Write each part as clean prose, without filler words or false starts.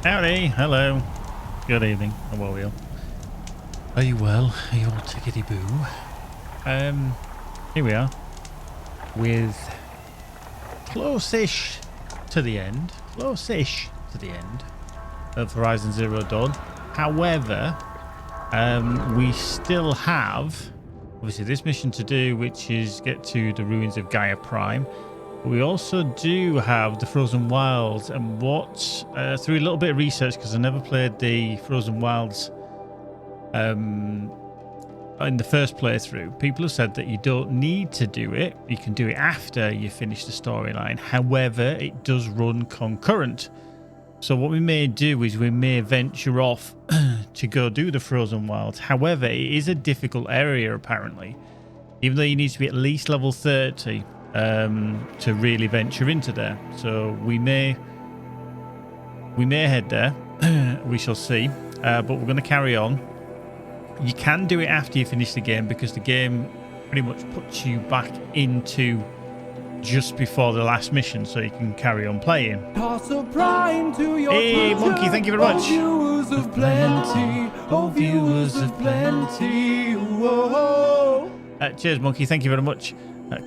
Howdy, hello, good evening, how are we all? Are you well? Are you all tickety-boo? Here we are, with close-ish to the end of Horizon Zero Dawn. However, we still have, obviously, this mission to do, which is get to the ruins of Gaia Prime. We also do have the Frozen Wilds, and what through a little bit of research, because I never played the Frozen Wilds in the first playthrough, people have said that you don't need to do it. You can do it after you finish the storyline. However, it does run concurrent. So what we may do is we may venture off to go do the Frozen Wilds. However, it is a difficult area apparently, even though you need to be at least level 30 to really venture into there. So we may head there. We shall see. But we're going to carry on. You can do it after you finish the game, because the game pretty much puts you back into just before the last mission, so you can carry on playing. Hey, Monkey, thank you very much. Viewers of plenty, oh viewers of plenty. Whoa. Cheers, Monkey. Thank you very much.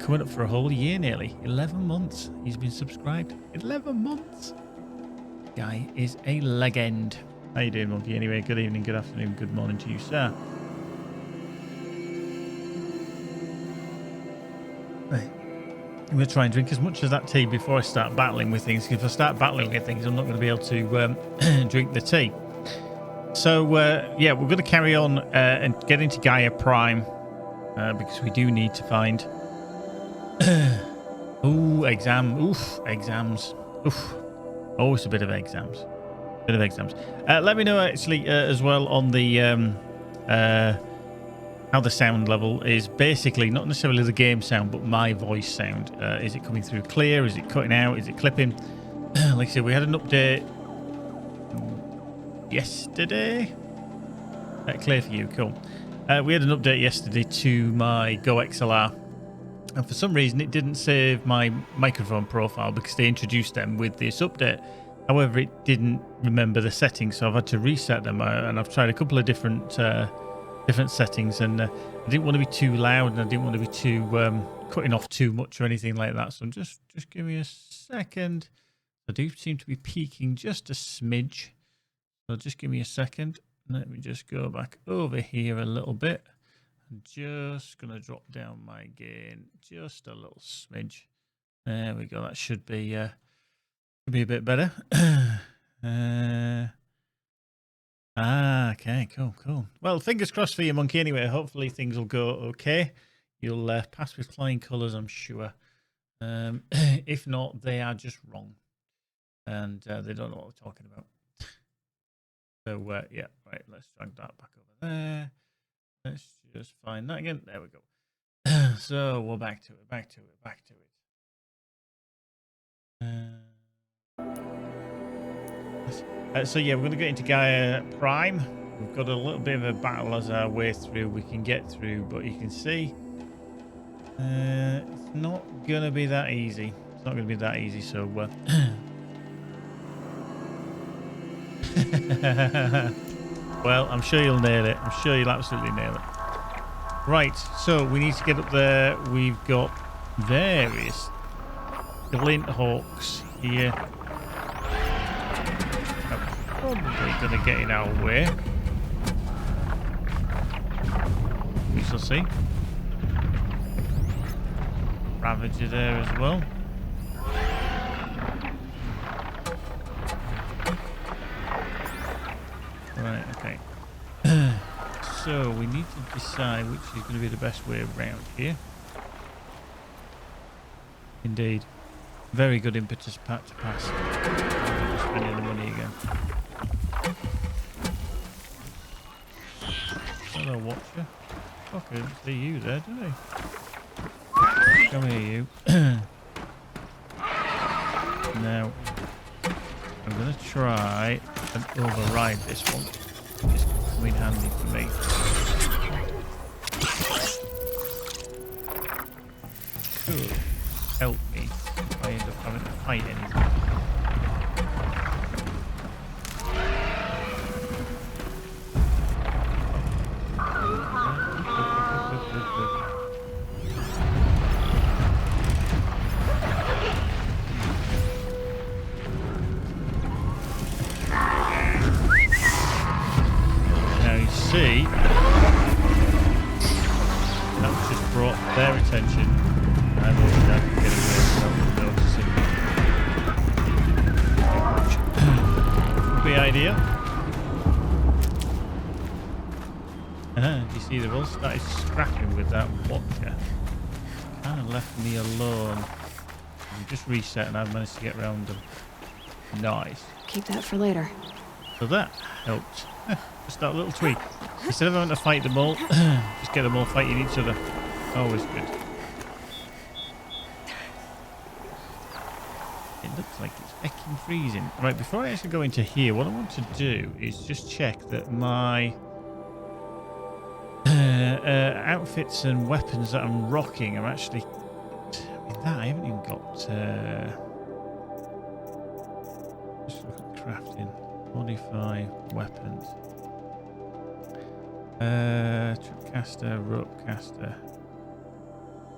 Coming up for a whole year nearly. 11 months he's been subscribed. 11 months. Guy is a legend. How you doing, Monkey? Anyway, good evening, good afternoon, good morning to you, sir. Right. I'm going to try and drink as much of that tea before I start battling with things. If I start battling with things, I'm not going to be able to drink the tea. So, yeah, we're going to carry on and get into Gaia Prime because we do need to find... Ooh, exam. Oof, exams. Oof. Oh, it's a bit of exams. Let me know actually as well on the how the sound level is. Basically, not necessarily the game sound, but my voice sound. Is it coming through clear? Is it cutting out? Is it clipping? Like I said, we had an update yesterday. Clear for you, cool. We had an update yesterday to my Go XLR. And for some reason, it didn't save my microphone profile because they introduced them with this update. However, it didn't remember the settings, so I've had to reset them. And I've tried a couple of different settings, and I didn't want to be too loud, and I didn't want to be too cutting off too much or anything like that. So just give me a second. I do seem to be peaking just a smidge. So just give me a second. Let me just go back over here a little bit. I'm just going to drop down my gain just a little smidge. There we go. That should be a bit better. Okay, cool. Well, fingers crossed for you, Monkey. Anyway, hopefully things will go okay. You'll pass with flying colours, I'm sure. If not, they are just wrong. And they don't know what we're talking about. So, yeah, right, let's drag that back over there. Let's just find that again. There we go. So we're back to it. So yeah, we're going to get into Gaia Prime. We've got a little bit of a battle as our way through. We can get through, but you can see it's not going to be that easy. So well, I'm sure you'll nail it. I'm sure you'll absolutely nail it. Right, so we need to get up there. We've got various glint hawks here. They're probably going to get in our way. We shall see. Ravager there as well. Right, okay. So we need to decide which is going to be the best way around here. Indeed. Very good impetus pat to pass. Spending the money again. Hello, Watcher. Okay, don't see you there, do they? Come here, you. Now, I'm going to try and override this one. This could come in handy for me. Could help me if I end up having to fight anything. very ideal. You see, they've all started scrapping with that watcher. Kind of left me alone. I'm just reset and I've managed to get around them. Nice. Keep that for later. So that helped. Just that little tweak. Instead of having to fight them all, just get them all fighting each other. Always good. It looks like it's fucking freezing. Right, before I actually go into here, what I want to do is just check that my outfits and weapons that I'm rocking are actually... I mean, that I haven't even got... just look at crafting. Modify weapons. Tripcaster, ropecaster.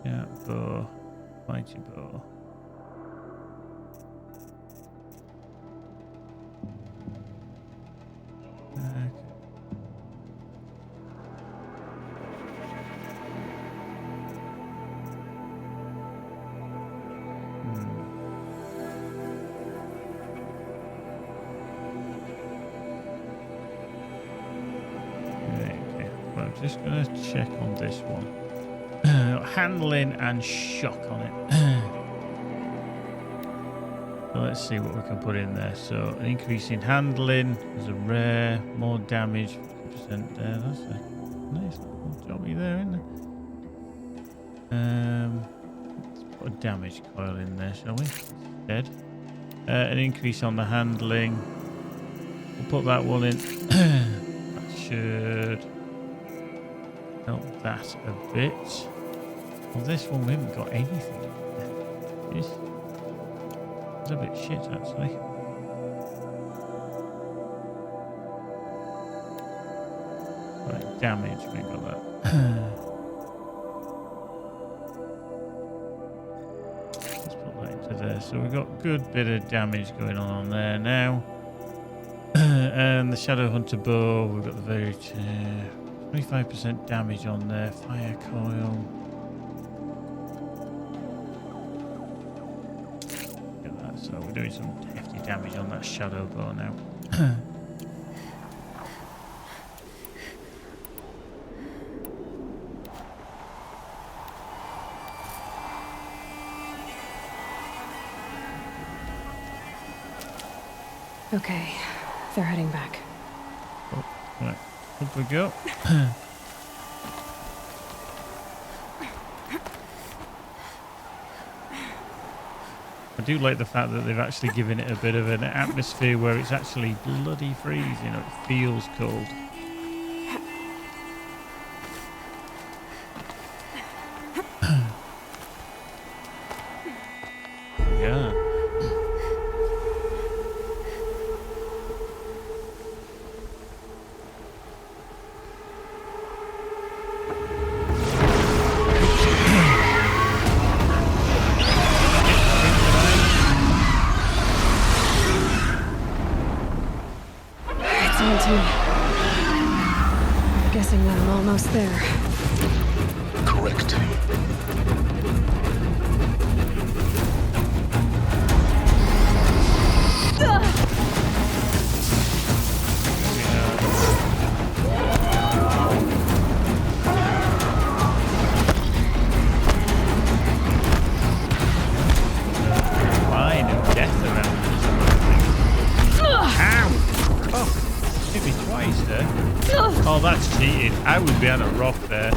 Yeah, bow. Mighty bow. Okay. Just gonna check on this one. Handling and shock on it. So let's see what we can put in there. So an increase in handling, there's a rare, more damage, 50% there. That's a nice little jobby there, isn't it? Let's put a damage coil in there, shall we? Instead. An increase on the handling. We'll put that one in. That should help that a bit. Well, this one we haven't got anything. It's a bit shit actually. Right, damage, we got that. Let's put that into there. So we've got a good bit of damage going on there now. And the Shadow Hunter bow, we've got the very 25% damage on there. Fire coil. Look at that. So we're doing some hefty damage on that shadow bow now. Okay, they're heading back. Oh, right. Up we go. I do like the fact that they've actually given it a bit of an atmosphere where it's actually bloody freezing. It feels cold. Yeah. Guessing that I'm almost there. Correct. Line of death around this. Ow! Oh, hit me twice there. Oh, that's cheating. I would be on a rock there.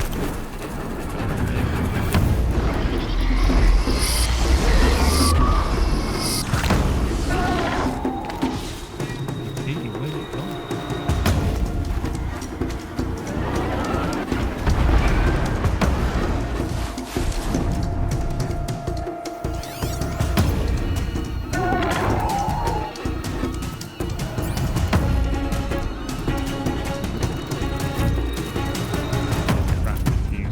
Gee, where's it gone? Crap, you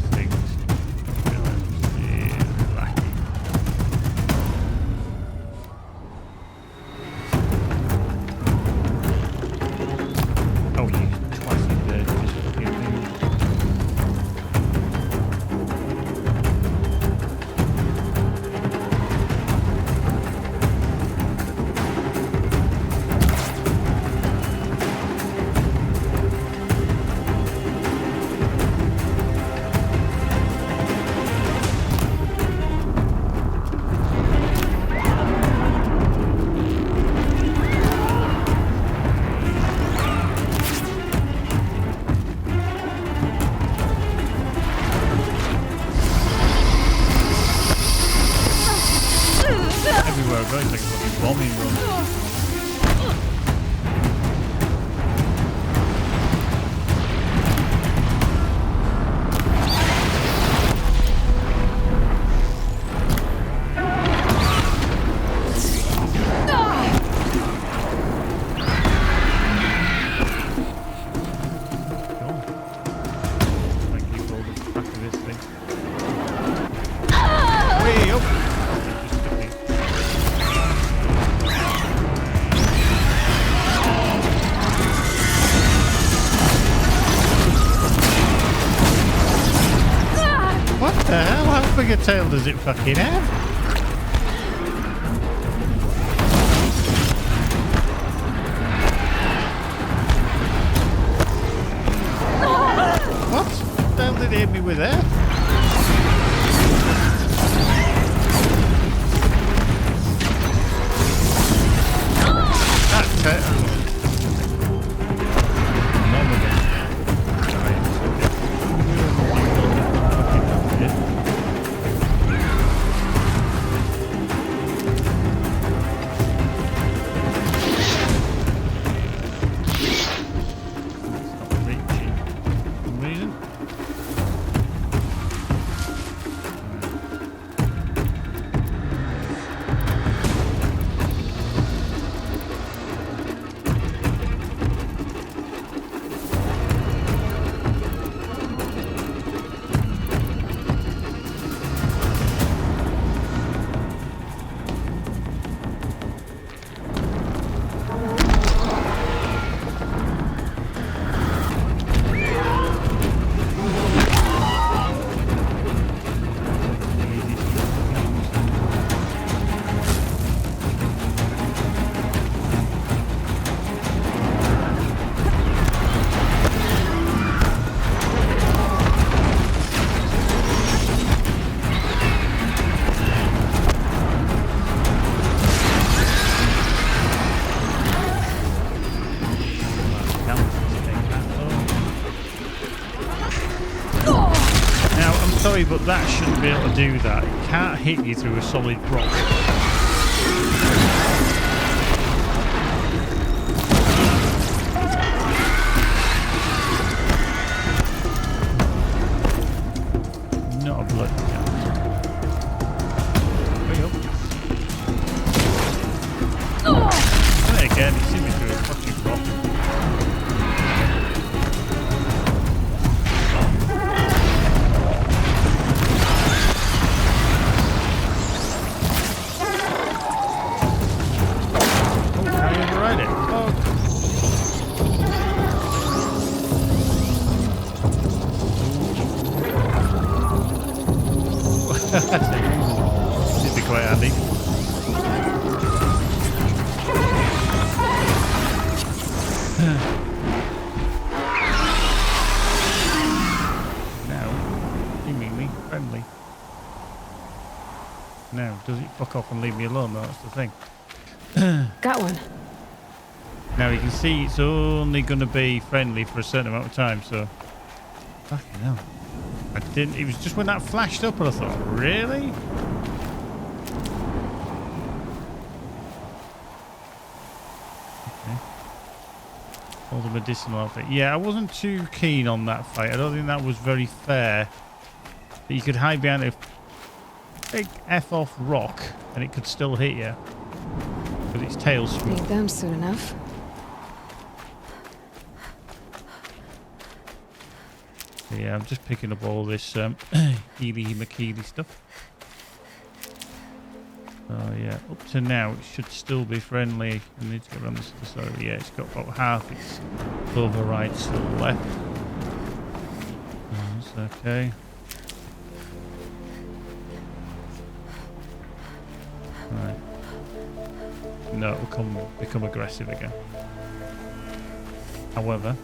big a tail does it fucking have? What the hell did it hit me with there? That's it. Sorry, but that shouldn't be able to do that. It can't hit you through a solid rock. Not a bloody chance. Way up. There again, he sees me through a fucking rock. It'd be quite handy. Now, seemingly friendly. Now, does it fuck off and leave me alone? That's the thing. Got one. Now you can see it's only going to be friendly for a certain amount of time, so... Fucking hell. I didn't... It was just when that flashed up and I thought, really? Okay. All the medicinal outfit. Yeah, I wasn't too keen on that fight. I don't think that was very fair. But you could hide behind a big F-off rock and it could still hit you. With its tail swoop. Need them soon enough. Yeah, I'm just picking up all this Healy McKeely stuff. Oh yeah, up to now it should still be friendly. I need to get around this other side. Yeah, it's got about half its override still left. That's okay. Right. No, it will become aggressive again. However,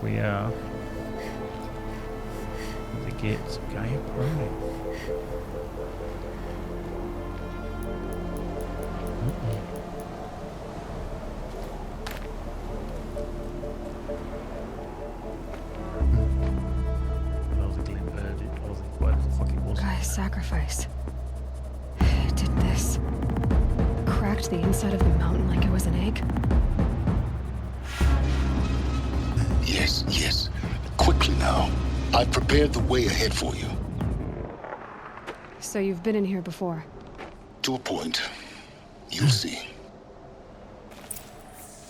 we are at the gates of Gaia Prime. Gaia's sacrifice. It did this. Cracked the inside of the mountain like it was an egg. Yes, yes. Quickly now. I've prepared the way ahead for you. So you've been in here before? To a point. You'll see.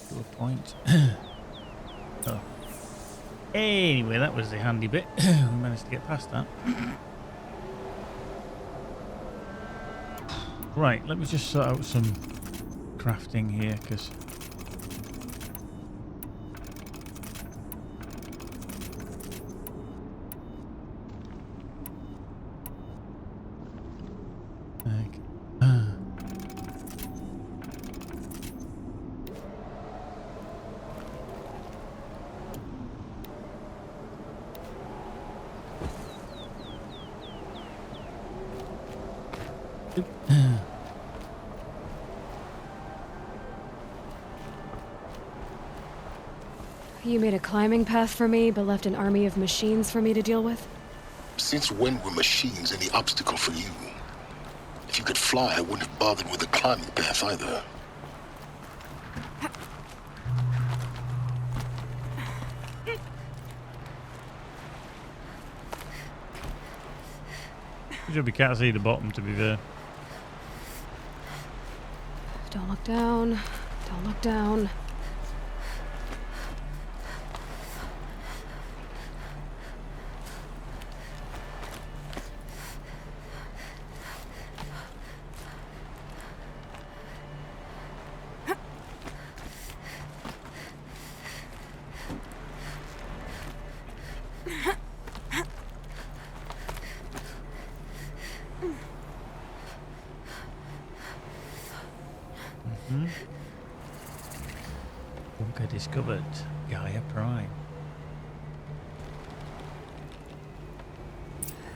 To a point. Oh. Anyway, that was the handy bit. We managed to get past that. Right, let me just sort out some crafting here, because You made a climbing path for me, but left an army of machines for me to deal with? Since when were machines any obstacle for you? If you could fly, I wouldn't have bothered with the climbing path either. Good job you can't see the bottom, to be fair. Don't look down. Don't look down. Bunker discovered. Gaia Prime.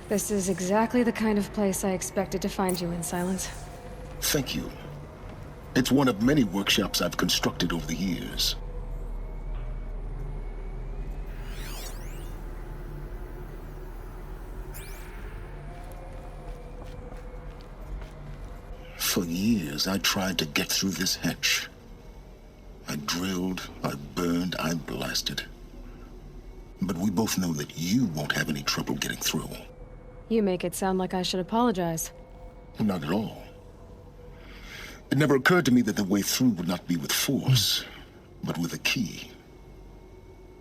This is exactly the kind of place I expected to find you in, Silence. Thank you. It's one of many workshops I've constructed over the years. For years, I tried to get through this hatch. I drilled, I burned, I blasted. But we both know that you won't have any trouble getting through. You make it sound like I should apologize. Not at all. It never occurred to me that the way through would not be with force, but with a key.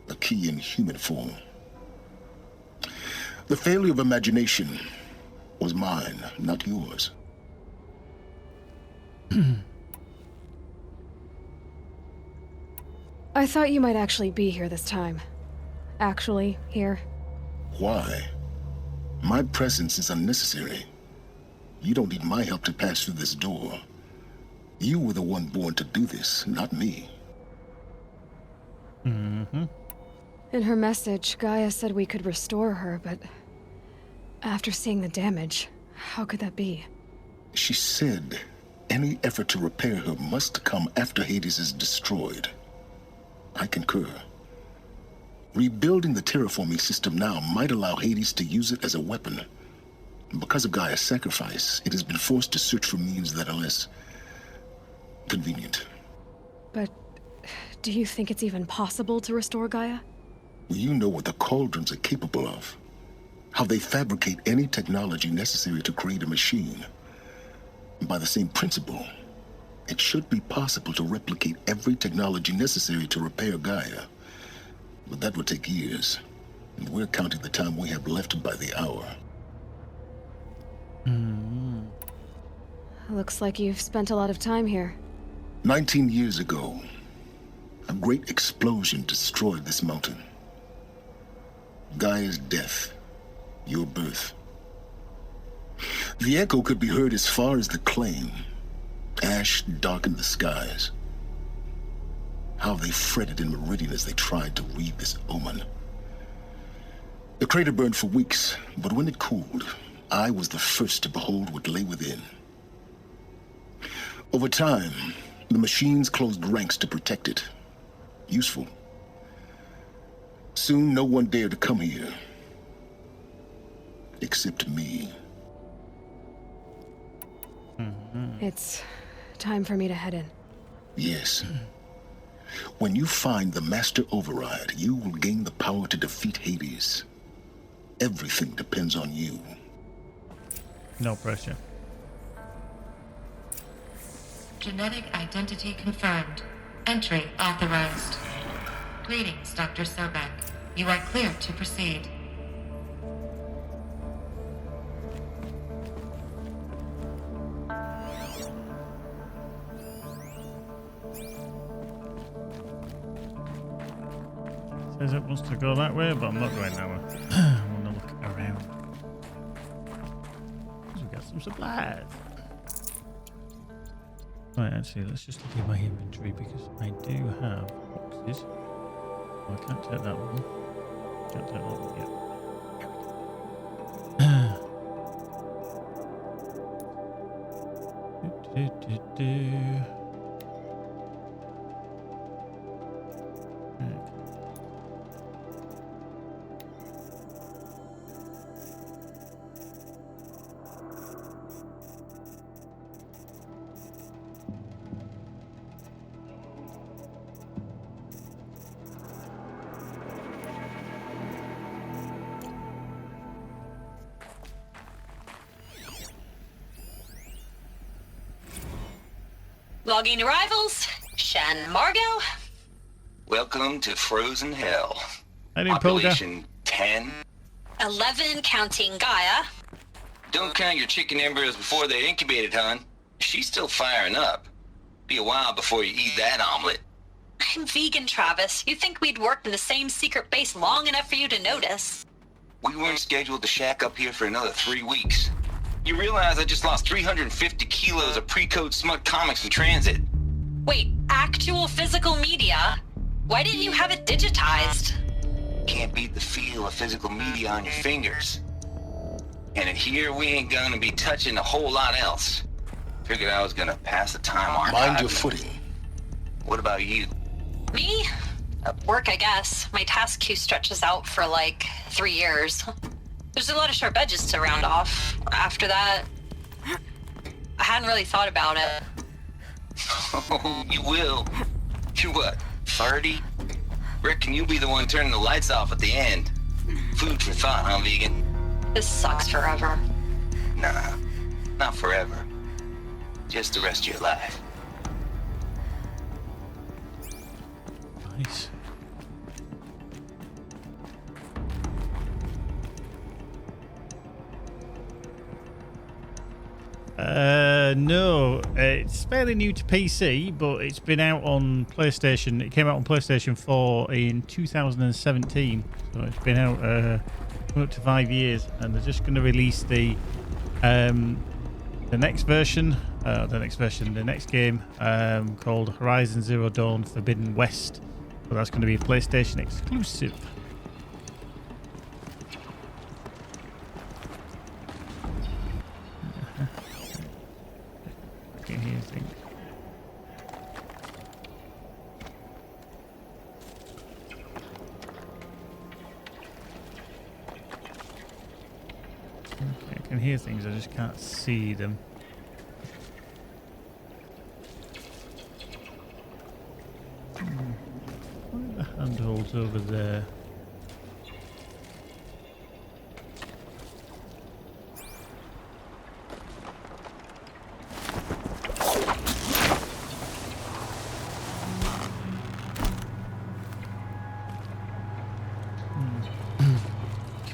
A key in human form. The failure of imagination was mine, not yours. I thought you might actually be here this time. Actually, here. Why? My presence is unnecessary. You don't need my help to pass through this door. You were the one born to do this, not me. Mm-hmm. In her message, Gaia said we could restore her, but after seeing the damage, how could that be? She said any effort to repair her must come after Hades is destroyed. I concur. Rebuilding the terraforming system now might allow Hades to use it as a weapon. Because of Gaia's sacrifice, it has been forced to search for means that are less convenient. But do you think it's even possible to restore Gaia? You know what the Cauldrons are capable of. How they fabricate any technology necessary to create a machine. By the same principle, it should be possible to replicate every technology necessary to repair Gaia. But that would take years, and we're counting the time we have left by the hour. Looks like you've spent a lot of time here. 19 years ago, a great explosion destroyed this mountain. Gaia's death, your birth. The echo could be heard as far as the claim. Ash darkened the skies. How they fretted in Meridian as they tried to read this omen. The crater burned for weeks, but when it cooled, I was the first to behold what lay within. Over time, the machines closed ranks to protect it. Useful. Soon, no one dared to come here. Except me. It's time for me to head in. Yes. When you find the Master Override, you will gain the power to defeat Hades. Everything depends on you. No pressure. Genetic identity confirmed. Entry authorized. Greetings, Dr. Sobek. You are clear to proceed. Says it wants to go that way, but I'm not going that way. I want to look around. So we got some supplies. Right, actually, let's just look at my inventory because I do have boxes. Oh, I can't take that one. Can't take that one yet. Logging arrivals. Shan Margot. Welcome to Frozen Hell. I need Polga. Population 10. 11 counting Gaia. Don't count your chicken embryos before they're incubated, hon. She's still firing up. Be a while before you eat that omelet. I'm vegan, Travis. You think we'd worked in the same secret base long enough for you to notice? We weren't scheduled to shack up here for another 3 weeks. You realize I just lost 350 kilos of pre-code smut comics in transit. Wait, actual physical media? Why didn't you have it digitized? Can't beat the feel of physical media on your fingers. And in here, we ain't gonna be touching a whole lot else. Figured I was gonna pass the time archiving. Mind your footing. What about you? Me? Work, I guess. My task queue stretches out for like 3 years. There's a lot of sharp edges to round off. After that, I hadn't really thought about it. Oh, you will. You what, 30? Reckon you'll be the one turning the lights off at the end. Food for thought, huh, vegan? This sucks forever. Nah, not forever. Just the rest of your life. Nice. No, it's fairly new to PC, but it's been out on PlayStation. It came out on PlayStation 4 in 2017, so it's been out coming up to 5 years, and they're just going to release the next version, the next game called Horizon Zero Dawn Forbidden West. So that's going to be a PlayStation exclusive. Can hear things. Okay, I can hear things, I just can't see them. What are the handholds over there?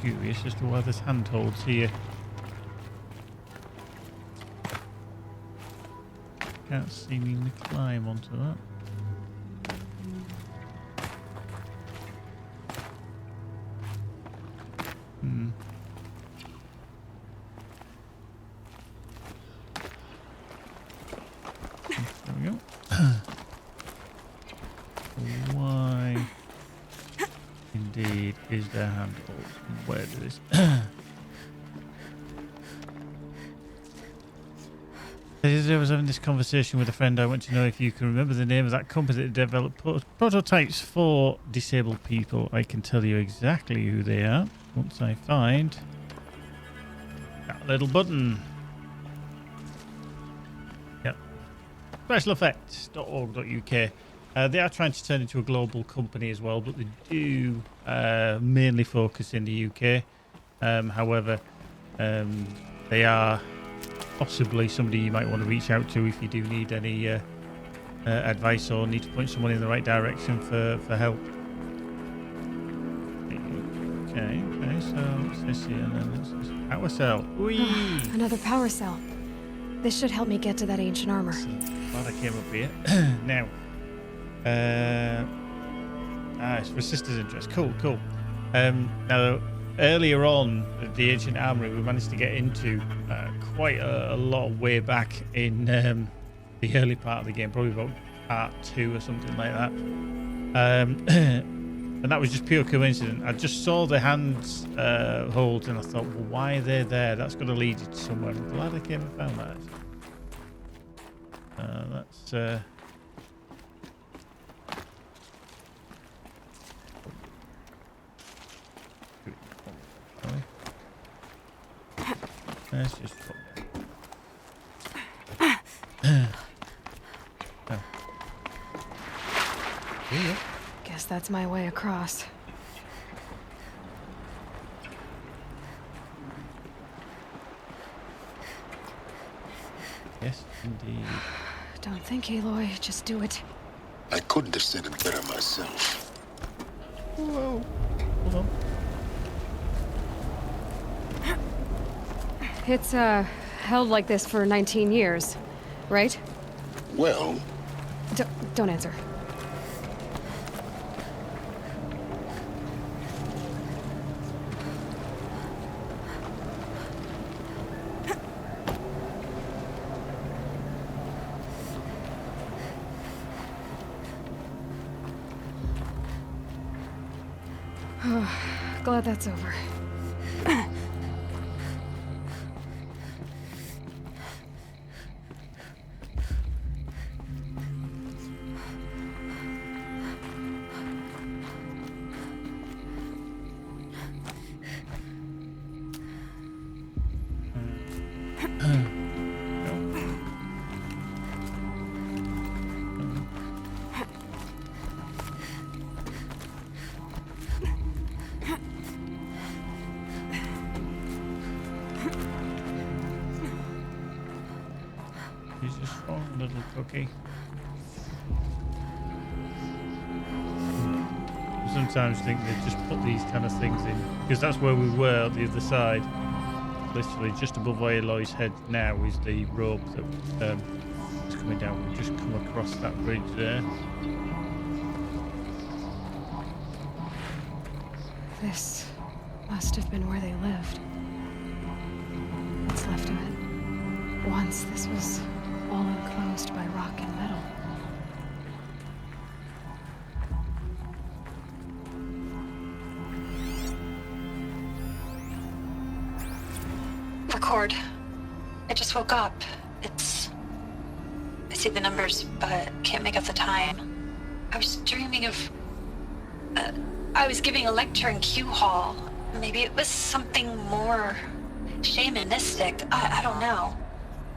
Curious as to why there's handholds here. Can't see me climb onto that. There we go. Why indeed is there handhold? Where do this? I was having this conversation with a friend. I want to know if you can remember the name of that company that developed prototypes for disabled people. I can tell you exactly who they are once I find that little button. Yep. Specialeffects.org.uk. They are trying to turn into a global company as well, but they do mainly focus in the UK. However, they are possibly somebody you might want to reach out to if you do need any advice or need to point someone in the right direction for help. Okay, so what's this here? And then this is power cell. Whee! Another power cell. This should help me get to that ancient armor. Glad I came up here. Now, it's for sister's interest. Cool. Now, earlier on, the ancient armory we managed to get into quite a lot way back in the early part of the game, probably about part 2 or something like that. And that was just pure coincidence. I just saw the hands holds and I thought, well, why are they there? That's going to lead you to somewhere. I'm glad I came and found that. Let's let's just put Guess that's my way across. yes, indeed. Don't think, Aloy. Just do it. I couldn't have said it better myself. Whoa. Hold on. It's, held like this for 19 years, right? Well, Don't answer. Glad that's over. He's a strong little cookie. I sometimes think they just put these kind of things in because that's where we were on the other side. Literally just above Aloy's head now is the rope that is coming down. We've just come across that bridge there. This must have been where they lived. What's left of it. Once this was all enclosed by rock and metal. Record. I just woke up. I see the numbers, but can't make out the time. I was dreaming of... I was giving a lecture in Q Hall. Maybe it was something more shamanistic. I don't know.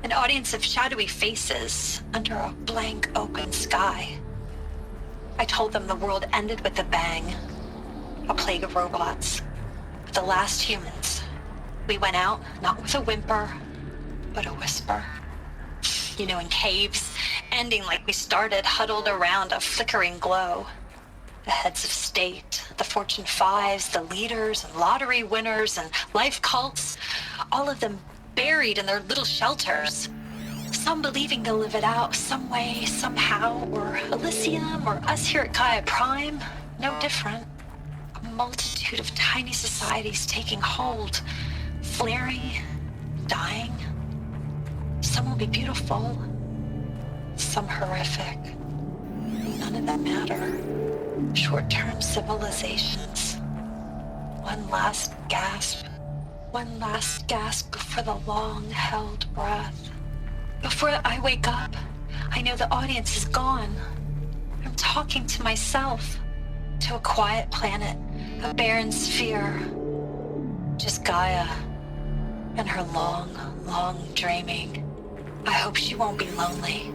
An audience of shadowy faces under a blank open sky. I told them the world ended with a bang. A plague of robots. The last humans. We went out, not with a whimper, but a whisper. You know, in caves, ending like we started, huddled around a flickering glow. The heads of state, the Fortune 5s, the leaders and lottery winners and life cults, all of them buried in their little shelters. Some believing they'll live it out some way, somehow, or Elysium, or us here at Gaia Prime, no different. A multitude of tiny societies taking hold, flaring, dying. Some will be beautiful, some horrific. None of them matter. Short-term civilizations. One last gasp. One last gasp before the long-held breath. Before I wake up, I know the audience is gone. I'm talking to myself. To a quiet planet, a barren sphere. Just Gaia. And her long, long dreaming. I hope she won't be lonely.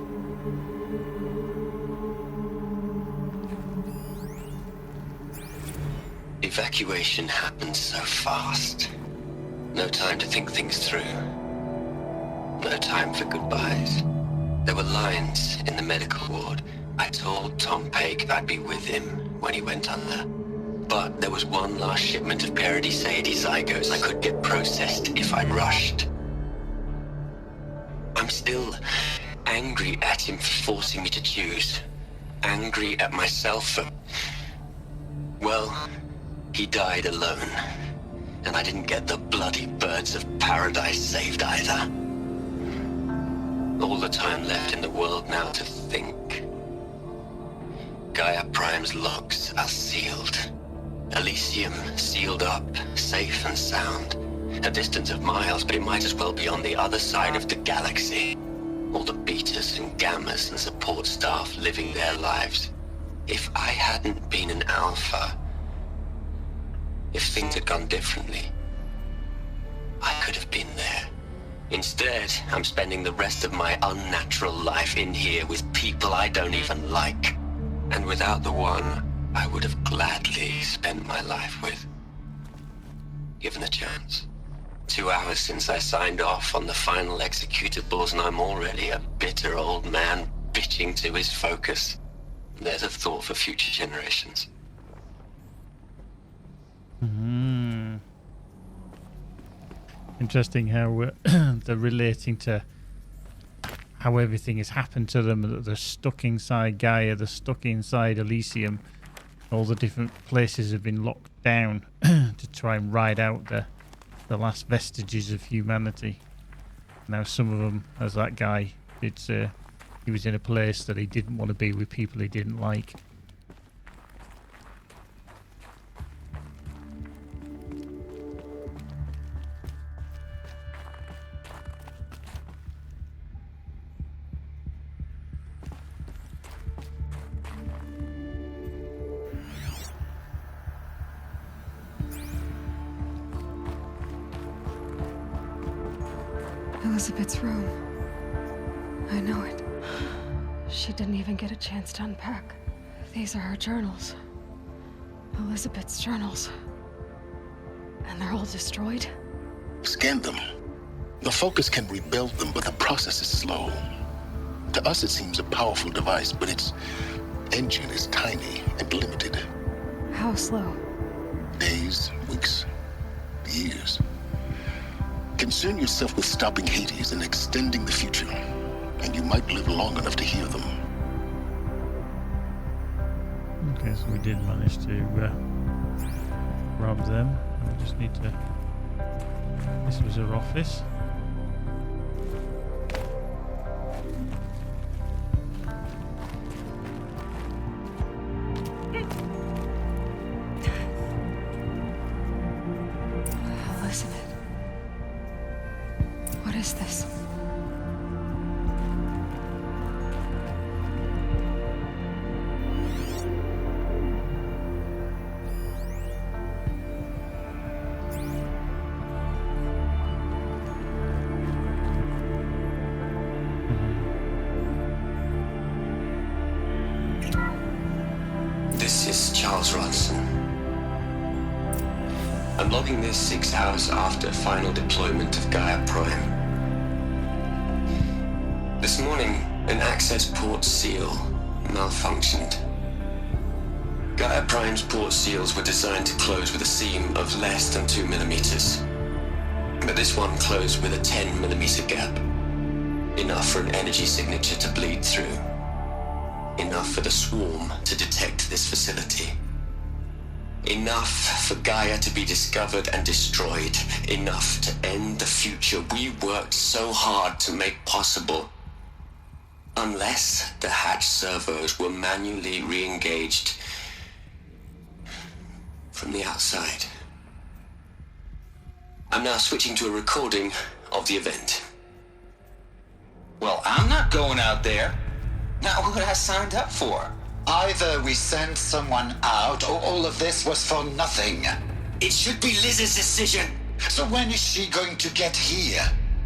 Evacuation happened so fast. No time to think things through. No time for goodbyes. There were lines in the medical ward. I told Tom Paik I'd be with him when he went under. But there was one last shipment of Paradis-Saidi zygotes I could get processed if I rushed. I'm still angry at him for forcing me to choose. Angry at myself for... Well, he died alone. And I didn't get the bloody birds of paradise saved either. All the time left in the world now to think. Gaia Prime's logs are sealed. Elysium sealed up, safe and sound. A distance of miles, but it might as well be on the other side of the galaxy. All the betas and gammas and support staff living their lives. If I hadn't been an alpha, if things had gone differently, I could have been there. Instead, I'm spending the rest of my unnatural life in here with people I don't even like. And without the one I would have gladly spent my life with. Given the chance. 2 hours since I signed off on the final executables, and I'm already a bitter old man bitching to his focus. There's a thought for future generations. Interesting how they're relating to how everything has happened to them. That they're stuck inside Gaia, they're stuck inside Elysium. All the different places have been locked down to try and ride out the last vestiges of humanity. Now some of them, as that guy did say, he was in a place that he didn't want to be with people he didn't like. Elizabeth's room. I know it. She didn't even get a chance to unpack. These are her journals. Elizabeth's journals. And they're all destroyed? Scan them. The Focus can rebuild them, but the process is slow. To us, it seems a powerful device, but its engine is tiny and limited. How slow? Days, weeks, years. Concern yourself with stopping Hades and extending the future, and you might live long enough to hear them. Okay, so we did manage to rob them. We just need to... This was her office. Elizabeth. What is this? This is Charles Ronson. I'm logging this 6 hours after final deployment of Gaia Prime. This morning, an access port seal malfunctioned. Gaia Prime's port seals were designed to close with a seam of less than 2 millimeters. But this one closed with a 10 millimeter gap. Enough for an energy signature to bleed through. Enough for the swarm to detect this facility. Enough for Gaia to be discovered and destroyed. Enough to end the future we worked so hard to make possible. Unless the hatch servos were manually re-engaged from the outside. I'm now switching to a recording of the event. Well, I'm not going out there. Not what I signed up for. Either we sent someone out, or all of this was for nothing. It should be Liz's decision. So when is she going to get here?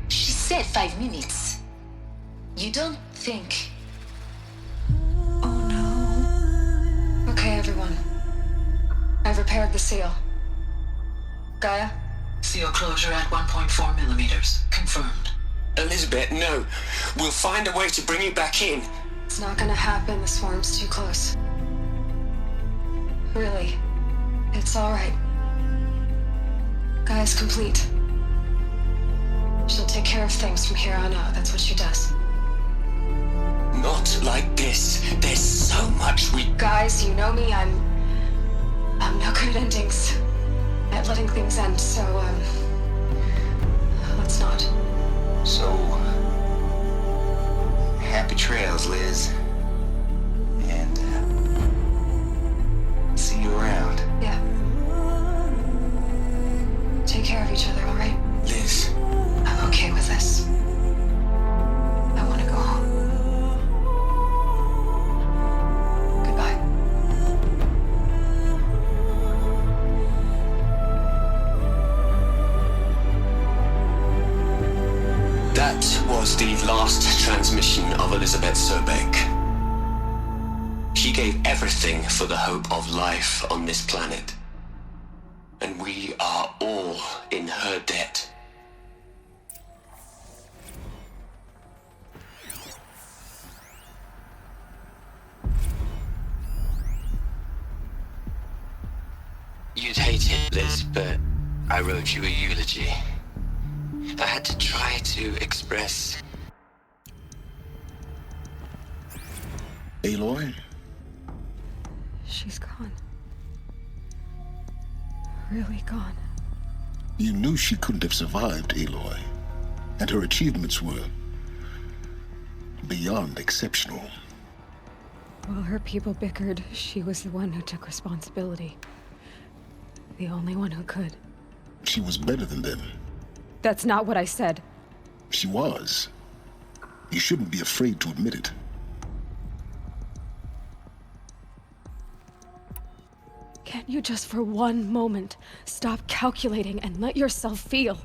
She said 5 minutes. You don't think... Oh no. Okay, everyone. I've repaired the seal. Gaia? Seal closure at 1.4 millimeters. Confirmed. Elizabeth, no. We'll find a way to bring you back in. It's not gonna happen. The swarm's too close. Really. It's alright. Gaia's complete. She'll take care of things from here on out. That's what she does. Not like this. There's so much we... Guys, you know me. I'm no good at endings. At letting things end, so, let's not. So, happy trails, Liz. And, see you around. Yeah. Take care of each other, alright? Liz. I'm okay with this. I want to go think. She gave everything for the hope of life on this planet. And we are all in her debt. You'd hate it, Liz, but I wrote you a eulogy. I had to try to express... Aloy? She's gone. Really gone. You knew she couldn't have survived, Aloy. And her achievements were beyond exceptional. While her people bickered, she was the one who took responsibility. The only one who could. She was better than them. That's not what I said. She was. You shouldn't be afraid to admit it. Can't you just for one moment stop calculating and let yourself feel?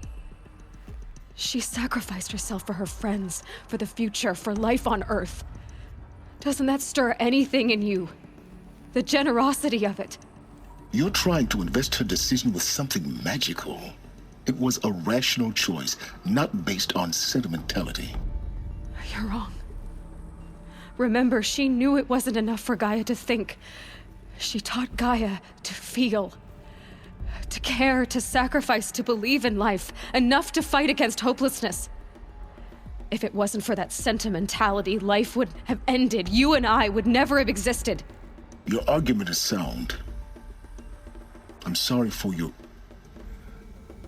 She sacrificed herself for her friends, for the future, for life on Earth. Doesn't that stir anything in you? The generosity of it. You're trying to invest her decision with something magical. It was a rational choice, not based on sentimentality. You're wrong. Remember, she knew it wasn't enough for Gaia to think. She taught Gaia to feel. To care, to sacrifice, to believe in life. Enough to fight against hopelessness. If it wasn't for that sentimentality, life would have ended. You and I would never have existed. Your argument is sound. I'm sorry for your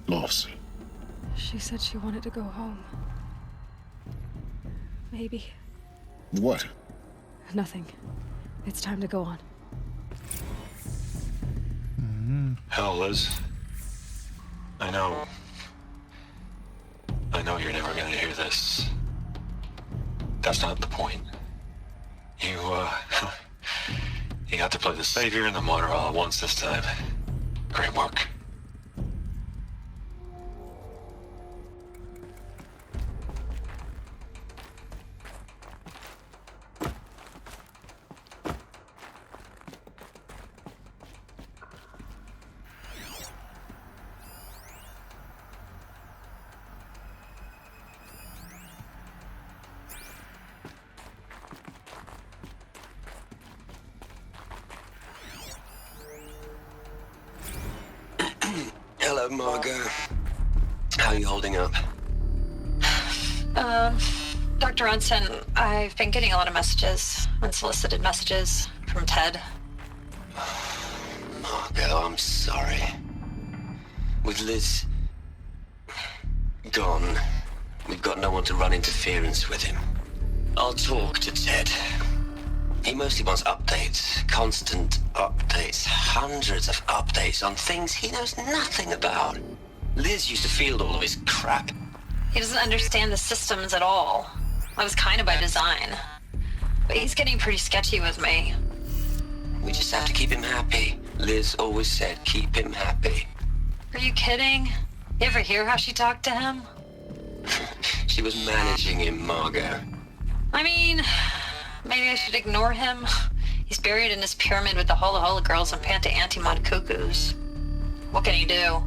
loss. She said she wanted to go home. Maybe. What? Nothing. It's time to go on. Hell, Liz. I know you're never gonna hear this. That's not the point. You got to play the savior and the martyr all at once this time. Great work. Hello, Margot. How are you holding up? Dr. Ronson, I've been getting a lot of messages, unsolicited messages from Ted. Margot, I'm sorry. With Liz gone, we've got no one to run interference with him. I'll talk to Ted. He mostly wants updates, constant updates, hundreds of updates on things he knows nothing about. Liz used to field all of his crap. He doesn't understand the systems at all. That was kind of by design. But he's getting pretty sketchy with me. We just have to keep him happy. Liz always said keep him happy. Are you kidding? You ever hear how she talked to him? She was managing him, Margot. I mean, maybe I should ignore him. He's buried in his pyramid with the Hola Hola girls and Panta Antimod cuckoos. What can he do?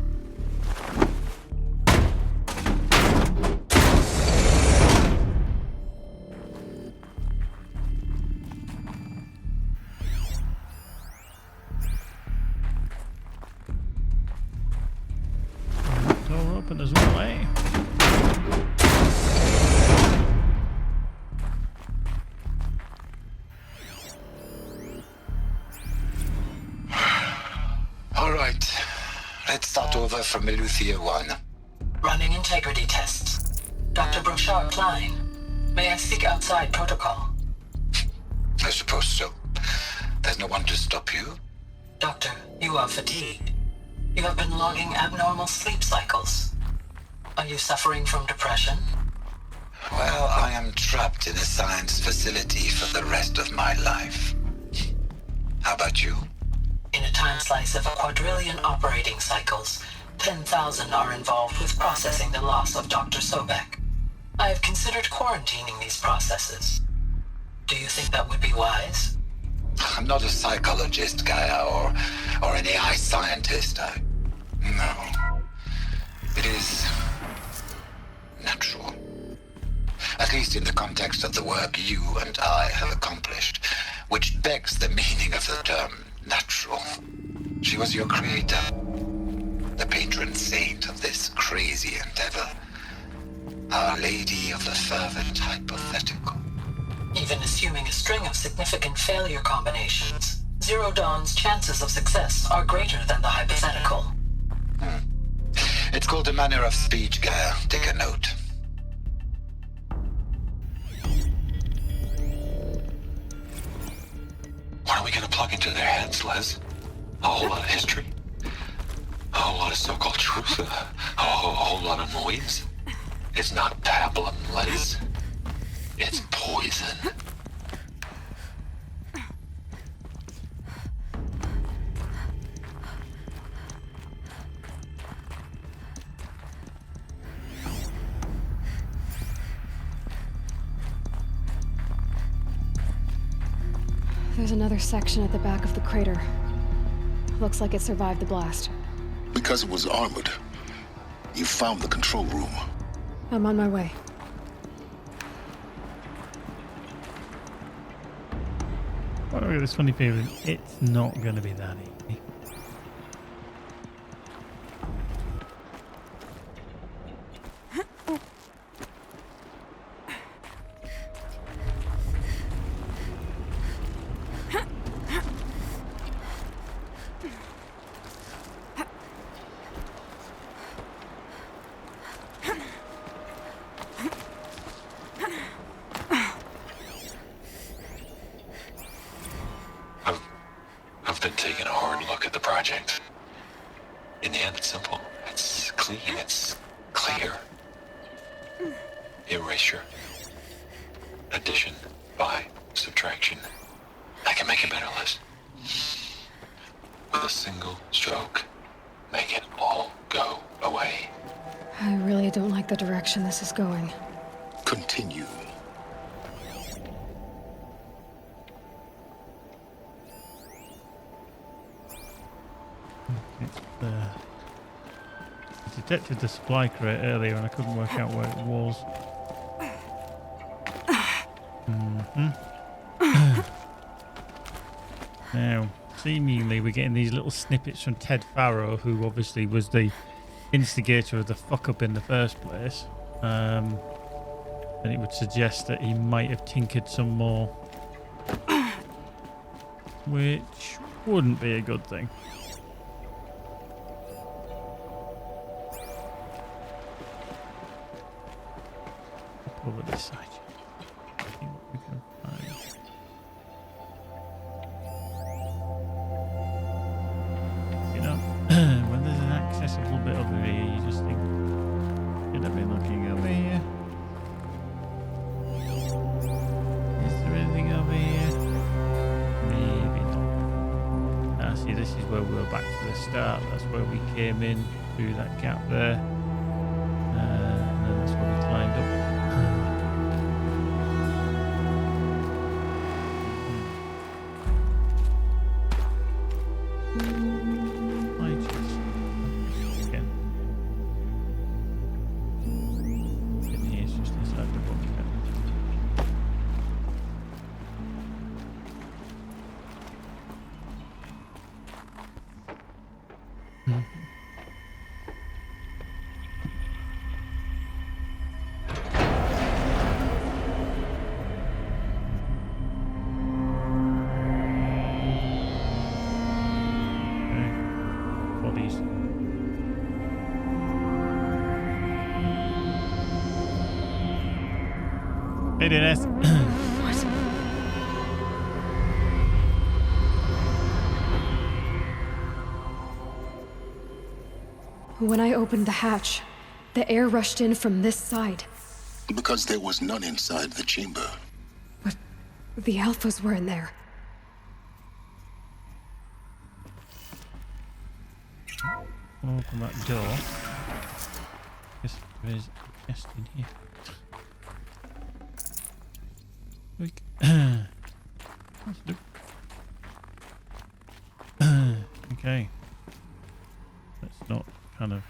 Door open as well, eh? All right. Let's start over from Eleuthia 1. Running integrity tests. Dr. Brochard Klein, may I speak outside protocol? I suppose so. There's no one to stop you. Doctor, you are fatigued. You have been logging abnormal sleep cycles. Are you suffering from depression? Well, I am trapped in a science facility for the rest of my life. How about you? In a time slice of a quadrillion operating cycles, 10,000 are involved with processing the loss of Dr. Sobek. I have considered quarantining these processes. Do you think that would be wise? I'm not a psychologist, Gaia, or an AI scientist. No. It is natural. At least in the context of the work you and I have accomplished, which begs the meaning of the term natural. She was your creator, the patron saint of this crazy endeavor, Our Lady of the Fervent Hypothetical. Even assuming a string of significant failure combinations, Zero Dawn's chances of success are greater than the hypothetical. It's called a manner of speech, Gaia. Take a note. What are we gonna plug into their heads, Les? A whole lot of history? A whole lot of so-called truth? A whole lot of noise? It's not pablum, Les. It's poison. There's another section at the back of the crater. Looks like it survived the blast. Because it was armored, you found the control room. I'm on my way. I've got this funny feeling it's not going to be that easy. I've been taking a hard look at the project. In the end, it's simple. It's clean. It's clear. Erasure. Addition. By. Subtraction. I can make a better list. With a single stroke. Make it all go away. I really don't like the direction this is going. Continue. I detected the supply crate earlier and I couldn't work out where it was. Now, seemingly we're getting these little snippets from Ted Farrow, who obviously was the instigator of the fuck up in the first place. And it would suggest that he might have tinkered some more, which wouldn't be a good thing. Over this side. See what we can find. You know, when there's an accessible bit over here, you just think, should I be looking over here? Is there anything over here? Maybe not. Ah, see, this is where we were back to the start. That's where we came in through that gap there. And then that's where we climbed up. Hey, Dennis. When I opened the hatch, the air rushed in from this side. Because there was none inside the chamber. But the Alphas were in there. Open that door. Guess there is a chest in here. Okay. Let's not kind of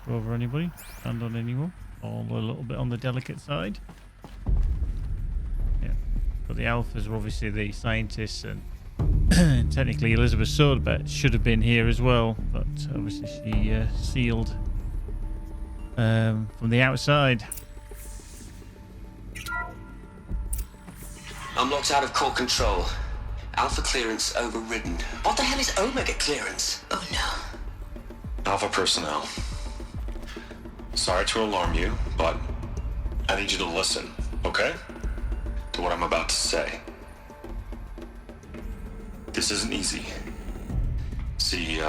go over anybody, stand on anyone. All a little bit on the delicate side. Yeah. But the alphas are obviously the scientists, and technically Elizabeth Swordbat should have been here as well, but obviously she sealed from the outside. I'm locked out of core control. Alpha clearance overridden. What the hell is Omega clearance? Oh no. Alpha personnel. Sorry to alarm you, but I need you to listen, okay? To what I'm about to say. This isn't easy. See,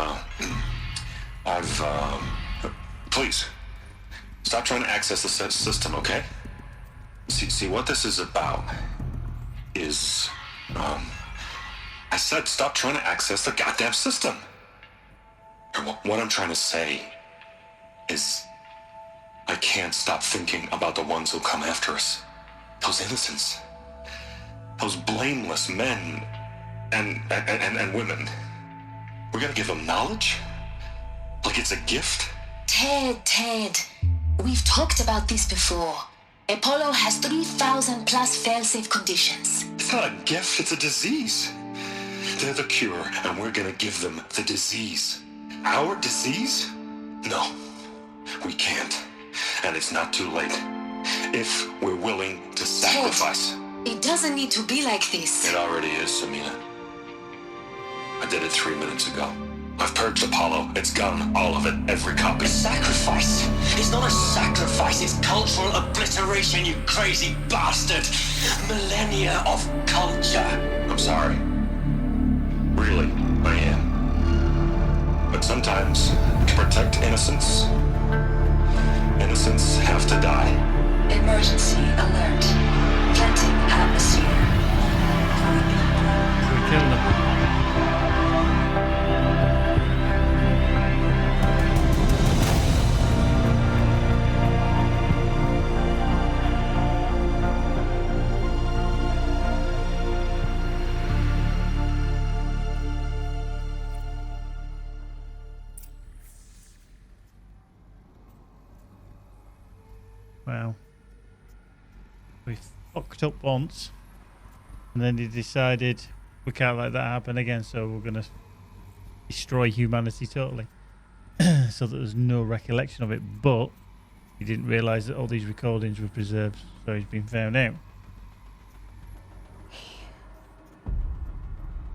please, stop trying to access the system, okay? See, what this is about is, I said stop trying to access the goddamn system. And what I'm trying to say is I can't stop thinking about the ones who come after us. Those innocents. Those blameless men and women. We're gonna give them knowledge? Like it's a gift? Ted. We've talked about this before. Apollo has 3,000 plus fail-safe conditions. It's not a gift, it's a disease. They're the cure, and we're gonna give them the disease. Our disease? No, we can't. And it's not too late. If we're willing to sacrifice. Ted, it doesn't need to be like this. It already is, Samina. I did it 3 minutes ago. I've purged Apollo. It's gone. All of it. Every copy. A sacrifice? It's not a sacrifice. It's cultural obliteration, you crazy bastard. Millennia of culture. I'm sorry. Really, I am. But sometimes, to protect innocence, innocents have to die. Emergency alert. Planting atmosphere. We killed them. Wow. We fucked up once, and then he decided we can't let that happen again, so we're going to destroy humanity totally. So that there's no recollection of it, but he didn't realise that all these recordings were preserved, so he's been found out.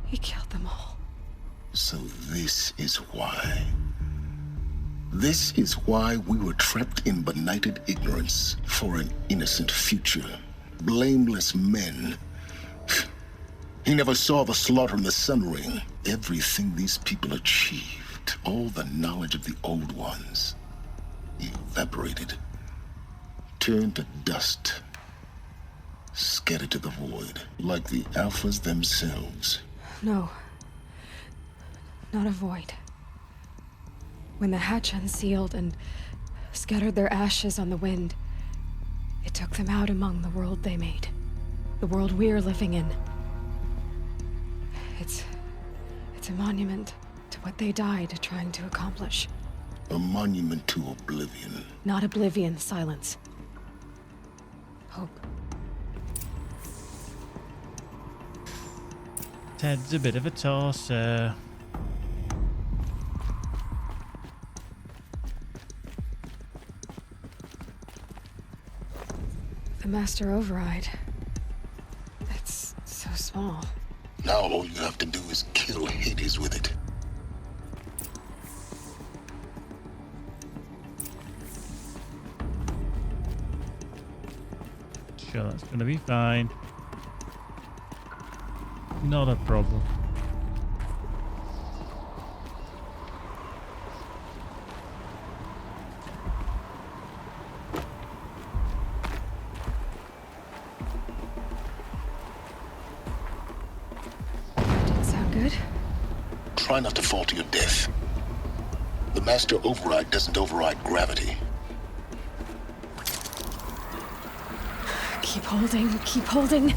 He killed them all. So this is why. This is why we were trapped in benighted ignorance for an innocent future. Blameless men. He never saw the slaughter in the Sun Ring. Everything these people achieved, all the knowledge of the old ones, evaporated, turned to dust, scattered to the void, like the Alphas themselves. No. Not a void. When the hatch unsealed and scattered their ashes on the wind, it took them out among the world they made. The world we're living in. It's a monument to what they died trying to accomplish. A monument to oblivion. Not oblivion, silence. Hope. Ted's a bit of a tosser. The Master Override. It's so small. Now all you have to do is kill Hades with it. Sure, that's gonna be fine. Not a problem. Didn't sound good. Try not to fall to your death. The Master Override doesn't override gravity. Keep holding, keep holding.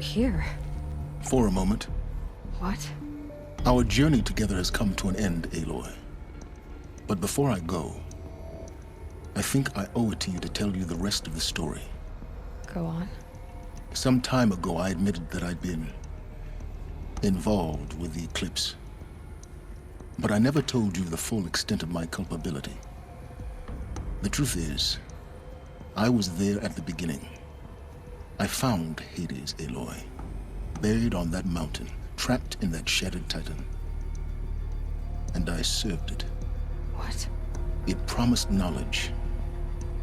Here? For a moment. What? Our journey together has come to an end, Aloy. But before I go, I think I owe it to you to tell you the rest of the story. Go on. Some time ago, I admitted that I'd been involved with the Eclipse. But I never told you the full extent of my culpability. The truth is, I was there at the beginning. I found Hades, Aloy, buried on that mountain, trapped in that shattered Titan. And I served it. What? It promised knowledge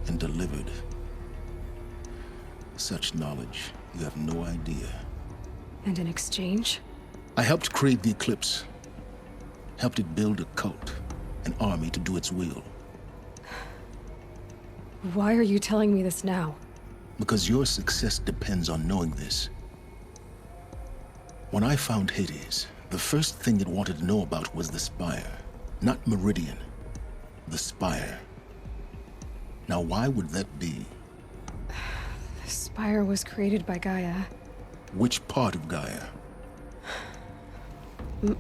and delivered. Such knowledge, you have no idea. And in exchange? I helped create the Eclipse. Helped it build a cult, an army to do its will. Why are you telling me this now? Because your success depends on knowing this. When I found Hades, the first thing it wanted to know about was the Spire. Not Meridian. The Spire. Now, why would that be? The Spire was created by Gaia. Which part of Gaia?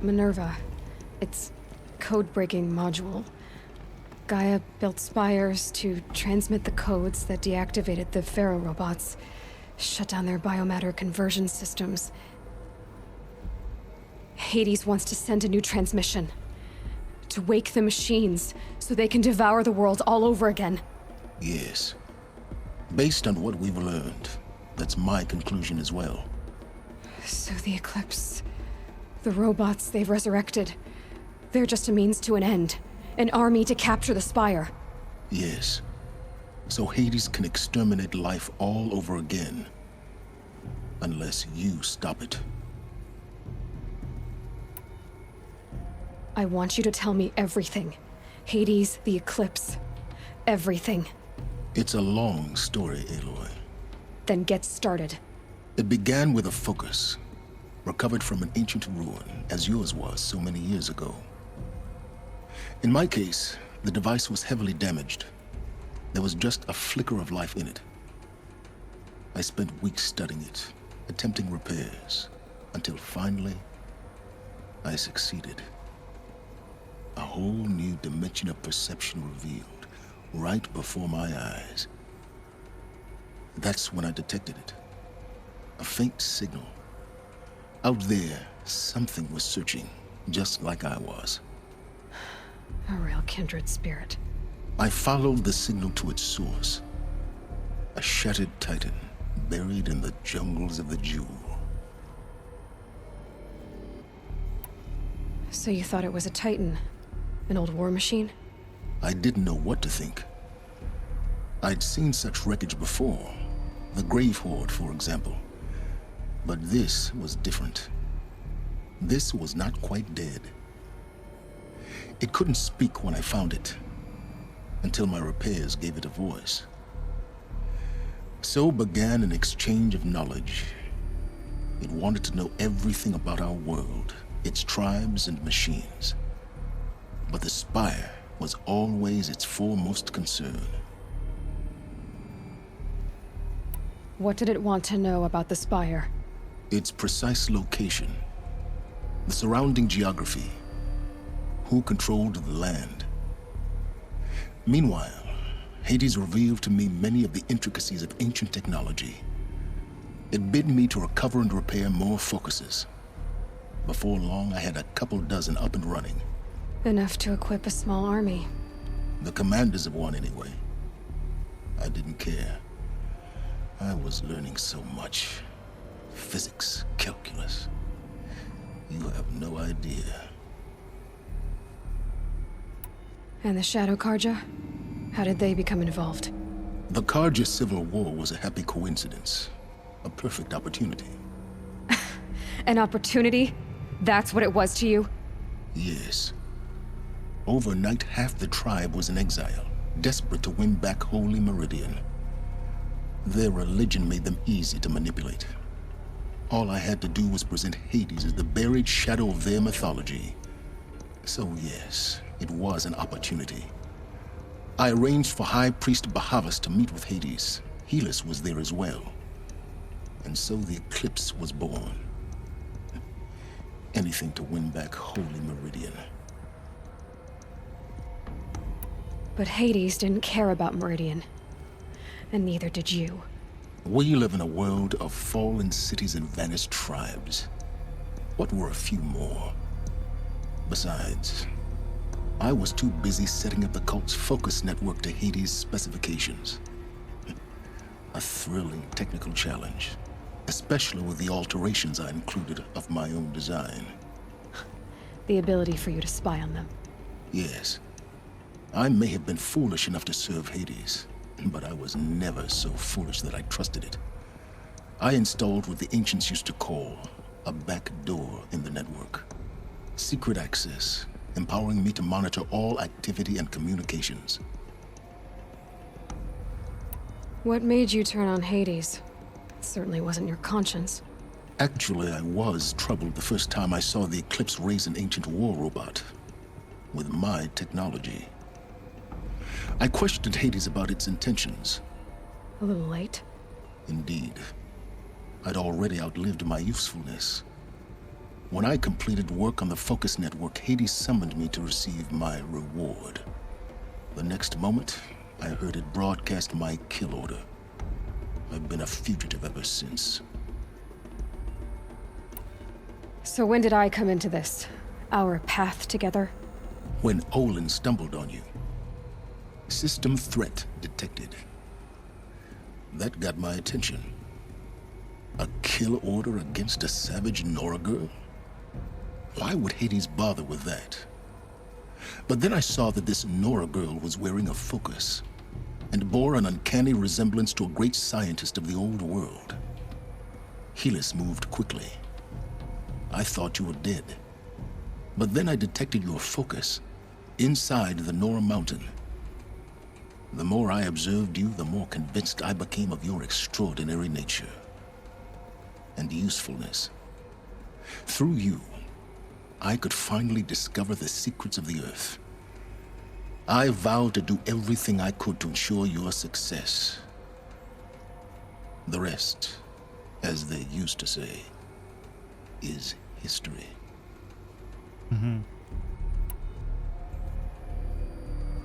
Minerva. Its code-breaking module. Gaia built spires to transmit the codes that deactivated the Pharaoh robots, shut down their biomatter conversion systems. Hades wants to send a new transmission. To wake the machines, so they can devour the world all over again. Yes. Based on what we've learned, that's my conclusion as well. So the Eclipse... the robots they've resurrected... they're just a means to an end. An army to capture the Spire. Yes. So Hades can exterminate life all over again. Unless you stop it. I want you to tell me everything. Hades, the Eclipse. Everything. It's a long story, Aloy. Then get started. It began with a focus. Recovered from an ancient ruin, as yours was so many years ago. In my case, the device was heavily damaged. There was just a flicker of life in it. I spent weeks studying it, attempting repairs, until finally, I succeeded. A whole new dimension of perception revealed, right before my eyes. That's when I detected it. A faint signal. Out there, something was searching, just like I was. A real kindred spirit. I followed the signal to its source. A shattered Titan, buried in the jungles of the Jewel. So you thought it was a Titan? An old war machine? I didn't know what to think. I'd seen such wreckage before. The Grave Horde, for example. But this was different. This was not quite dead. It couldn't speak when I found it, until my repairs gave it a voice. So began an exchange of knowledge. It wanted to know everything about our world, its tribes and machines. But the Spire was always its foremost concern. What did it want to know about the Spire? Its precise location, the surrounding geography, who controlled the land. Meanwhile, Hades revealed to me many of the intricacies of ancient technology. It bid me to recover and repair more focuses. Before long, I had a couple dozen up and running. Enough to equip a small army. The commanders of one, anyway. I didn't care. I was learning so much. Physics, calculus. You have no idea. And the Shadow Carja? How did they become involved? The Carja Civil War was a happy coincidence. A perfect opportunity. An opportunity? That's what it was to you? Yes. Overnight, half the tribe was in exile, desperate to win back Holy Meridian. Their religion made them easy to manipulate. All I had to do was present Hades as the buried shadow of their mythology. So yes, it was an opportunity. I arranged for High Priest Bahavas to meet with Hades. Helis was there as well. And so the Eclipse was born. Anything to win back Holy Meridian. But Hades didn't care about Meridian. And neither did you. We live in a world of fallen cities and vanished tribes. What were a few more? Besides, I was too busy setting up the cult's focus network to Hades' specifications. A thrilling technical challenge, especially with the alterations I included of my own design. The ability for you to spy on them. Yes. I may have been foolish enough to serve Hades, but I was never so foolish that I trusted it. I installed what the ancients used to call a back door in the network. Secret access, empowering me to monitor all activity and communications. What made you turn on Hades? It certainly wasn't your conscience. Actually, I was troubled the first time I saw the Eclipse raise an ancient war robot with my technology. I questioned Hades about its intentions. A little late? Indeed. I'd already outlived my usefulness. When I completed work on the Focus Network, Hades summoned me to receive my reward. The next moment, I heard it broadcast my kill order. I've been a fugitive ever since. So when did I come into this? Our path together? When Olin stumbled on you. System threat detected. That got my attention. A kill order against a savage Nora girl? Why would Hades bother with that? But then I saw that this Nora girl was wearing a focus and bore an uncanny resemblance to a great scientist of the old world. Helis moved quickly. I thought you were dead. But then I detected your focus inside the Nora mountain. The more I observed you, the more convinced I became of your extraordinary nature and usefulness. Through you, I could finally discover the secrets of the Earth. I vowed to do everything I could to ensure your success. The rest, as they used to say, is history.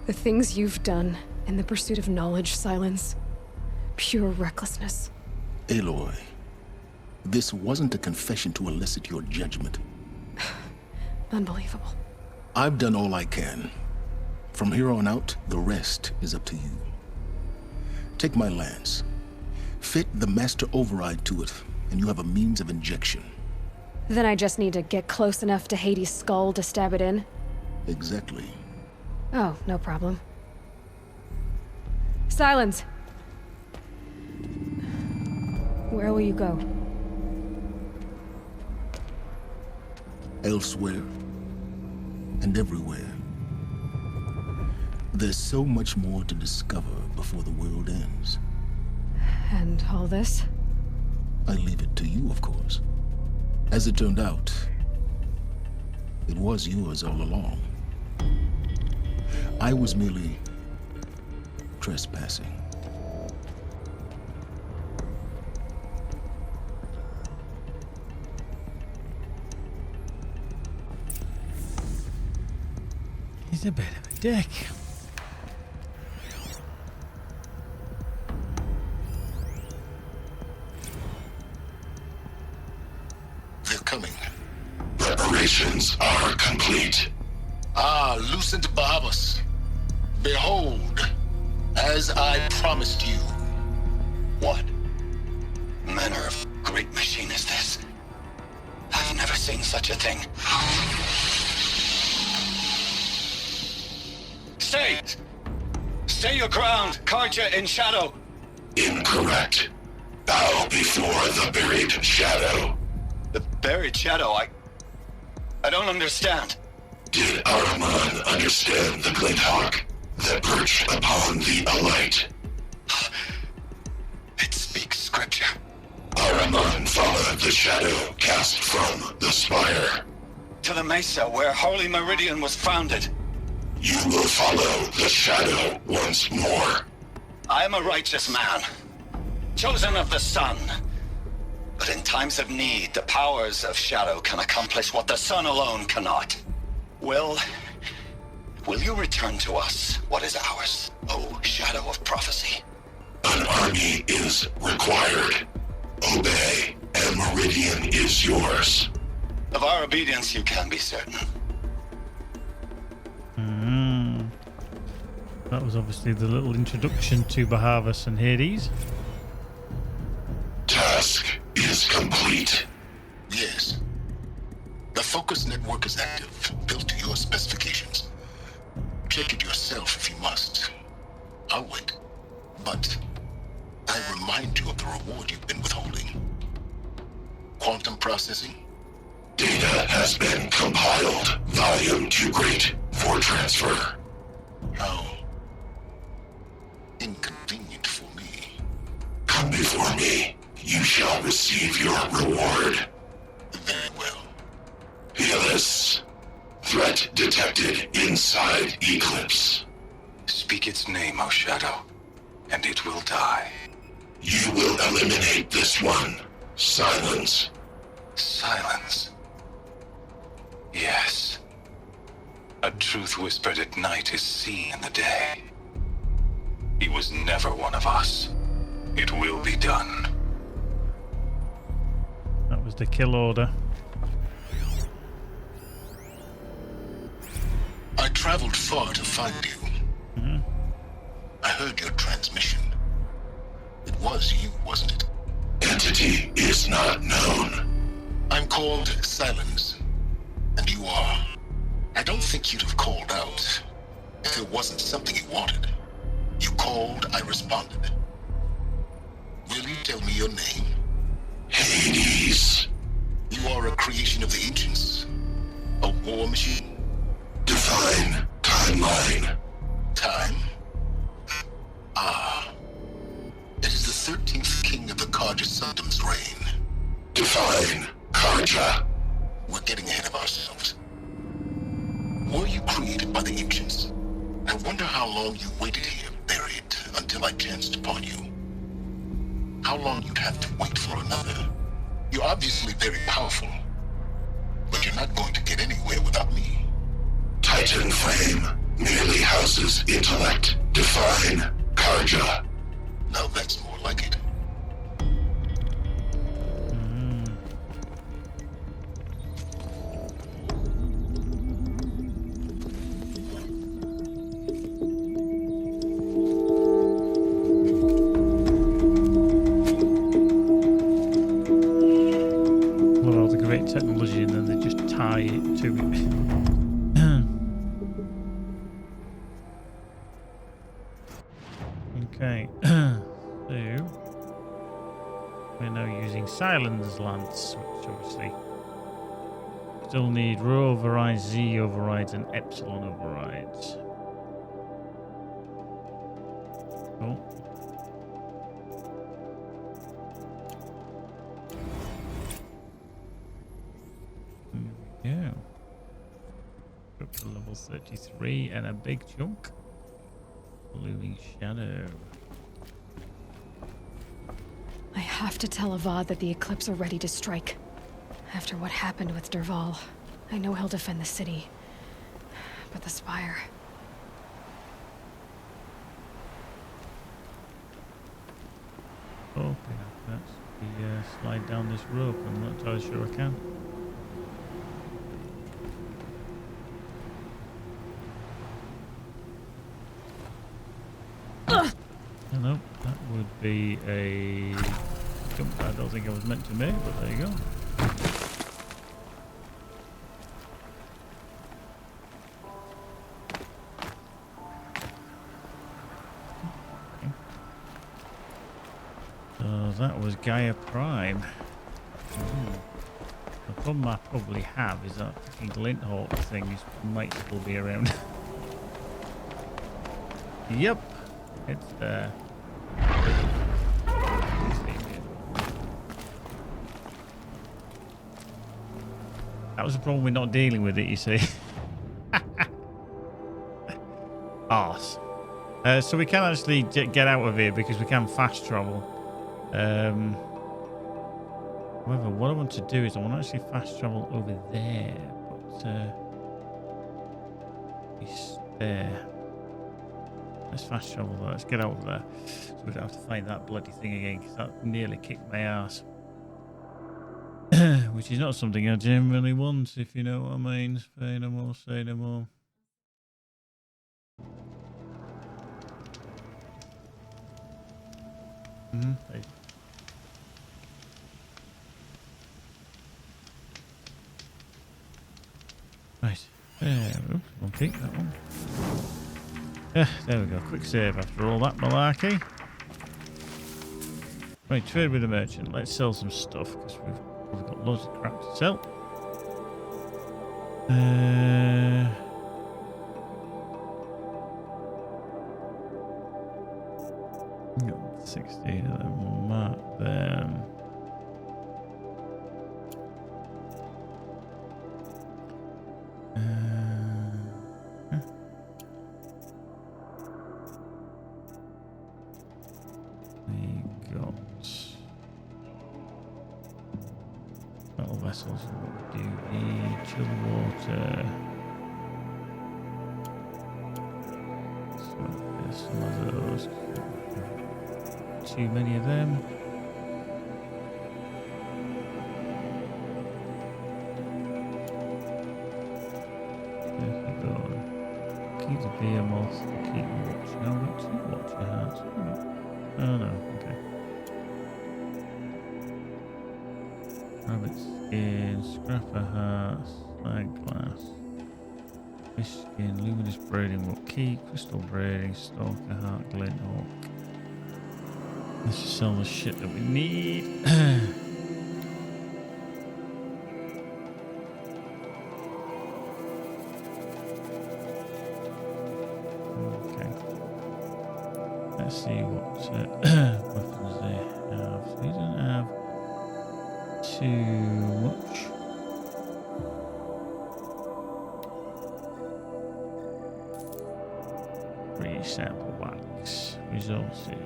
The things you've done in the pursuit of knowledge, Silence. Pure recklessness. Aloy, this wasn't a confession to elicit your judgment. Unbelievable. I've done all I can. From here on out, the rest is up to you. Take my lance. Fit the master override to it, and you have a means of injection. Then I just need to get close enough to Hades' skull to stab it in? Exactly. Oh, no problem. Silence! Where will you go? Elsewhere. And everywhere. There's so much more to discover before the world ends. And all this? I leave it to you, of course. As it turned out, it was yours all along. I was merely trespassing. He's a bit of a dick. They're coming. Preparations are complete. Ah, Lucent Bahavas. Behold, as I promised you. What manner of great machine is this? I've never seen such a thing. Stay! Stay your ground, Karja in shadow! Incorrect. Bow before the buried shadow. The buried shadow, I don't understand. Did Ahriman understand the glint hawk that perched upon the alight? It speaks scripture. Ahriman followed the shadow cast from the spire. To the mesa where Holy Meridian was founded. You will follow the shadow once more. I am a righteous man, chosen of the sun. But in times of need, the powers of Shadow can accomplish what the sun alone cannot. Will you return to us what is ours, O Shadow of Prophecy? An army is required. Obey, and Meridian is yours. Of our obedience you can be certain. That was obviously the little introduction to Bahavas and Hades. Task is complete. Yes. The focus network is active, built to your specifications. Check it yourself if you must. I'll wait. But I remind you of the reward you've been withholding. Quantum processing? Data has been compiled. Volume too great for transfer. How inconvenient for me. Come before me. You shall receive your reward. Very well. Helis. Threat detected inside Eclipse. Speak its name, O Shadow, and it will die. You will eliminate this one. Silence. Silence. Yes. A truth whispered at night is seen in the day. He was never one of us. It will be done. That was the kill order. I traveled far to find you. I heard your transmission. It was you, wasn't it? Entity is not known. I'm called Silence, and you are. I don't think you'd have called out if there wasn't something you wanted. You called, I responded. Will you tell me your name? Hades. You are a creation of the ancients. A war machine. Define timeline. Time? Ah. It is the 13th king of the Carja Sanctum's reign. Define Carja. We're getting ahead of ourselves. Were you created by the ancients? I wonder how long you waited here, buried, until I chanced upon you. How long you'd have to wait for another. You're obviously very powerful, but you're not going to get anywhere without me. Titan Flame merely houses intellect. Define Carja. Now that's more like it. Well, the great technology, and then they just tie it to it. Okay, so we're now using Silence Lance, which obviously still need Rho overrides, Z overrides, and Epsilon overrides. Cool. There we go. Up to level 33 and a big chunk. Looming Shadow. I have to tell Avad that the Eclipse are ready to strike. After what happened with Dervahl, I know he'll defend the city. But the Spire... Oh, yeah, that's the slide down this rope. I'm not entirely sure I can. No, that would be a jump I don't think I was meant to make, but there you go. Okay. So that was Gaia Prime. The problem I probably have is that fucking Glinthawk thing might still be around. Yep, it's there. That was the problem with not dealing with it, you see. Arse. So we can actually get out of here because we can fast travel. However, what I want to do is I want to actually fast travel over there, but it's there. Let's fast travel there. Let's get out of there. So we don't have to find that bloody thing again, because that nearly kicked my ass. Which is not something I generally want, if you know what I mean. Say no more, say no more. Right. Oops, one peek, that one. There we go. Quick save after all that malarkey. Right, trade with the merchant. Let's sell some stuff, because we've got loads of crap to sell. 16 of them. We'll mark them. We got metal vessels. What we do need chill water. So there's some of those. Too many of them. Keep the beer moth, keep the watch. No, I've got two watcher hearts. Oh no, okay. Rabbit skin, scrapper hearts, slag glass, fish skin, luminous braiding will keep, crystal braiding, stalker heart, glint hawk. Let's just sell the shit that we need. Let's see what weapons they have. They don't have too much. Free sample wax. Resources.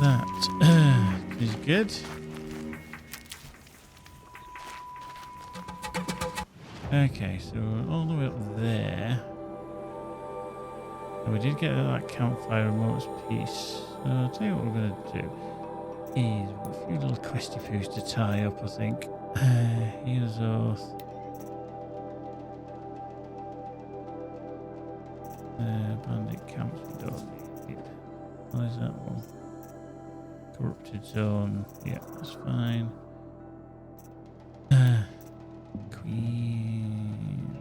That is good. Okay, so we're all the way up there. And we did get that campfire remote piece. So I'll tell you what we're going to do. Is a few little questy fews to tie up, I think. Here's Oath. Bandit camps we don't need. What is that one? Corrupted zone. Yeah, that's fine. Queen.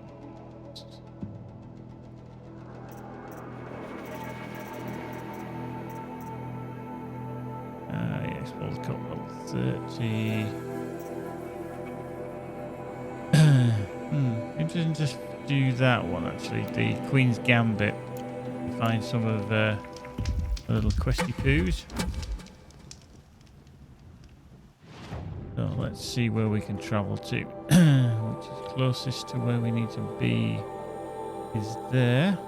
Yes, World Cup level 30. Interesting to do that one actually. The Queen's Gambit. Find some of the little questy poos. So let's see where we can travel to. Which is closest to where we need to be is there.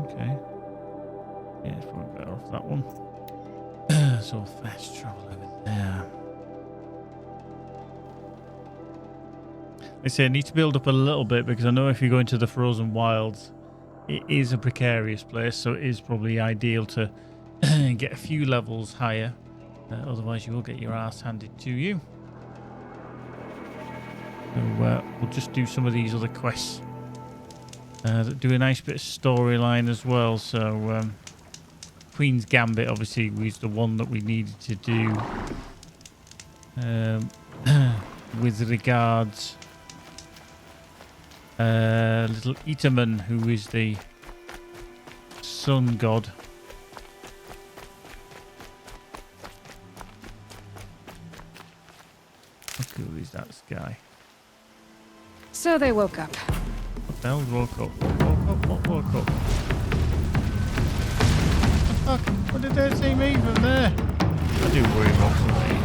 Okay. Yeah, it's probably better off that one. So fast travel over there. I say I need to build up a little bit because I know if you go into the Frozen Wilds, it is a precarious place, so it is probably ideal to get a few levels higher. Otherwise, you will get your ass handed to you. So we'll just do some of these other quests that do a nice bit of storyline as well. So Queen's Gambit obviously was the one that we needed to do with regards little Itaman, who is the sun god. cool is that guy? So they woke up. What the hell woke up? What woke up? What the fuck? What did they see me from there? I do worry about something,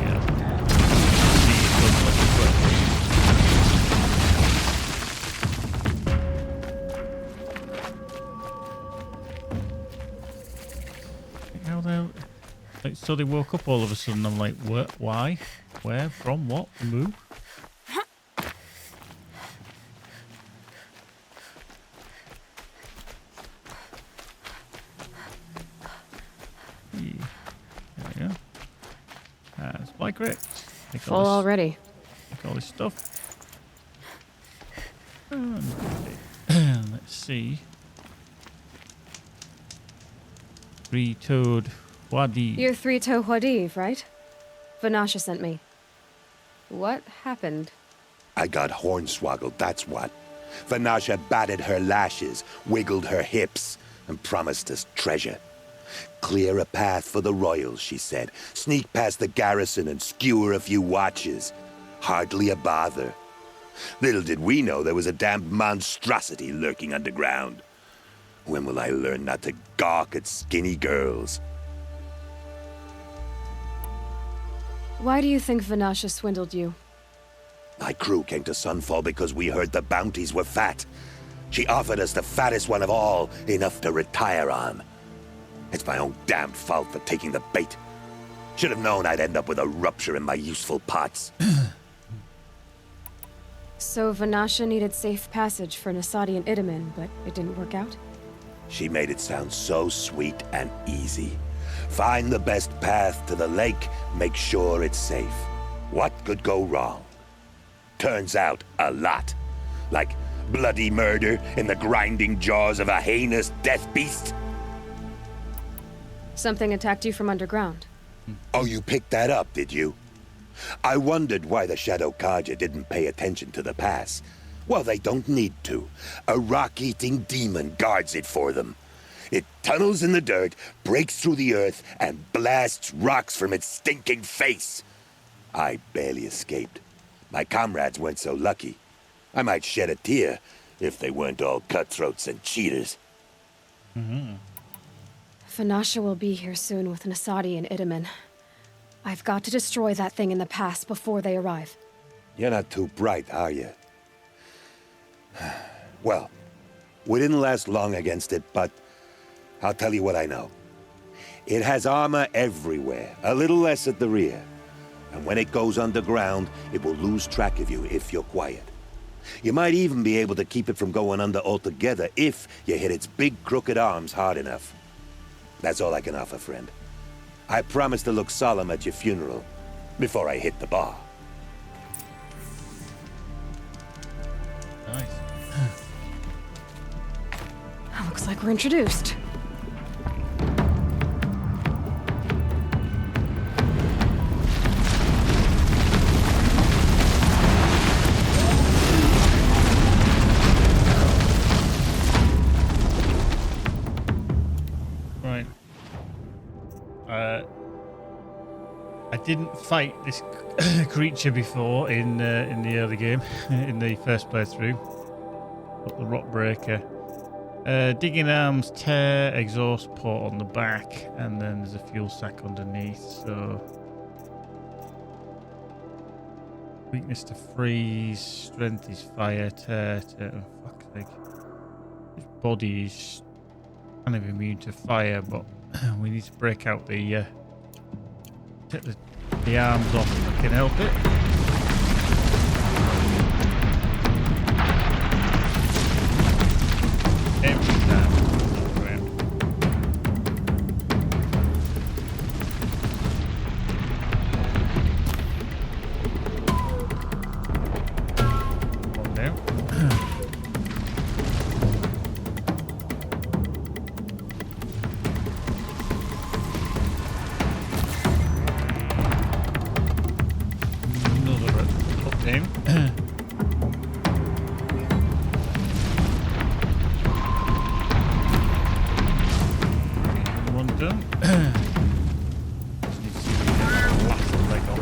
How the hell? Like, so they woke up all of a sudden. I'm like, what? Why? Where? From? What? Who? There we go. Supply crate. Full already. Take all this stuff. And let's see. Three-toed Wadi. You're Three-Toe Wadiv, right? Vanasha sent me. What happened? I got hornswoggled, that's what. Vanasha batted her lashes, wiggled her hips, and promised us treasure. Clear a path for the royals, she said. Sneak past the garrison and skewer a few watches. Hardly a bother. Little did we know there was a damned monstrosity lurking underground. When will I learn not to gawk at skinny girls? Why do you think Vanasha swindled you? My crew came to Sunfall because we heard the bounties were fat. She offered us the fattest one of all, enough to retire on. It's my own damned fault for taking the bait. Should have known I'd end up with a rupture in my useful parts. So Vanasha needed safe passage for Nasadi and Idaman, but it didn't work out? She made it sound so sweet and easy. Find the best path to the lake, make sure it's safe. What could go wrong? Turns out, a lot. Like bloody murder in the grinding jaws of a heinous death beast. Something attacked you from underground. Oh, you picked that up, did you? I wondered why the Shadow Carja didn't pay attention to the pass. Well, they don't need to. A rock-eating demon guards it for them. It tunnels in the dirt, breaks through the earth, and blasts rocks from its stinking face. I barely escaped. My comrades weren't so lucky. I might shed a tear if they weren't all cutthroats and cheaters. Vanasha will be here soon with Nasadi and Idaman. I've got to destroy that thing in the pass before they arrive. You're not too bright, are you? Well, we didn't last long against it, but I'll tell you what I know. It has armor everywhere, a little less at the rear. And when it goes underground, it will lose track of you if you're quiet. You might even be able to keep it from going under altogether if you hit its big crooked arms hard enough. That's all I can offer, friend. I promise to look solemn at your funeral before I hit the bar. Nice. Looks like we're introduced. Right. I didn't fight this creature before in the early game, in the first playthrough. Got the rock breaker. Digging arms, tear, exhaust port on the back, and then there's a fuel sack underneath. So weakness to freeze, strength is fire, tear. Oh, fuck's sake. His body is kind of immune to fire, but we need to break out the take the arms off if I can help it. Every time on the ground. One down. Another up down. One done. Just need to see if we can get that last leg on.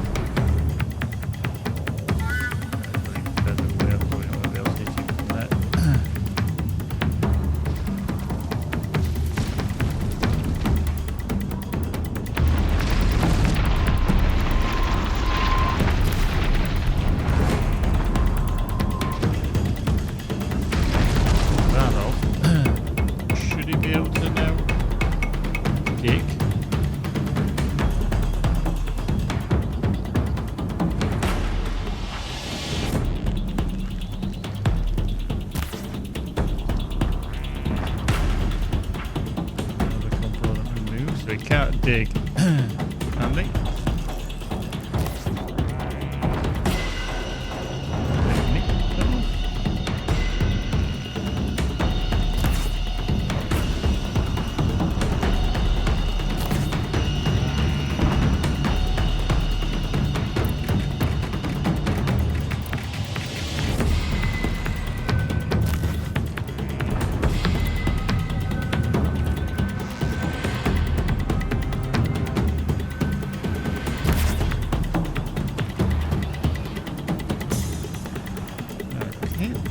check out Dig. Andy?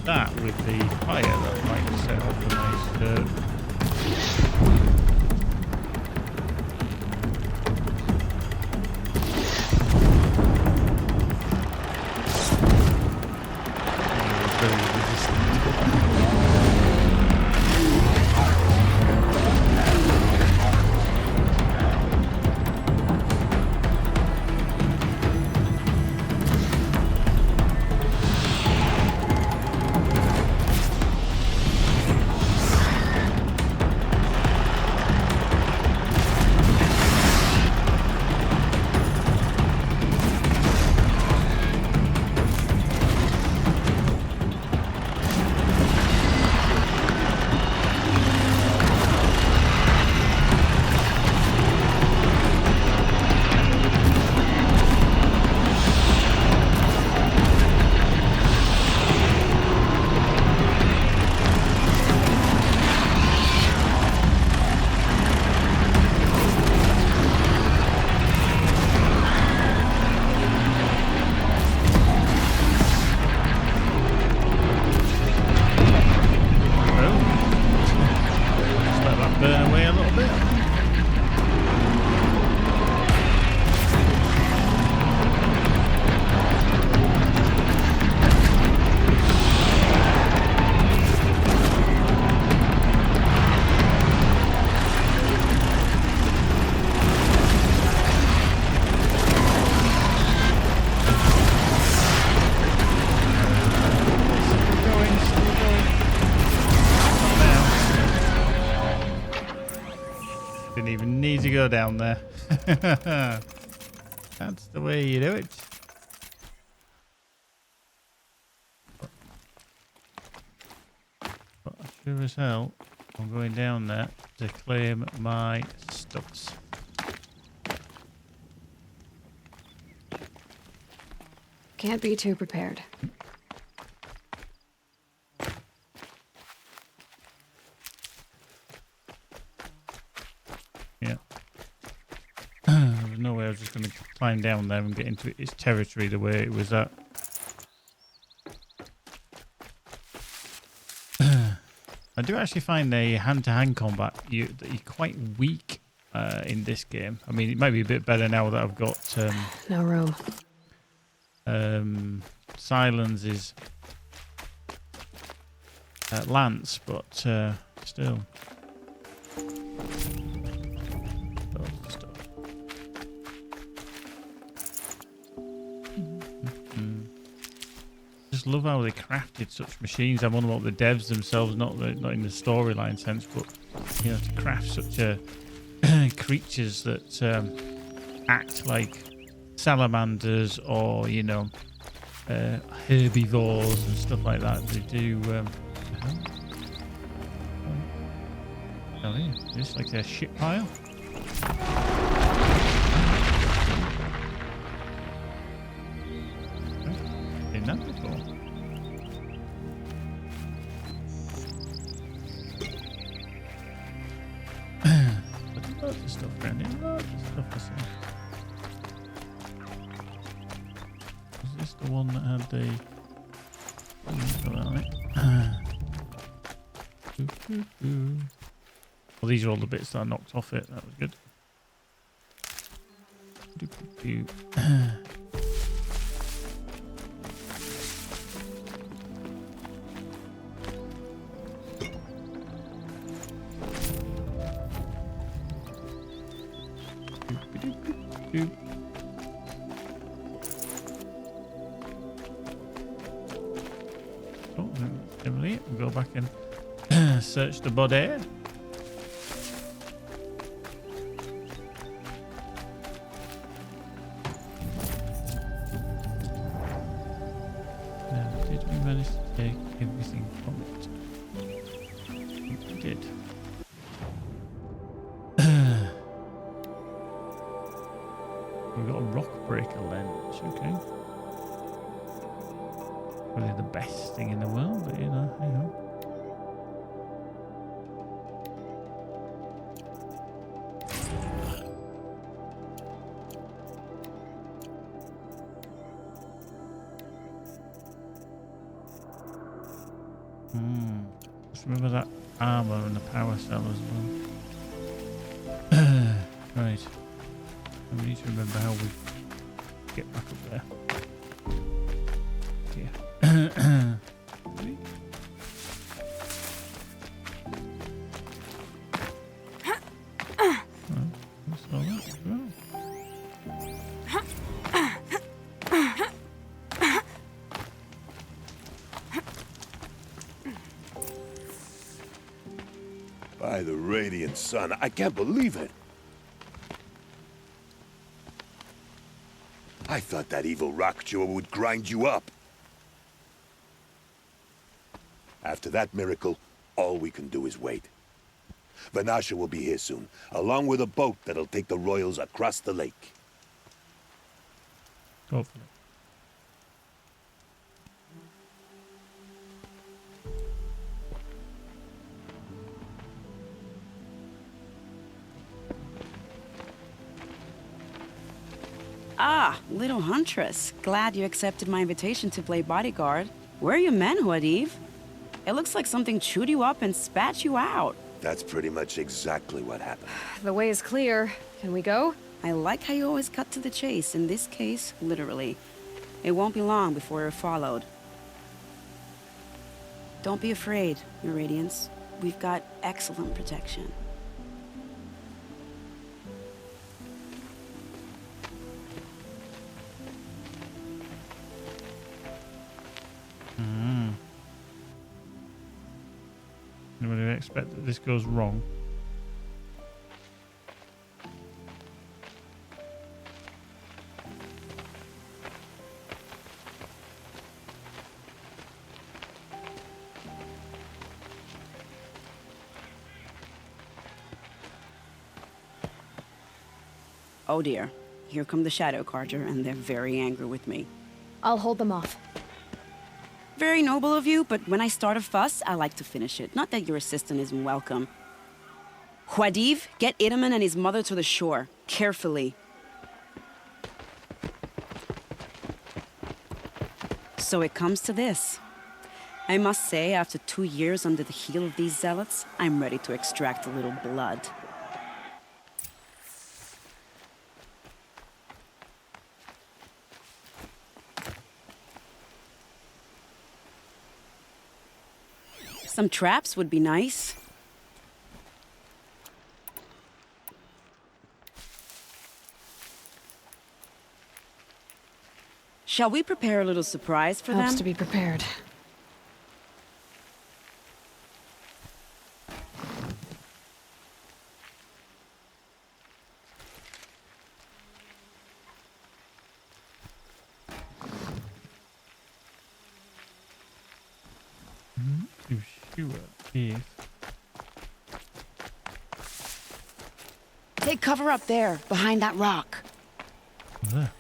That with the fire that might set off a nice burn away a little bit. Didn't even need to go down there. That's the way you do it. But sure as hell, I'm going down there to claim my stuffs. Can't be too prepared. Yeah. There's no way I was just going to climb down there and get into its territory the way it was at. I do actually find a hand-to-hand combat that you're quite weak in this game. I mean, it might be a bit better now that I've got... no room. Silence is Lance, but still. Just love how they crafted such machines. I wonder what the devs themselves, not in the storyline sense, but you know, to craft such creatures that act like salamanders or, you know, herbivores and stuff like that. They do. Oh, yeah. Is this like a ship pile? Seen that before. There's lots of stuff around here. Lots of stuff I see. Is this the one that had the... Well, these are all the bits that I knocked off it. That was good. Oh, Emily, we'll go back and search the body. Did we manage to take everything from it? I think we did. We've got a rock breaker lens, okay. Probably the best thing in the world, but you know, hang on. Just remember that armor and the power cell as well. Right. And we need to remember how we get back up there. Yeah. That's all that as well. By the radiant sun, I can't believe it. I thought that evil rock chewer would grind you up. After that miracle, all we can do is wait. Vanasha will be here soon, along with a boat that'll take the royals across the lake. Hopefully. Ah, little huntress. Glad you accepted my invitation to play bodyguard. Where are your men, Huadiv? It looks like something chewed you up and spat you out. That's pretty much exactly what happened. The way is clear. Can we go? I like how you always cut to the chase. In this case, literally. It won't be long before we're followed. Don't be afraid, Your Radiance. We've got excellent protection. Anybody expect that this goes wrong? Oh dear. Here come the Shadow Carter, and they're very angry with me. I'll hold them off. Very noble of you, but when I start a fuss, I like to finish it. Not that your assistant isn't welcome. Huadiv, get Itaman and his mother to the shore. Carefully. So it comes to this. I must say, after 2 years under the heel of these zealots, I'm ready to extract a little blood. Some traps would be nice. Shall we prepare a little surprise for them? Helps to be prepared. Take cover up there, behind that rock. There.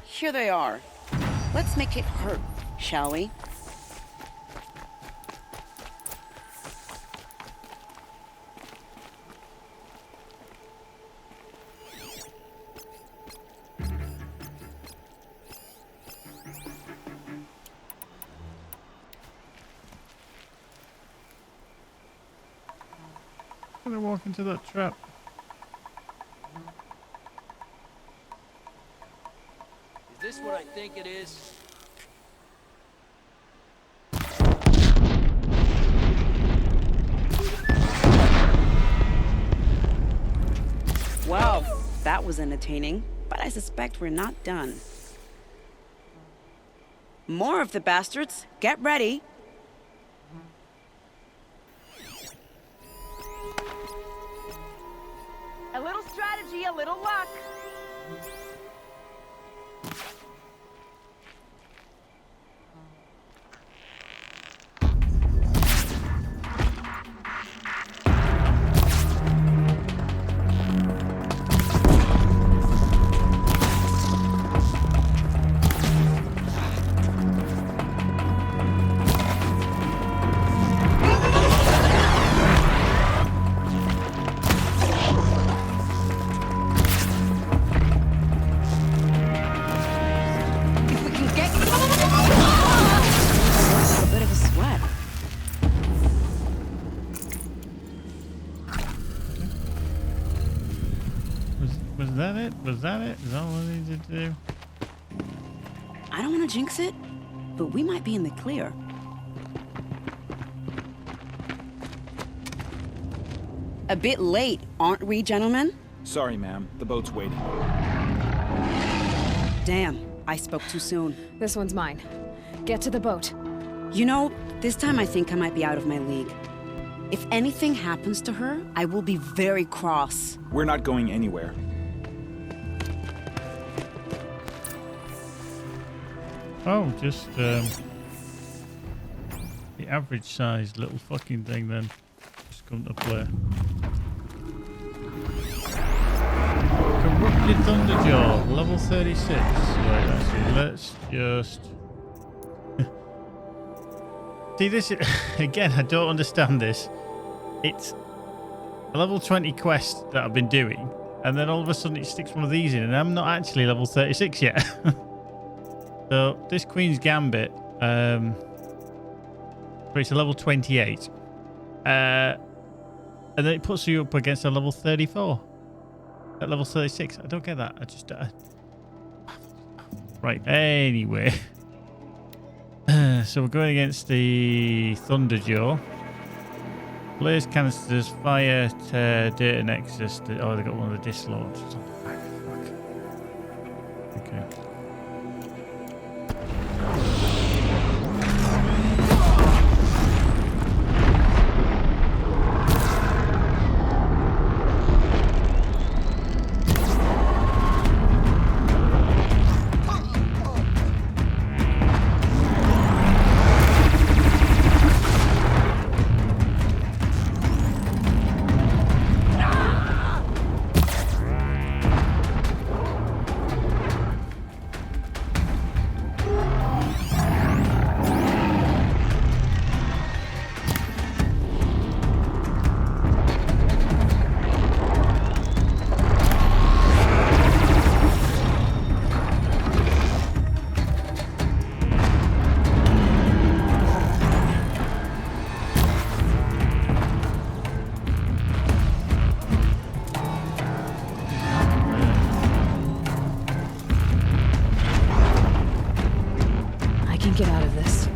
Here they are. Let's make it hurt, shall we? I'm gonna walk into that trap. Is this what I think it is? Well, that was entertaining, but I suspect we're not done. More of the bastards. Get ready. A little strategy, a little luck. Was that it? Was that it? Is that what I needed to do? I don't want to jinx it, but we might be in the clear. A bit late, aren't we, gentlemen? Sorry, ma'am. The boat's waiting. Damn, I spoke too soon. This one's mine. Get to the boat. You know, this time I think I might be out of my league. If anything happens to her, I will be very cross. We're not going anywhere. Oh, just the average sized little fucking thing then. Just come to play. Corrupted Thunderjaw, level 36. Right, actually, let's just... See, this again, I don't understand this. It's a level 20 quest that I've been doing, and then all of a sudden it sticks one of these in, and I'm not actually level 36 yet. So this Queen's Gambit, but it's a level 28, and then it puts you up against a level 34 at level 36. I don't get that. I just right. Anyway, so we're going against the Thunderjaw. Blaze canisters, fire, tear, data nexus. Oh, they got one of the disc launchers. Okay. Get out of this.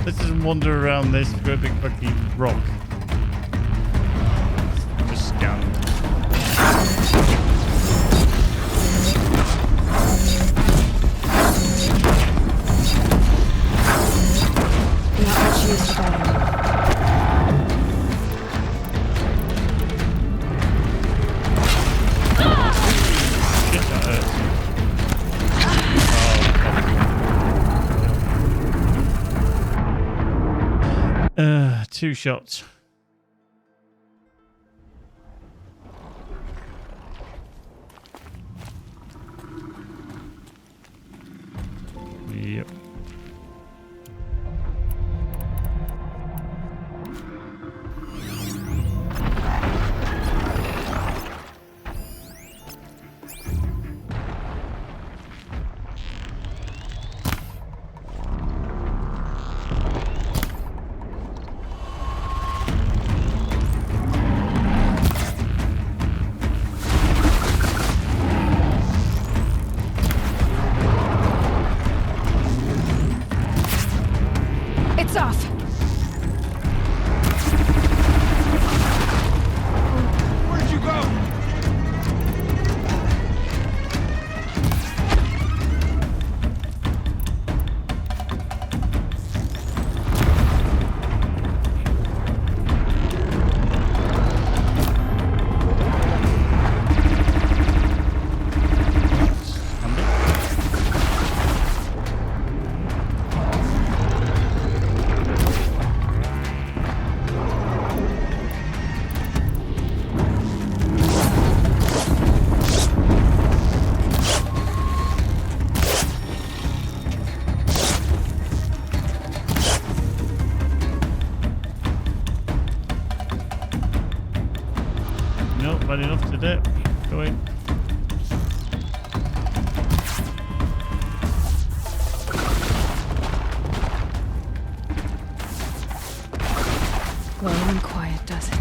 Let's just wander around this great big fucking rock. Just scan. Not much use for that. Shit, that hurts. 2 shots. Yep. It's off. Where'd you go? Nope, bad enough to do. Go in. Low and quiet does it.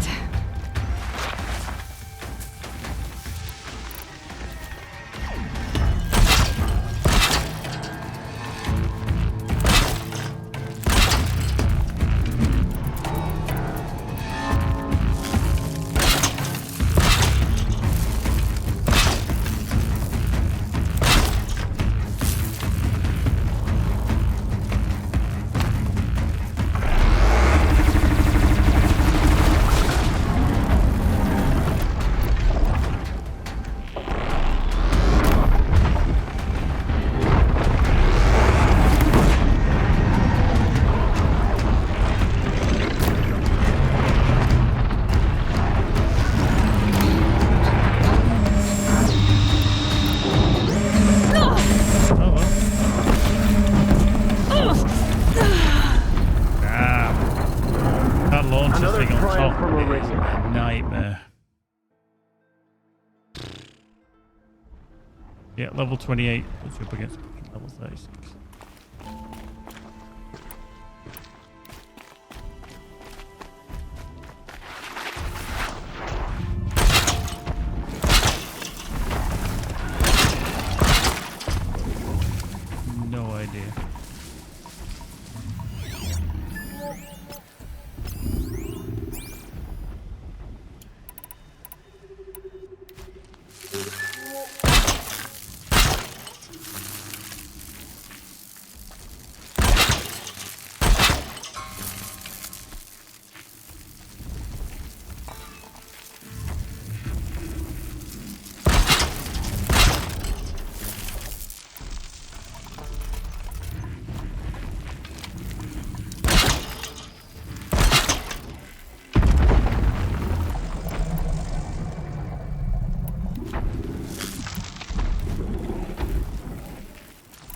Nightmare. Yeah, level 28. Puts you up against level 36. No idea.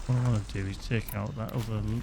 What I want to do is take out that other thing.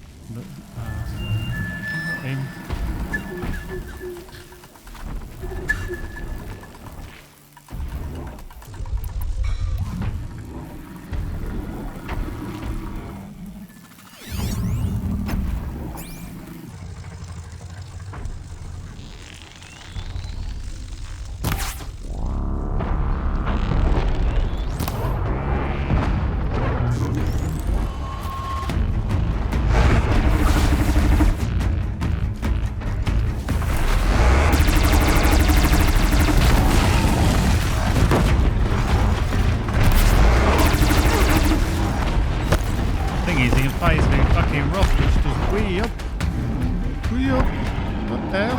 hell?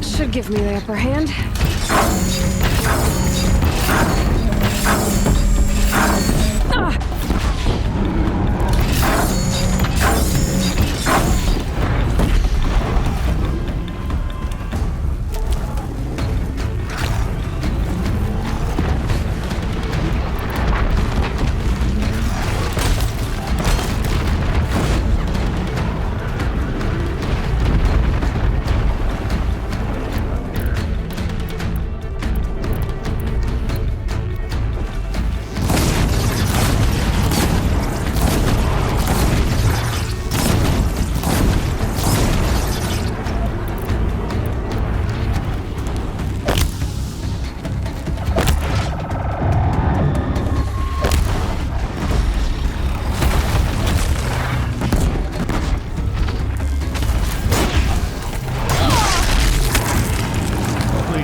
Should give me the upper hand.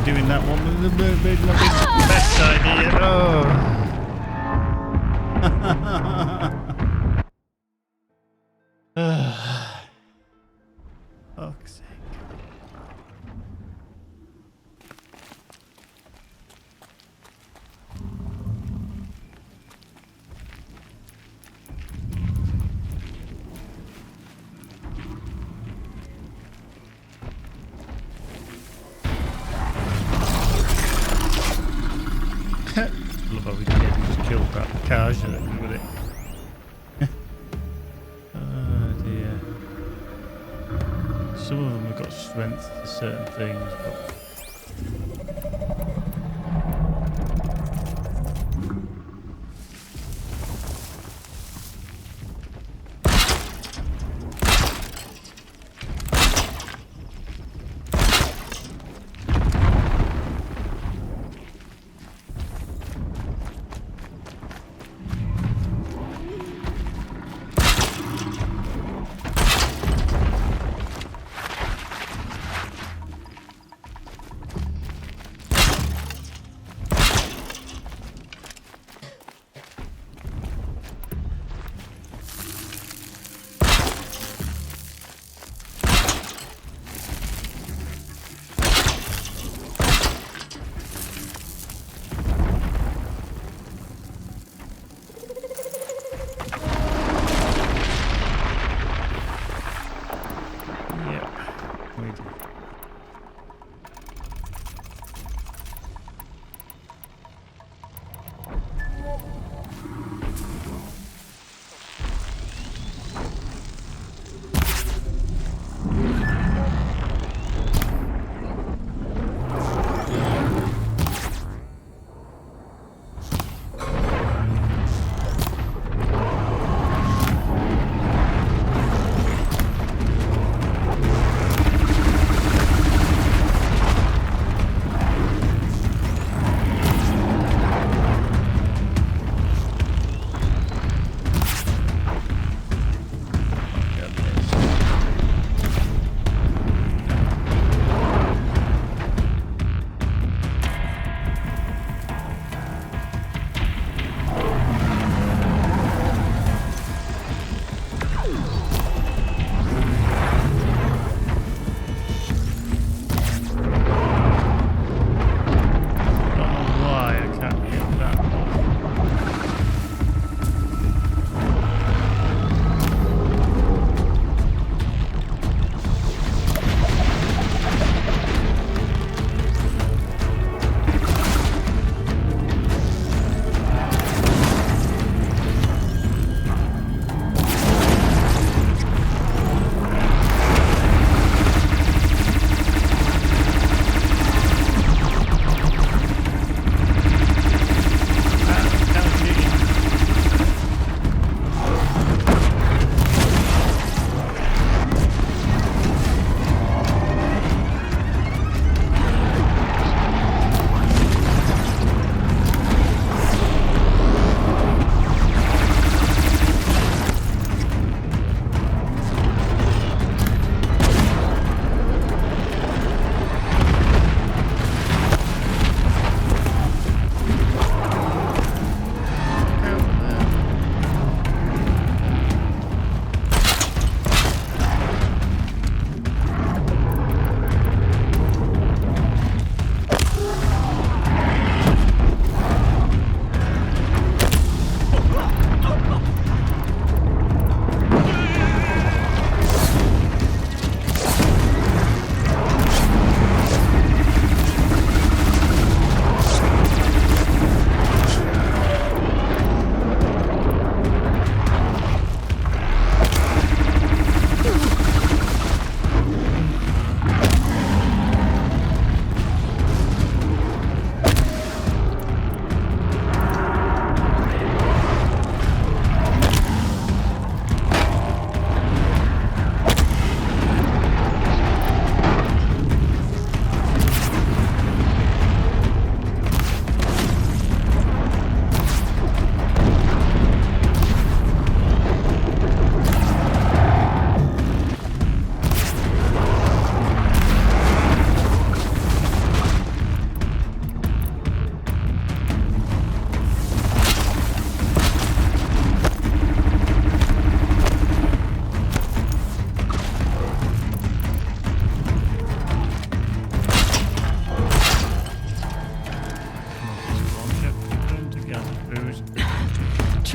Doing that one was maybe not the best idea. Oh. Fuck's sake. Love how we just killed that Kaj with it. Oh dear. Some of them have got strength to certain things, but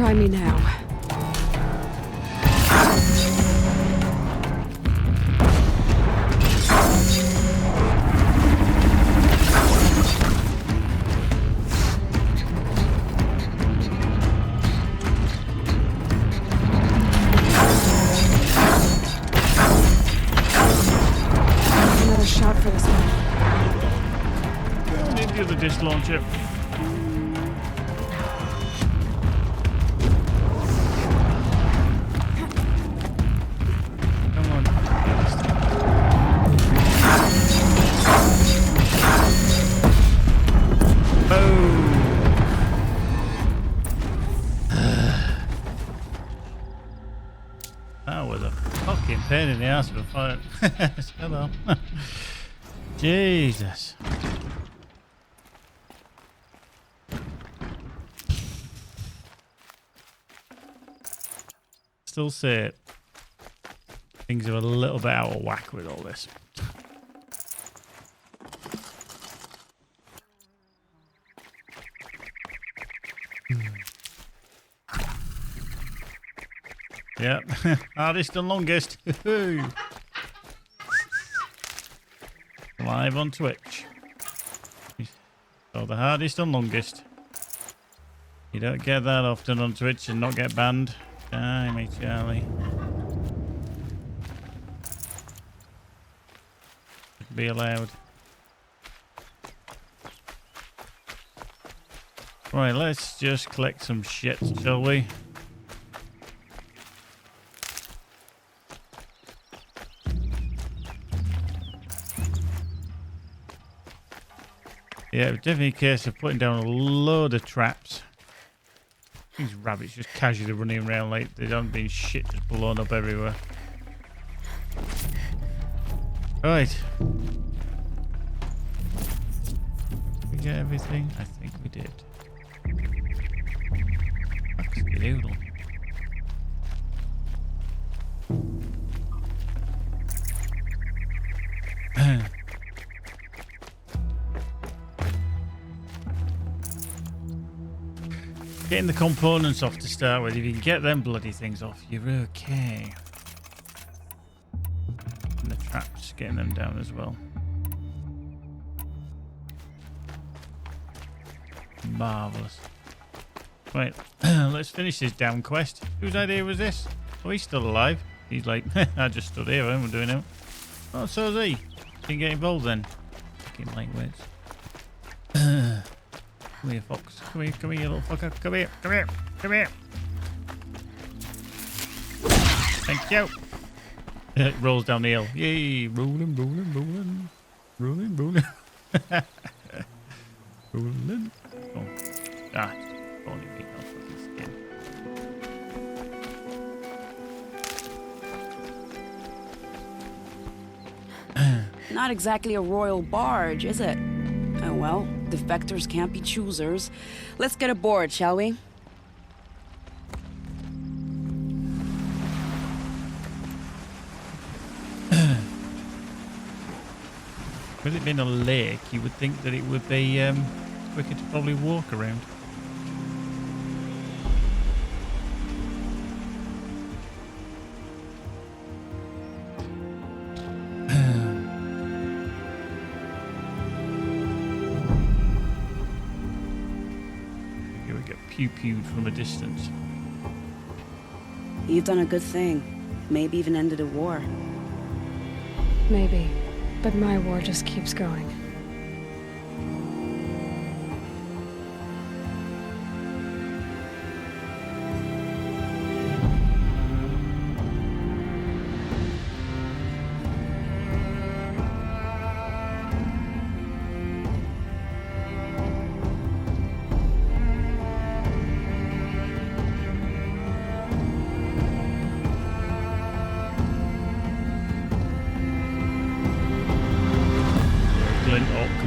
Try me now. Another shot for this one. Need the other disc launcher. That was a fucking pain in the ass of a fight. Hello. Jesus. Still say it. Things are a little bit out of whack with all this. Yep, hardest and longest. Live on Twitch. So the hardest and longest. You don't get that often on Twitch and not get banned. Die, me Charlie. Be allowed. Right, let's just collect some shit, shall we? Yeah, it was definitely a case of putting down a load of traps. These rabbits just casually running around like they don't been shit just blown up everywhere. Right. Did we get everything? I think we did. Skedoodle. Getting the components off to start with. If you can get them bloody things off, you're okay. And the traps, getting them down as well. Marvellous. Right, let's finish this damn quest. Whose idea was this? Oh, he's still alive. He's like, I just stood here, I wasn't doing it. Oh, so is he. Didn't get involved then. Fucking lightweights. Come here, Fox. Come here, you little fucker. Come here, come here, come here. Thank you. It rolls down the hill. Yay, rolling, rolling, rolling. Rolling, rolling. Rolling. Oh. Ah, only me. I'll fucking skin. Not exactly a royal barge, is it? Oh well, defectors can't be choosers. Let's get aboard, shall we? With it being a lake, you would think that it would be quicker to probably walk around. Here we get pew-pewed from a distance. You've done a good thing. Maybe even ended a war. Maybe. But my war just keeps going.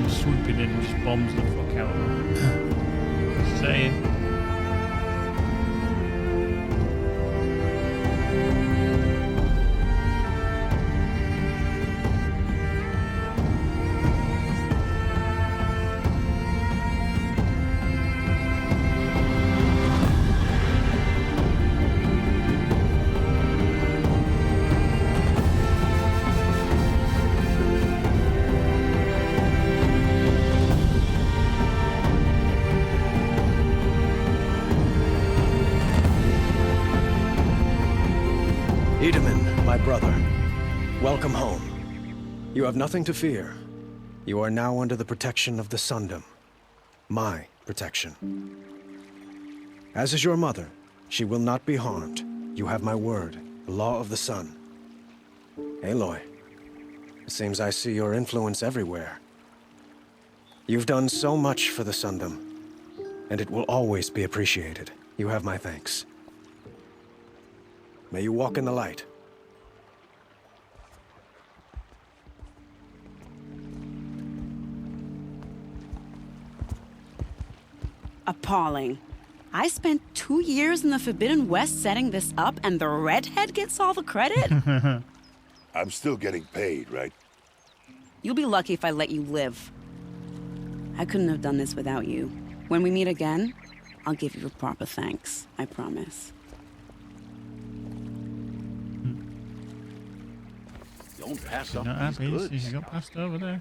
Swooping in and just bombs the fuck out of them. Just saying. brother. Welcome home. You have nothing to fear. You are now under the protection of the Sundom. My protection. As is your mother, she will not be harmed. You have my word, the law of the sun. Aloy, it seems I see your influence everywhere. You've done so much for the Sundom, and it will always be appreciated. You have my thanks. May you walk in the light. Appalling. I spent 2 years in the Forbidden West setting this up, and the redhead gets all the credit? I'm still getting paid, right? You'll be lucky if I let you live. I couldn't have done this without you. When we meet again, I'll give you a proper thanks. I promise. Don't pass She's up not these happy. goods. She's got passed over there.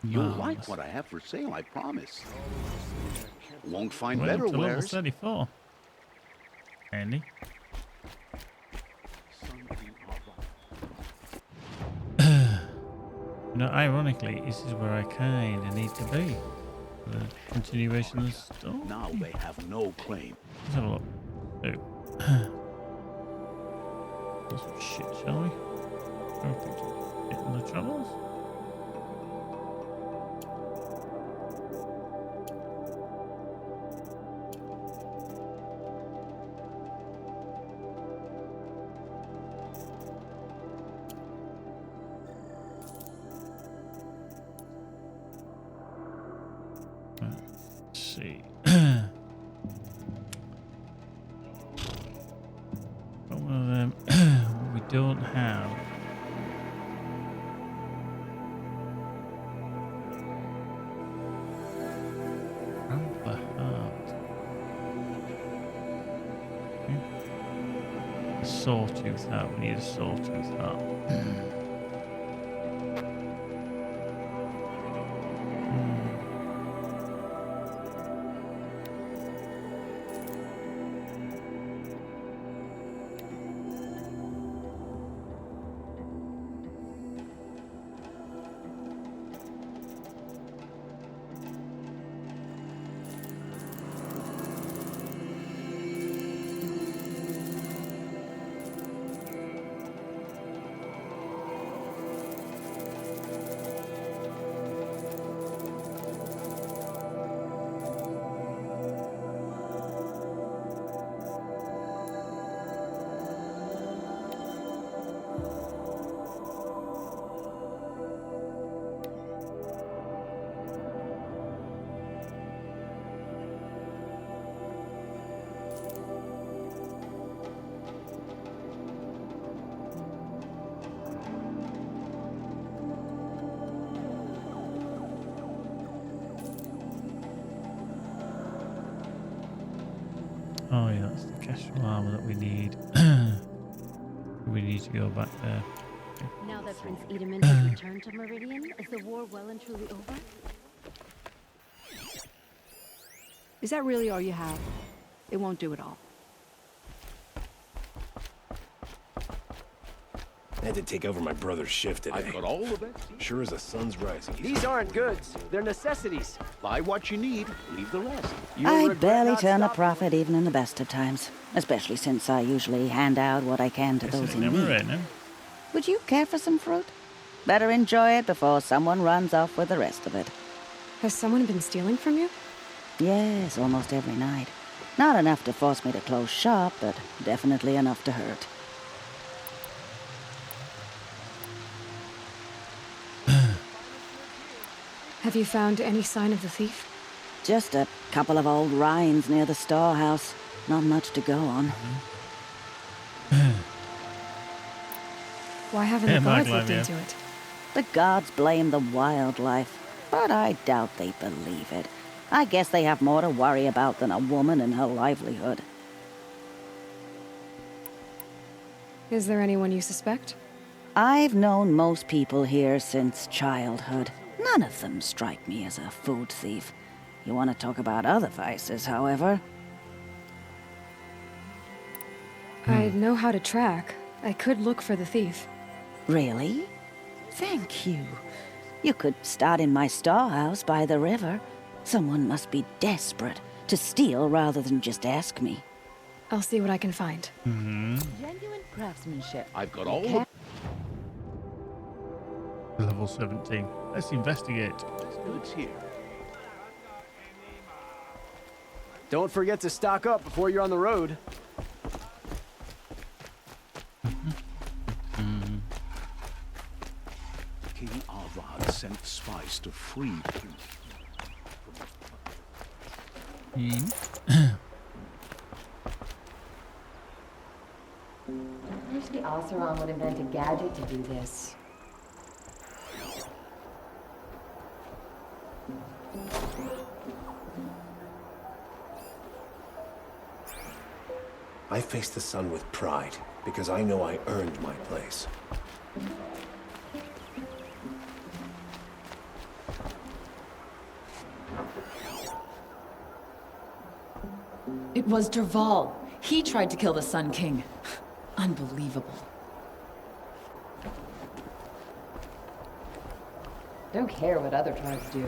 You'll Marvelous. like what I have for sale, I promise. Won't find Well, better to level wares. 34. Andy. Ironically, this is where I kind of need to be. The continuation of the story. Now they have no claim. Let's have a look. Do some shit, shall we? Getting the troubles. Let's see. But one of them we don't have. Amber heart. A sawtooth heart. We need a sawtooth heart. Oh yeah, that's the Kestrel armor that we need. We need to go back there. Now that Prince Edaman has returned to Meridian, is the war well and truly over? Is that really all you have? It won't do it all. I had to take over my brother's shift today. I've got all of it. Sure as the sun's rising. These aren't goods. They're necessities. Buy what you need, leave the rest. I barely turn a profit even in the best of times, especially since I usually hand out what I can to those in need. Would you care for some fruit? Better enjoy it before someone runs off with the rest of it. Has someone been stealing from you? Yes, almost every night. Not enough to force me to close shop, but definitely enough to hurt. Have you found any sign of the thief? Just a couple of old rinds near the storehouse. Not much to go on. Why haven't the gods looked into it? The gods blame the wildlife, but I doubt they believe it. I guess they have more to worry about than a woman and her livelihood. Is there anyone you suspect? I've known most people here since childhood. None of them strike me as a food thief. You want to talk about other vices, however? I know how to track. I could look for the thief. Really? Thank you. You could start in my storehouse by the river. Someone must be desperate to steal rather than just ask me. I'll see what I can find. Genuine craftsmanship. I've got all the... Level 17. Let's investigate. goods here. Don't forget to stock up before you're on the road. King Avad sent spies to free Wish the Oseram would invent a gadget to do this. I face the sun with pride, because I know I earned my place. It was Dervahl. He tried to kill the Sun King. Unbelievable. Don't care what other tribes do.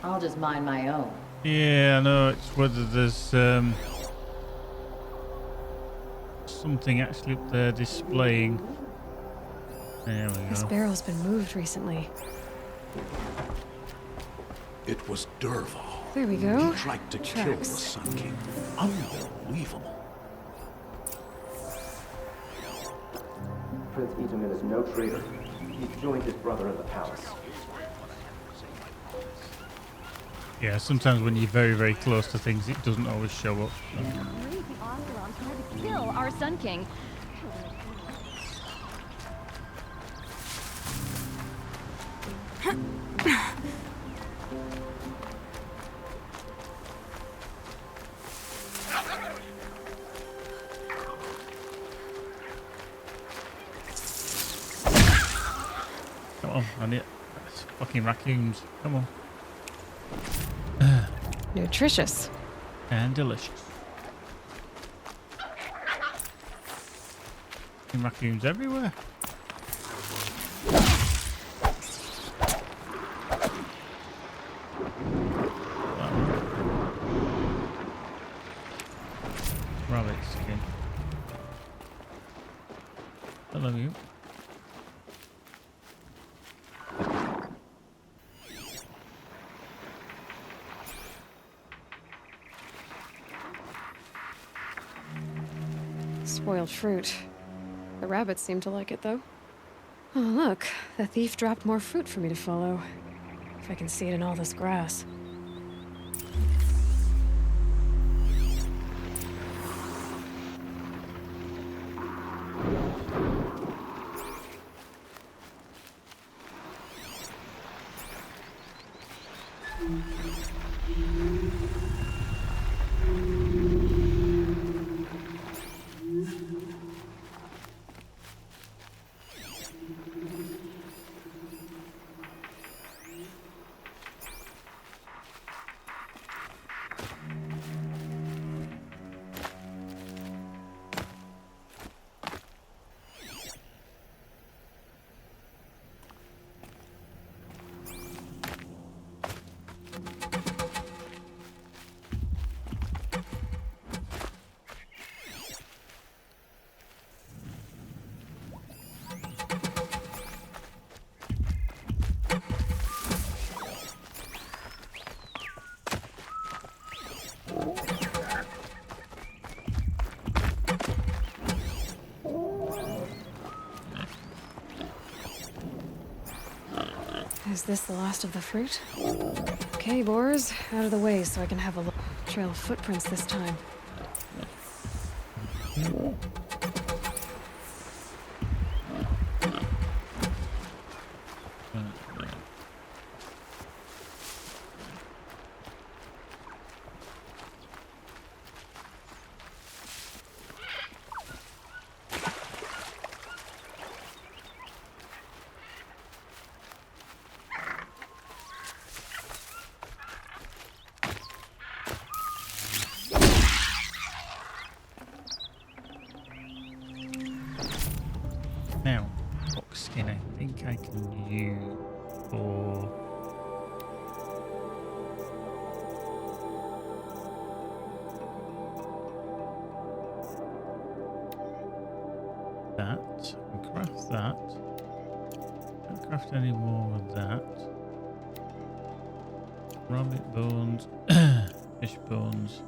I'll just mind my own. Yeah, I know. It's whether there's something actually up there displaying. There we go. This barrel's been moved recently. It was Dervahl. There we go. He tried to kill the Sun King. Unbelievable. Prince Itamen is no traitor. He's joined his brother in the palace. Yeah, sometimes when you're very, very close to things, it doesn't always show up. The Oseram tried to kill our Sun King. Come on, I need it's fucking raccoons. Come on. Nutritious. And delicious. Fucking raccoons everywhere. Rabbit skin. Hello, you. Spoiled fruit. The rabbits seem to like it, though. Oh, look. The thief dropped more fruit for me to follow. If I can see it in all this grass. Is this the last of the fruit? Okay, boars, out of the way so I can have a look. Trail of footprints this time. for that. And craft that. Don't craft any more of that. Rabbit bones, fish bones.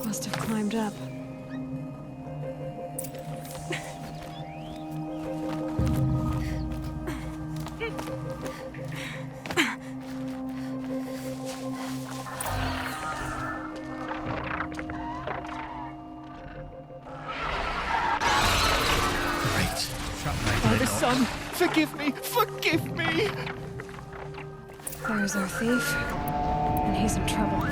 Must have climbed up. Father, son, forgive me! Forgive me! There's our thief, and he's in trouble.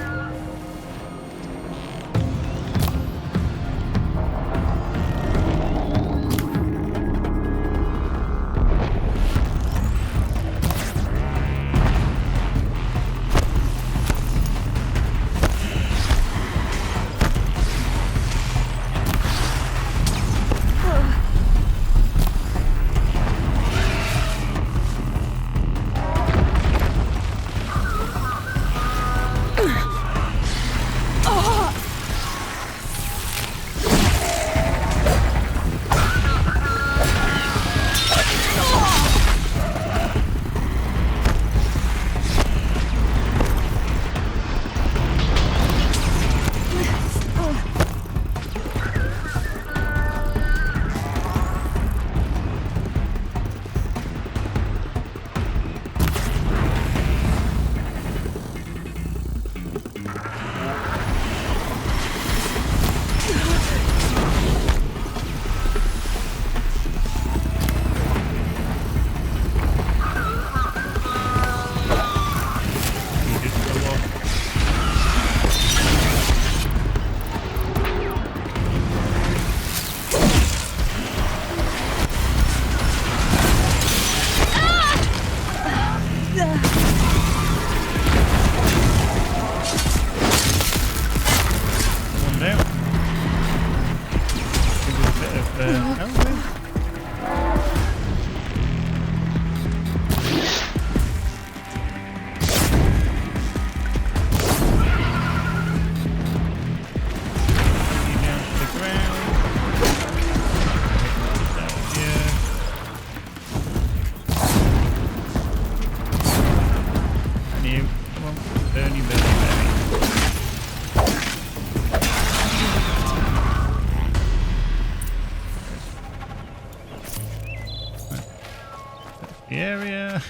The area.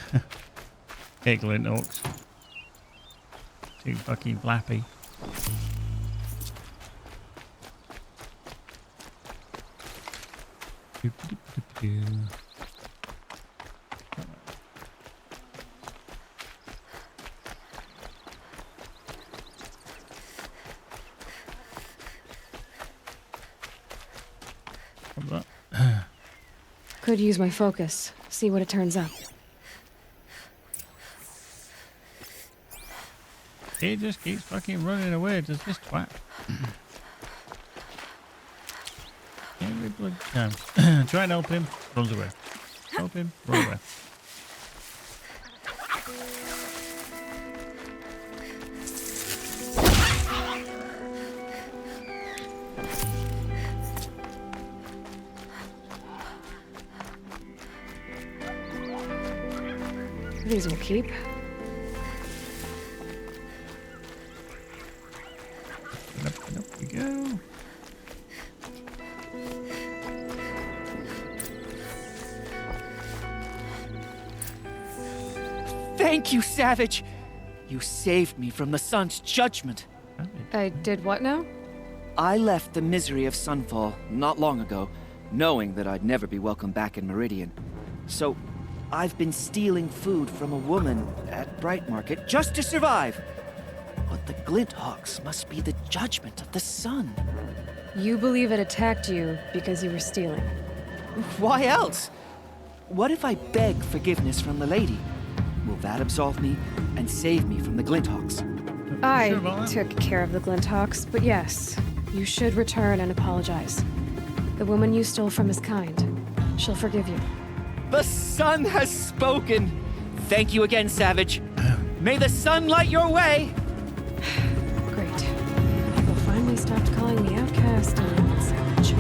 Giggling orcs. Too fucking flappy. Could use my focus. See what it turns up. He just keeps fucking running away. Does this twat? Every bloody time. Try and help him. Runs away. Help him. Run away. These will keep. Up we go. Thank you, Savage! You saved me from the sun's judgment. I did what now? I left the misery of Sunfall not long ago, knowing that I'd never be welcome back in Meridian. So, I've been stealing food from a woman at Bright Market just to survive. But the Glinthawks must be the judgment of the sun. You believe it attacked you because you were stealing. Why else? What if I beg forgiveness from the lady? Will that absolve me and save me from the Glinthawks? I took care of the Glinthawks, but yes, you should return and apologize. The woman you stole from is kind. She'll forgive you. The sun has spoken! Thank you again, Savage. May the sun light your way! Great. People finally stopped calling me outcast and savage.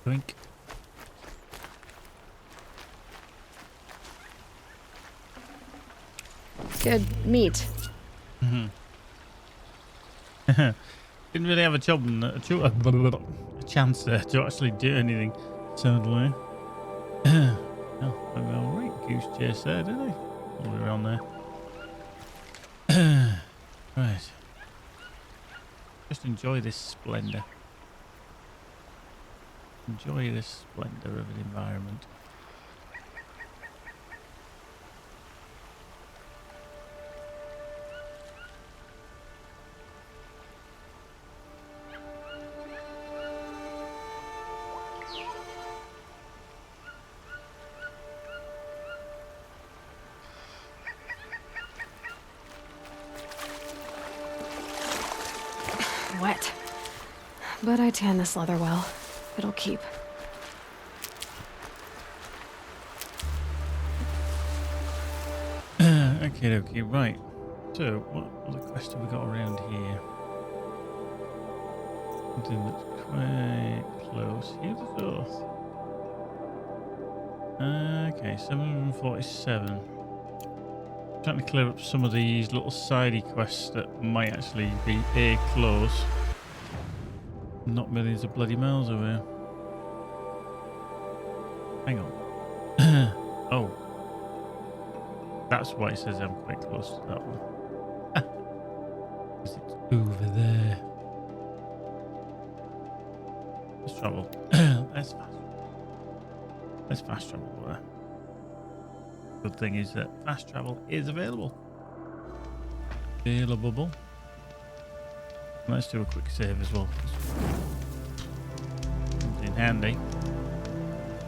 Drink. Good meat. Didn't really have a chance there to actually do anything, sadly. Oh, I mean, alright, goose chase there, did they? All the way around there. Right. Just enjoy this splendor. Enjoy this splendor of an environment. Wet. But I tan this leather well. It'll keep. Okay, right. So, what other quest have we got around here? Something that's quite close. Here the north. Okay, 747. Trying to clear up some of these little sidey quests that might actually be close. Not millions of bloody miles away. Hang on. Oh. That's why it says I'm quite close to that one. Because it's over there. Let's travel. Let's fast travel there. Good thing is that fast travel is available. Available. Let's do a quick save as well. Something handy.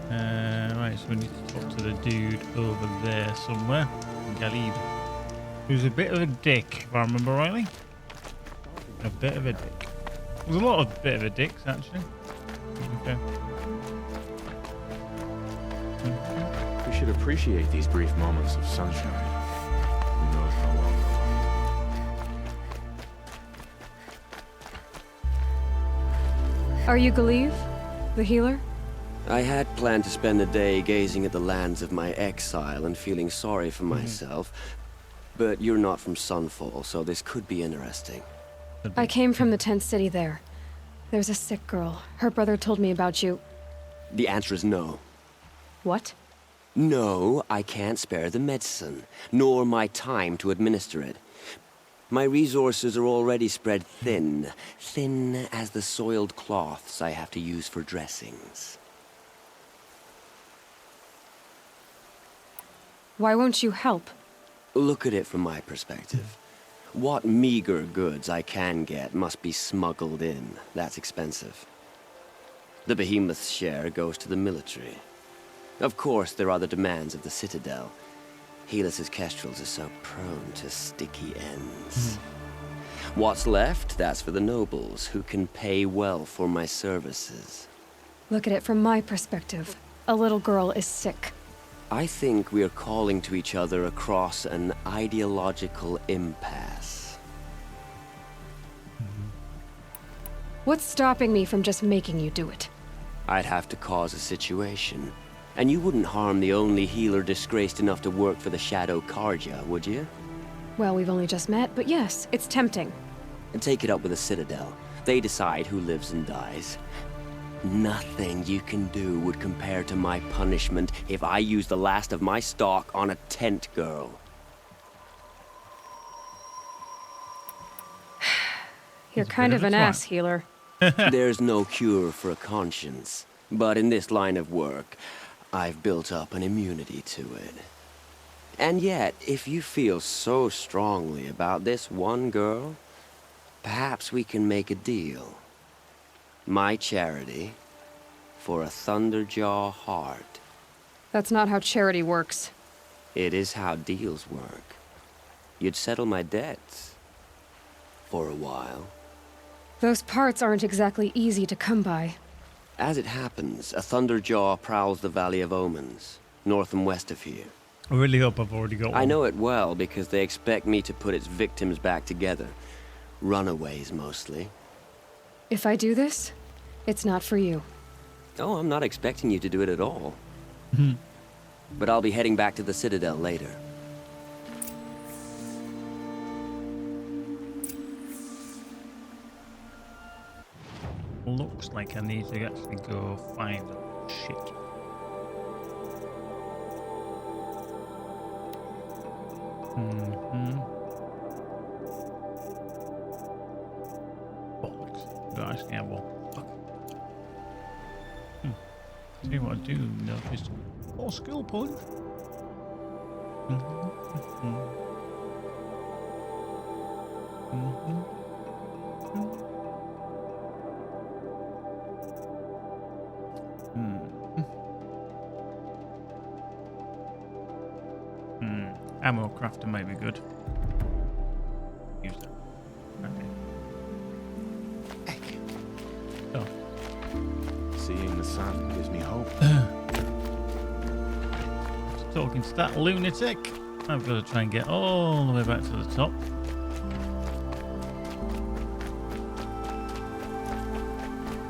Right, so we need to talk to the dude over there somewhere. Galib. Who's a bit of a dick, if I remember rightly. A bit of a dick. There's a lot of bit of a dicks, actually. Okay. We should appreciate these brief moments of sunshine. Who knows how long. Are you Galib, the healer? I had planned to spend the day gazing at the lands of my exile and feeling sorry for myself, but you're not from Sunfall, so this could be interesting. I came from the tent city there. There's a sick girl. Her brother told me about you. The answer is no. What? No, I can't spare the medicine, nor my time to administer it. My resources are already spread thin as the soiled cloths I have to use for dressings. Why won't you help? Look at it from my perspective. What meager goods I can get must be smuggled in. That's expensive. The behemoth's share goes to the military. Of course, there are the demands of the Citadel. Helis's kestrels are so prone to sticky ends. What's left, that's for the nobles, who can pay well for my services. Look at it from my perspective. A little girl is sick. I think we are calling to each other across an ideological impasse. What's stopping me from just making you do it? I'd have to cause a situation. And you wouldn't harm the only healer disgraced enough to work for the Shadow Carja, would you? Well, we've only just met, but yes, it's tempting. And take it up with the Citadel. They decide who lives and dies. Nothing you can do would compare to my punishment if I use the last of my stock on a tent girl. You're kind of an ass, healer. There's no cure for a conscience, but in this line of work, I've built up an immunity to it. And yet, if you feel so strongly about this one girl, perhaps we can make a deal. My charity for a Thunderjaw heart. That's not how charity works. It is how deals work. You'd settle my debts. For a while. Those parts aren't exactly easy to come by. As it happens, a Thunderjaw prowls the Valley of Omens, north and west of here. I really hope I've already got one. I know it well because they expect me to put its victims back together. Runaways, mostly. If I do this, it's not for you. Oh, I'm not expecting you to do it at all. But I'll be heading back to the Citadel later. Looks like I need to actually go find shit. Bollocks. Don't actually have one. See what I do notice. 4 skill points. Ammo crafter might be good. Use that. Okay. Oh. Seeing the sun gives me hope. Talking to that lunatic. I've got to try and get all the way back to the top.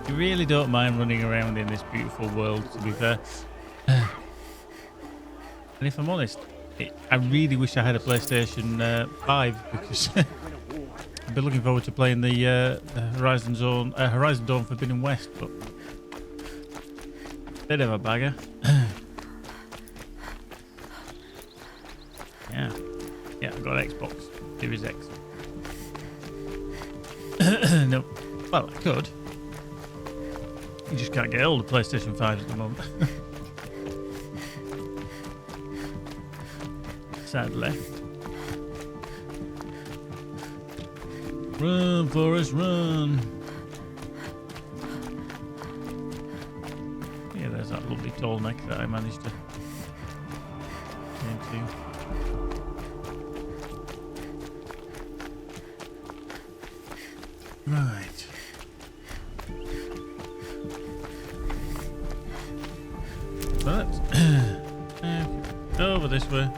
You really don't mind running around in this beautiful world, to be fair. And if I'm honest, I really wish I had a PlayStation 5 because I've been looking forward to playing the Horizon Dawn Forbidden West, but bit of a bagger. Yeah, I've got an Xbox Series X. No, well, I could. You just can't get all the PlayStation 5s at the moment. Sadly. Run, Forrest, run. Yeah, there's that lovely tall neck that I managed to get into. Right. But over this way.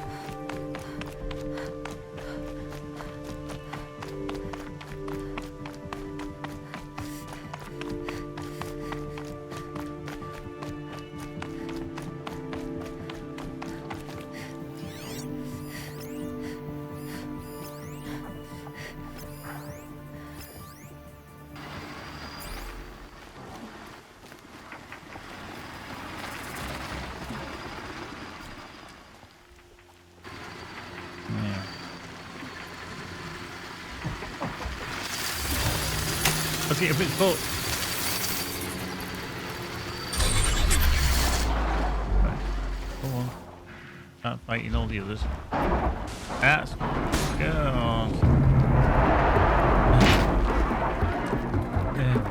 Okay, a bit full. Right. Go on. Start fighting all the others. That's good. Yeah.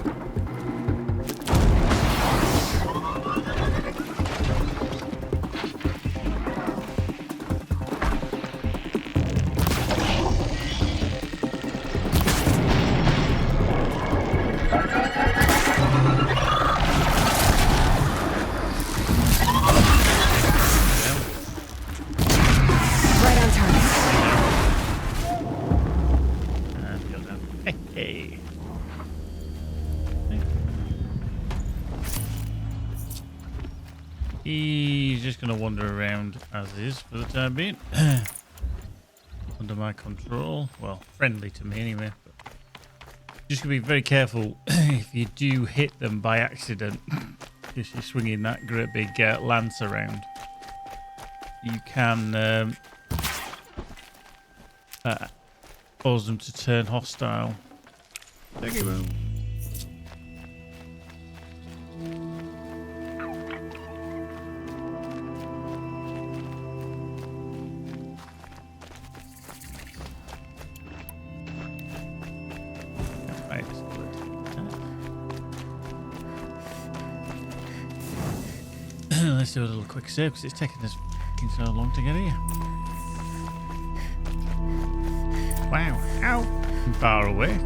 He's just going to wander around as is for the time being. Under my control. Well, friendly to me anyway. But Just gonna be very careful if you do hit them by accident, because you're swinging that great big lance around. You can cause them to turn hostile. Thank you, man. Right. Let's do a little quick save because it's taking us so long to get here. Wow. Ow. I'm far away.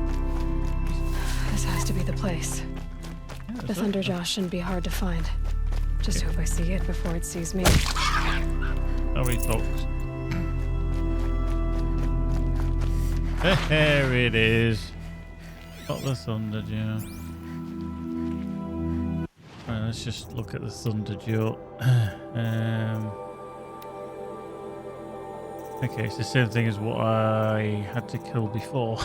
This has to be the place. Yeah, The Thunderjaw shouldn't be hard to find. Just hope I see it before it sees me. Sorry, folks. There it is. Got the Thunderjaw. Right, let's just look at the Thunderjaw. Okay, it's the same thing as what I had to kill before.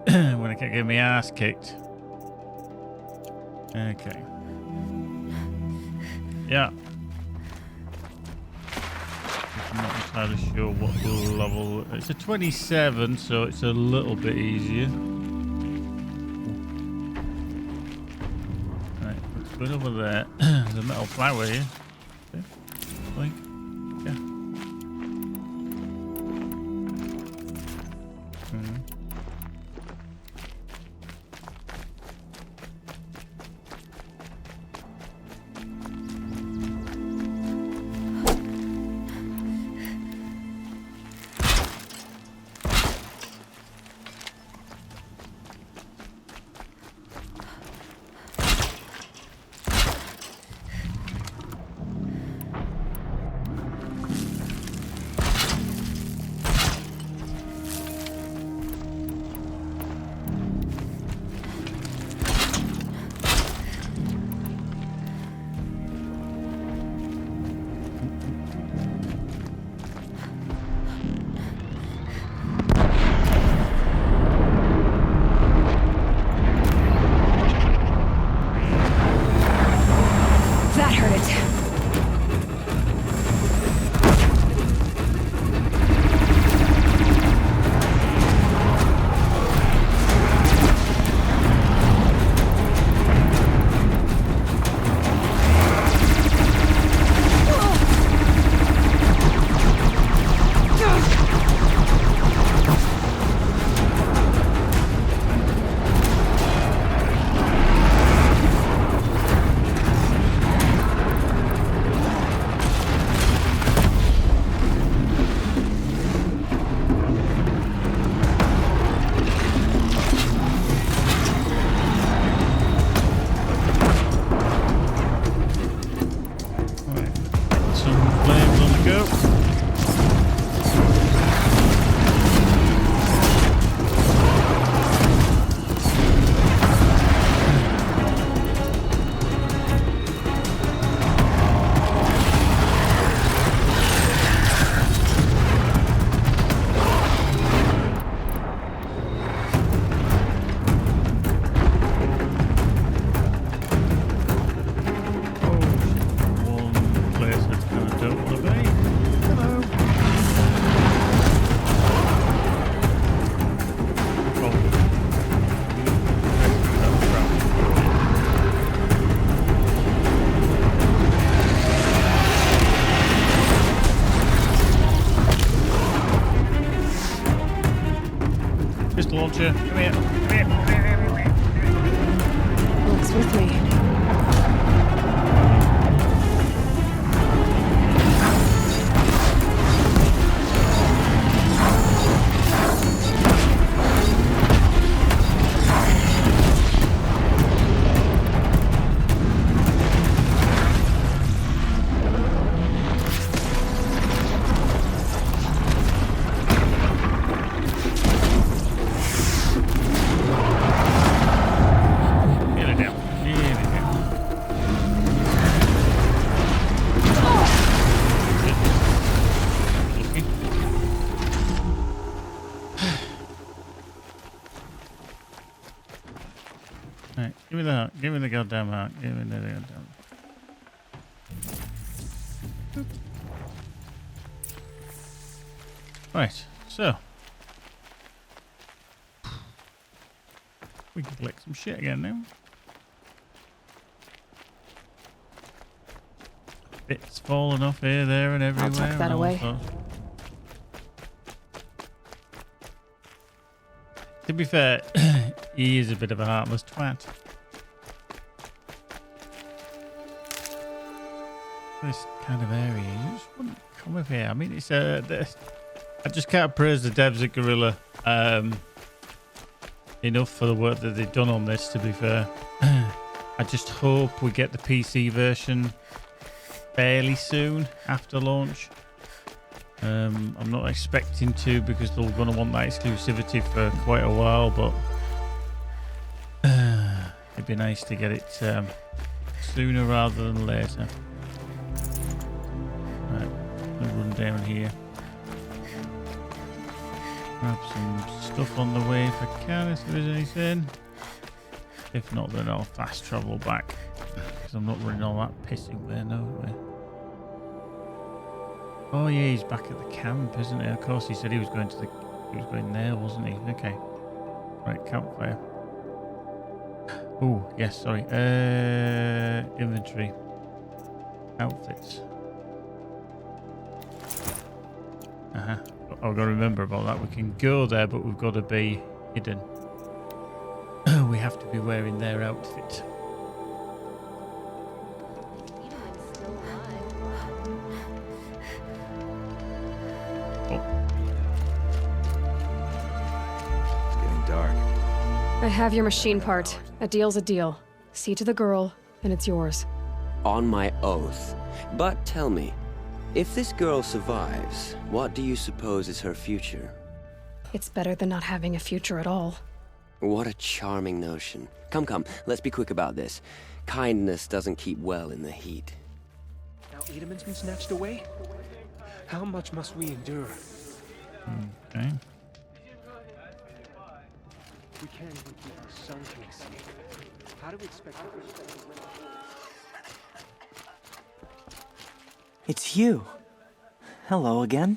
When I kept getting my ass kicked. Okay. Yeah. I'm not entirely sure what level. It's a 27, so it's a little bit easier. Right, let's go over there. There's a metal flower here. Okay. Blink. Yeah. Launcher. Come here. Come here. Looks with me. Give me the heart. Give me the goddamn heart. Give me the goddamn. Right, so we can collect some shit again now. Bits falling off here, there, and everywhere. I'll tuck that away. To be fair, he is a bit of a heartless twat. This kind of area, you just wouldn't come up here. I mean, it's I just can't praise the devs at Guerrilla enough for the work that they've done on this, to be fair. I just hope we get the PC version fairly soon after launch. I'm not expecting to, because they're going to want that exclusivity for quite a while, but it'd be nice to get it sooner rather than later. Right, I'll run down here. Grab some stuff on the way if I can, if there's anything. If not, then I'll fast travel back, because I'm not running all that pissing way, no way. Oh yeah, he's back at the camp, isn't he? Of course, he said he was going to he was going there, wasn't he? Okay. Right, campfire. Oh, yes, sorry. Inventory. Outfits. I've got to remember about that. We can go there, but we've got to be hidden. We have to be wearing their outfit. I have your machine part. A deal's a deal. See to the girl, and it's yours. On my oath. But tell me, if this girl survives, what do you suppose is her future? It's better than not having a future at all. What a charming notion. Come, come, let's be quick about this. Kindness doesn't keep well in the heat. Now Edamon's been snatched away? How much must we endure? Okay. We can't even keep our Sun King safe. How do we expect to... It's you. Hello again.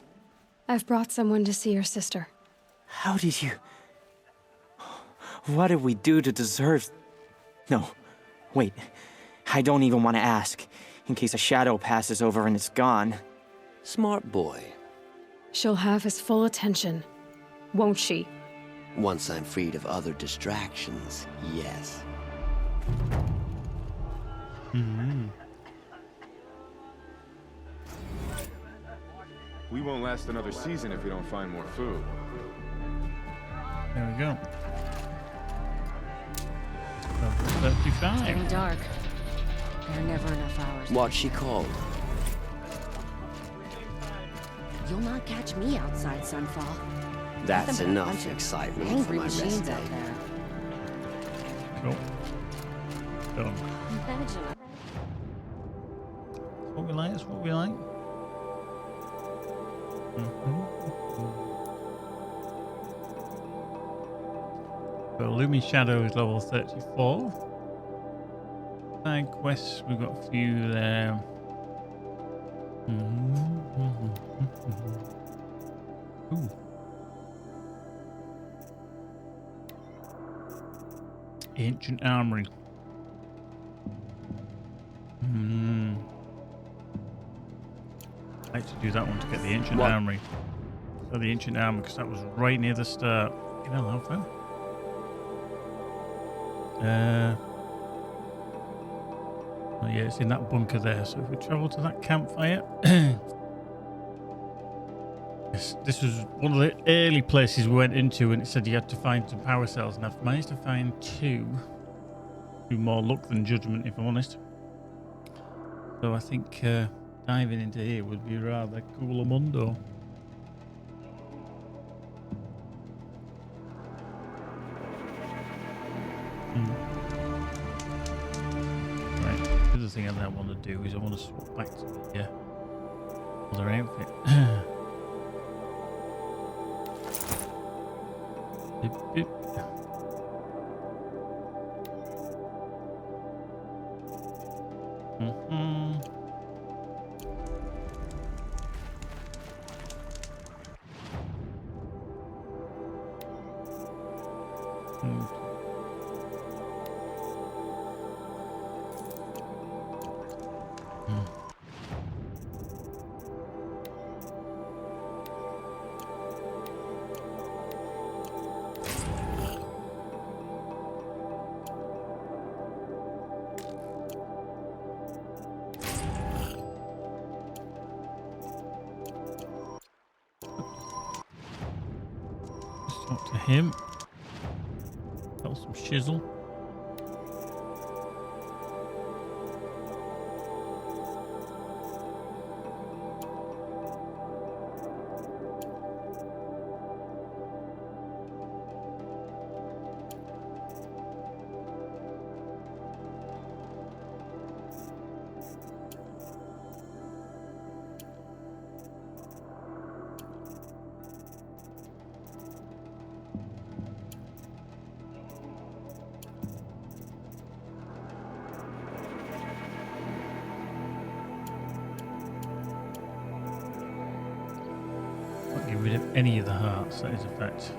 I've brought someone to see your sister. How did you... What did we do to deserve... No, wait. I don't even want to ask, in case a shadow passes over and it's gone. Smart boy. She'll have his full attention, won't she? Once I'm freed of other distractions, yes. We won't last another season if we don't find more food. There we go. It's getting dark. There are never enough hours. What's she called? You'll not catch me outside Sunfall. That's enough excitement for Angry my rest machines day. out there. Cool. Done. Imagine. What we like, that's what we like. So Looming Shadow is level 34. Side quests, we've got a few there. Ooh. Ancient Armory. I'd like to do that one to get the Ancient Armory. So the Ancient Armory, because that was right near the start. You know, how far? Oh yeah, it's in that bunker there. So if we travel to that campfire. This was one of the early places we went into, and it said you had to find some power cells, and I've managed to find two. Do more luck than judgment, if I'm honest. So I think diving into here would be rather cool mundo. Right, the other thing I want to do is I want to swap back to the other outfit. Talk to him. Got some shizzle. Get rid of any of the hearts, that is a fact.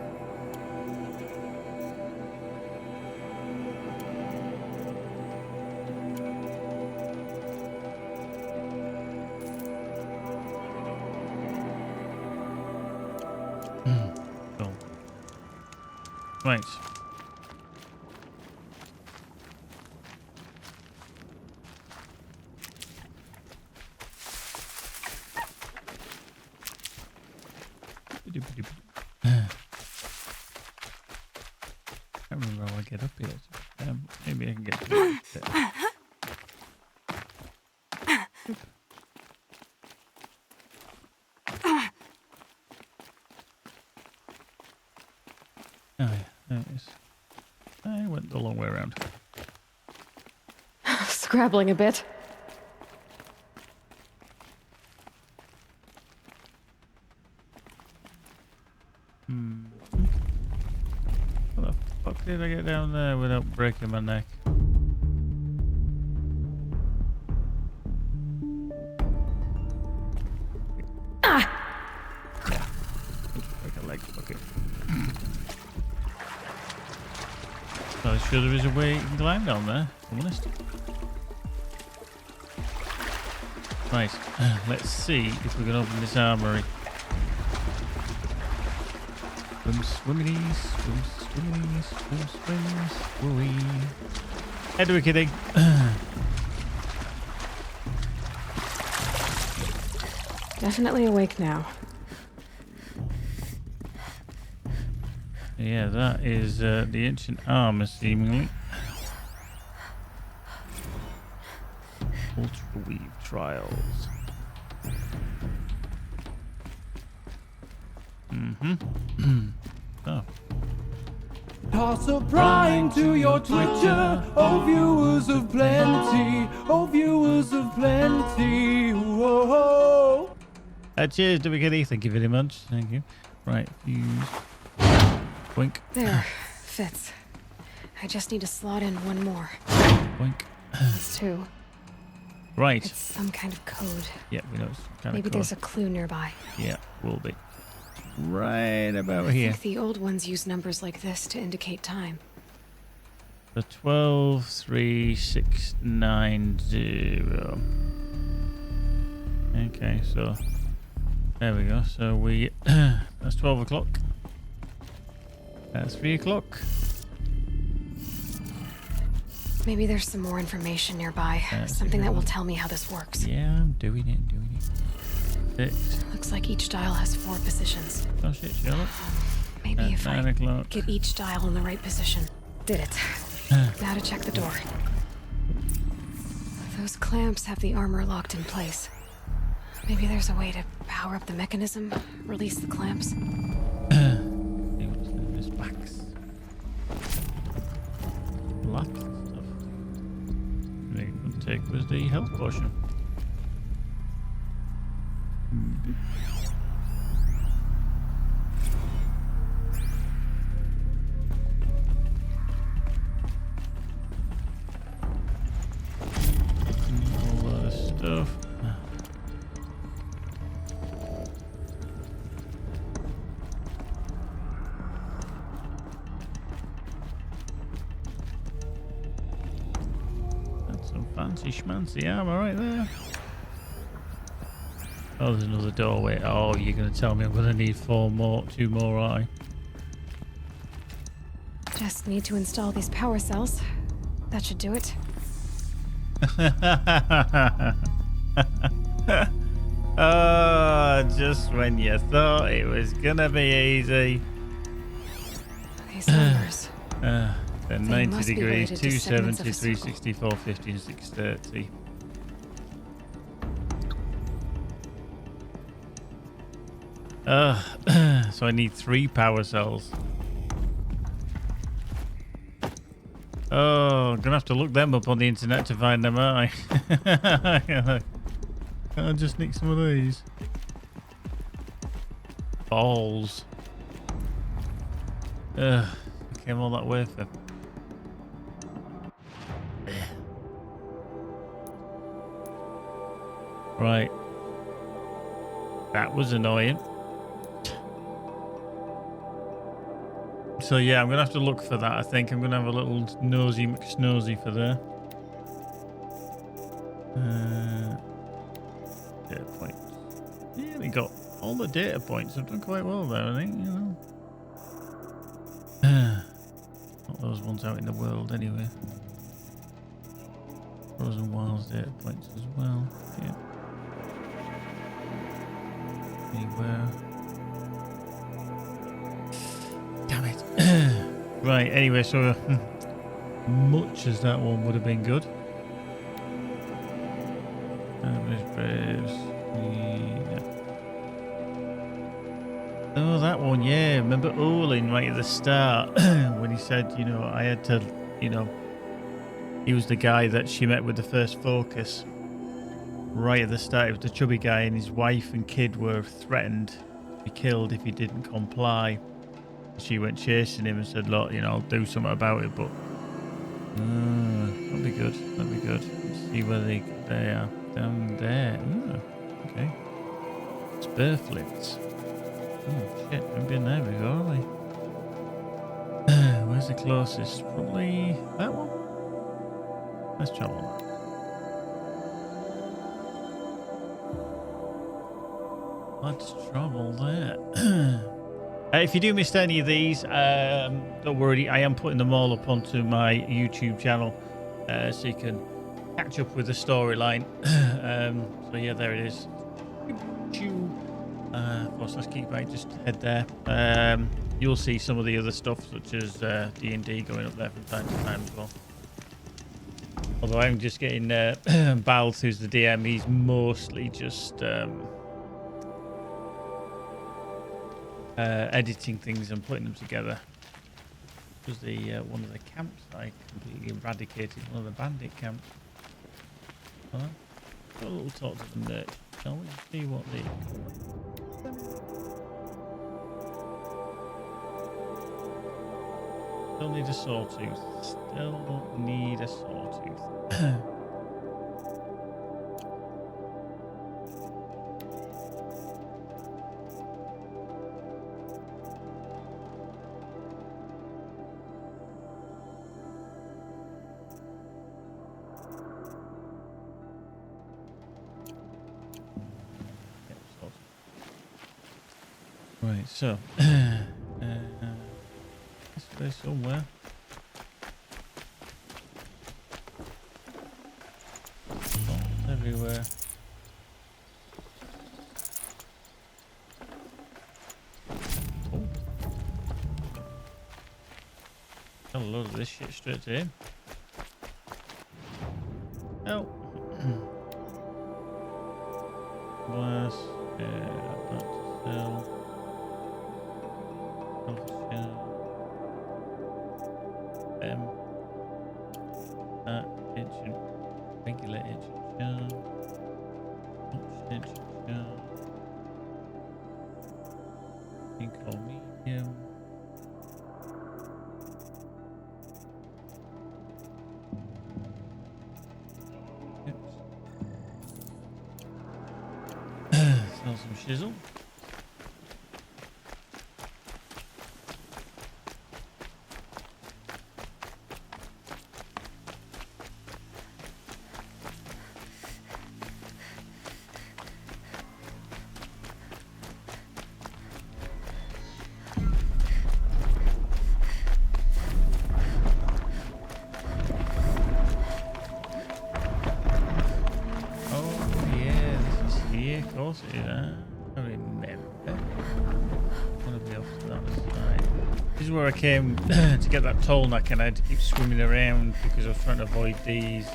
Cool. Right. I can't remember how I get up here. Maybe I can get there. Oh yeah, there it is. I went the long way around. Scrabbling a bit. How the fuck did I get down there without breaking my neck? Yeah. Break a leg. Okay. I'm sure there is a way you can climb down there, if I'm honest. Right, let's see if we can open this armory. Swimmies, swimmy. Head we kidding? Definitely awake now. Yeah, that is the ancient armor, seemingly. Ultra Weave Trials. Oh. Toss a prime to your Twitcher, oh viewers of plenty, oh viewers of plenty, whoa. Cheers, WKD. Thank you very much. Thank you. Right, fuse. Wink. There, fits. I just need to slot in one more. Wink. That's two. Right. It's some kind of code. Yeah, we know it's kind Maybe of there's a clue nearby. Yeah, will be. Right about I here. think the old ones use numbers like this to indicate time. The 12390. Okay, so there we go. So we that's 12 o'clock. That's 3 o'clock. Maybe there's some more information nearby. Something that will tell me how this works. Yeah, I'm doing it. 6. Looks like each dial has 4 positions. Oh shit, Charlotte. Maybe if 9 I o'clock. get each dial in the right position. Did it. Now to check the door. Those clamps have the armor locked in place. Maybe there's a way to power up the mechanism, release the clamps. This box. Lots of stuff. Maybe we'll take was the health potion. All that stuff. Fancy schmancy armor right there. Oh, there's another doorway. Oh, you're going to tell me I'm going to need 2 more, aren't I? Just need to install these power cells. That should do it. Oh, just when you thought it was going to be easy. These numbers. Then They 90 must be degrees, related to segments 270, of a circle. 360, 450, and 630. So I need 3 power cells. Oh, I'm gonna have to look them up on the internet to find them, aren't I? I'll just nick some of these. Balls. I came all that way for. Right. That was annoying. So yeah, I'm going to have to look for that, I think. I'm going to have a little nosy McSnosy for there. Data points. Yeah, we got all the data points. I've done quite well there, I think, you know. Not those ones out in the world, anyway. Frozen Wilds data points as well. Yeah. Anywhere. Damn it. Right, anyway, so much as that one would have been good. Braves. Yeah. Oh, that one, yeah. Remember Olin right at the start when he said, you know, I had to, you know, he was the guy that she met with the first focus. Right at the start, it was the chubby guy, and his wife and kid were threatened to be killed if he didn't comply. She went chasing him and said, look, you know, I'll do something about it, but that'd be good. That'd be good. Let's see where they are. Down there. Ooh, okay. Spurflints. Oh, shit. We've been there before, haven't we? Where's the closest? Probably that one? Let's try one. Let's travel there. If you do miss any of these, don't worry. I am putting them all up onto my YouTube channel, so you can catch up with the storyline. So yeah, there it is. Of course, let's keep back. Just head there. You'll see some of the other stuff, such as D&D going up there from time to time as well. Although I'm just getting Balth, who's the DM. He's mostly just editing things and putting them together. It was the one of the camps I completely eradicated, one of the bandit camps. Got a little talk to them there. Shall we see what they... Still need a sawtooth. Still need a sawtooth. Right, so this way somewhere. Everywhere. Oh. Got a load of this shit straight to him. Oh. Glass. Yeah, not to sell. Engine, regular engine charge, engine charge, pink or medium. Sell some shizzle. Of course it is. I remember. I want to be off to that side. This is where I came to get that Tolnak, and I had to keep swimming around because I was trying to avoid these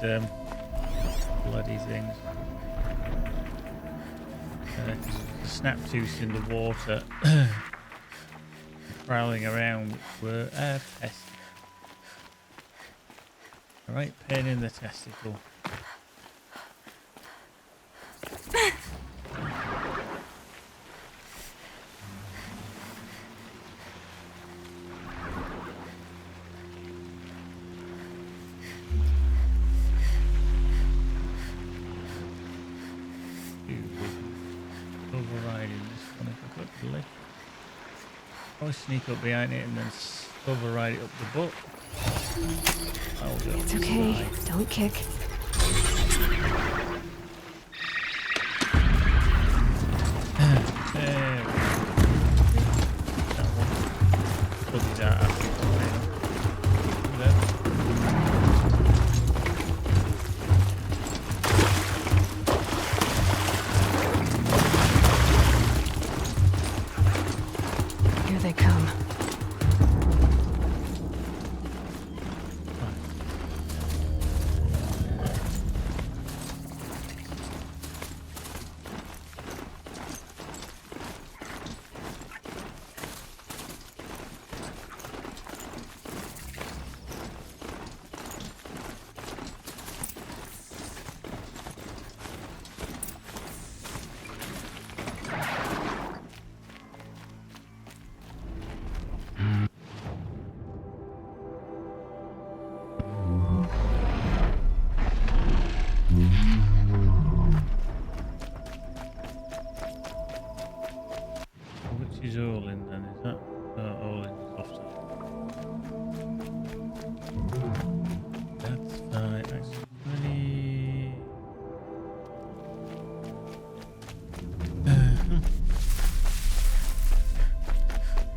bloody things. The snap-tooths in the water prowling around, which were a pest. A right pain in the testicle. Overriding this one if I could, lift. Always sneak up behind it and then override it up the butt. It's okay. Don't kick. Here they come. Which is Olin then, is that? Olin's off to. That's fine, that's really...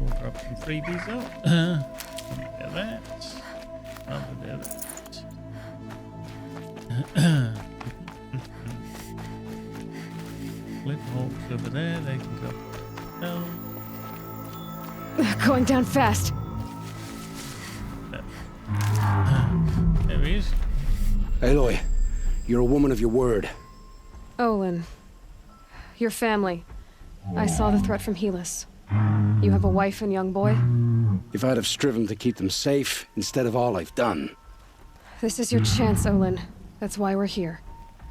We'll grab some freebies out. A bit of that. Have a bit of that. Flint hawks over there, they can go. No. Going down fast. There he is. Aloy, you're a woman of your word. Olin. Your family. I saw the threat from Helis. You have a wife and young boy? If I'd have striven to keep them safe instead of all I've done. This is your chance, Olin. That's why we're here.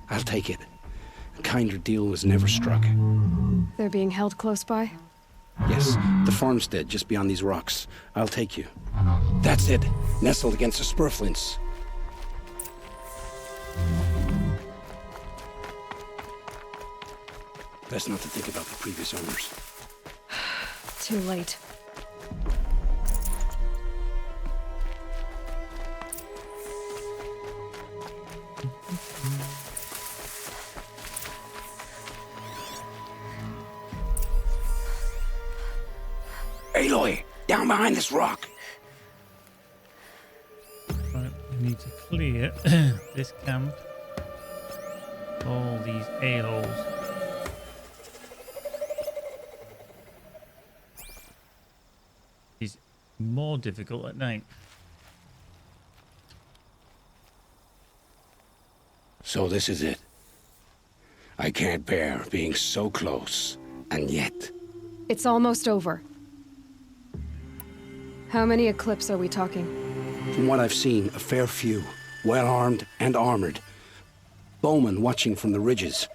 I'll take it. A kinder deal was never struck. They're being held close by? Yes, the farmstead just beyond these rocks. I'll take you. That's it. Nestled against the spurflints. Best not to think about the previous owners. Too late. Aloy, down behind this rock. Right, we need to clear this camp. All these a-holes. It's more difficult at night. So this is it. I can't bear being so close, and yet... It's almost over. How many Eclipse are we talking? From what I've seen, a fair few. Well-armed and armored. Bowmen watching from the ridges.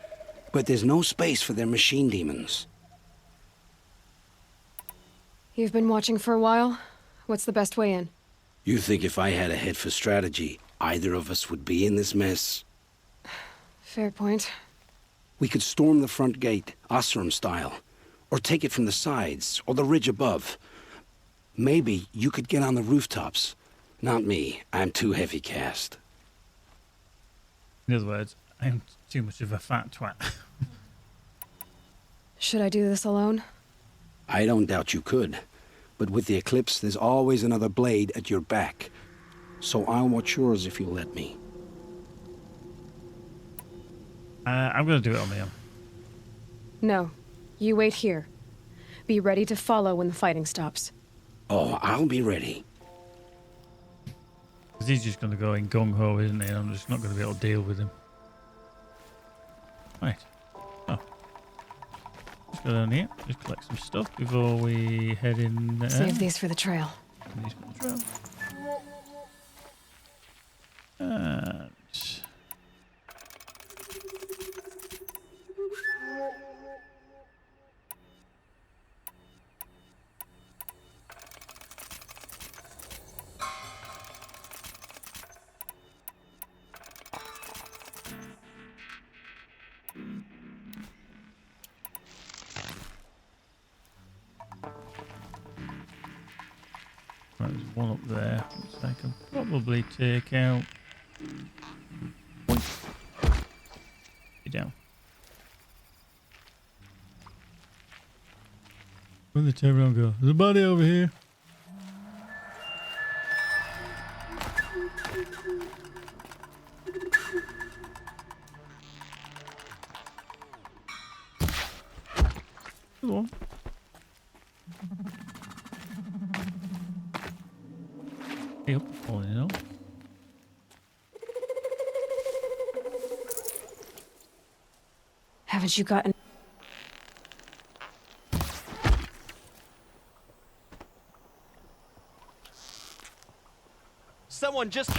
But there's no space for their machine demons. You've been watching for a while? What's the best way in? You think if I had a head for strategy, either of us would be in this mess? Fair point. We could storm the front gate, Osram style. Or take it from the sides, or the ridge above. Maybe you could get on the rooftops. Not me. I'm too heavy cast. In other words, I'm too much of a fat twat. Should I do this alone? I don't doubt you could. But with the Eclipse, there's always another blade at your back. So I'll watch yours if you'll let me. I'm going to do it on my own. No. You wait here. Be ready to follow when the fighting stops. Oh, I'll be ready. Because he's just going to go in gung-ho, isn't he? And I'm just not going to be able to deal with him. Right. Oh. Let's go down here. Just collect some stuff before we head in there. Save these for the trail. These for the trail. And... Right, there's one up there, which I can probably take out. Get down. When they turn around and go, there's a body over here. Come on. Yep, all in all. Haven't you gotten... Someone just...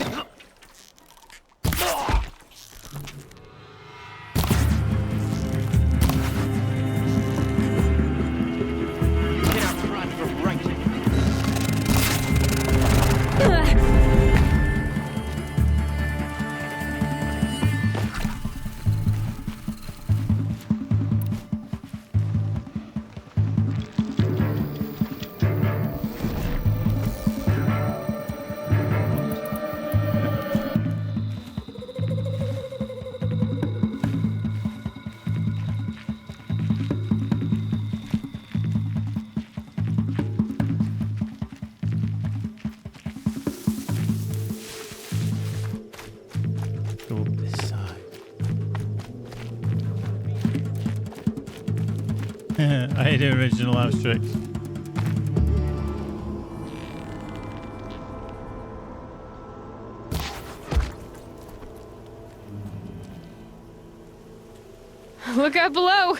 Go up this side. I hate the original house tricks. Look out below!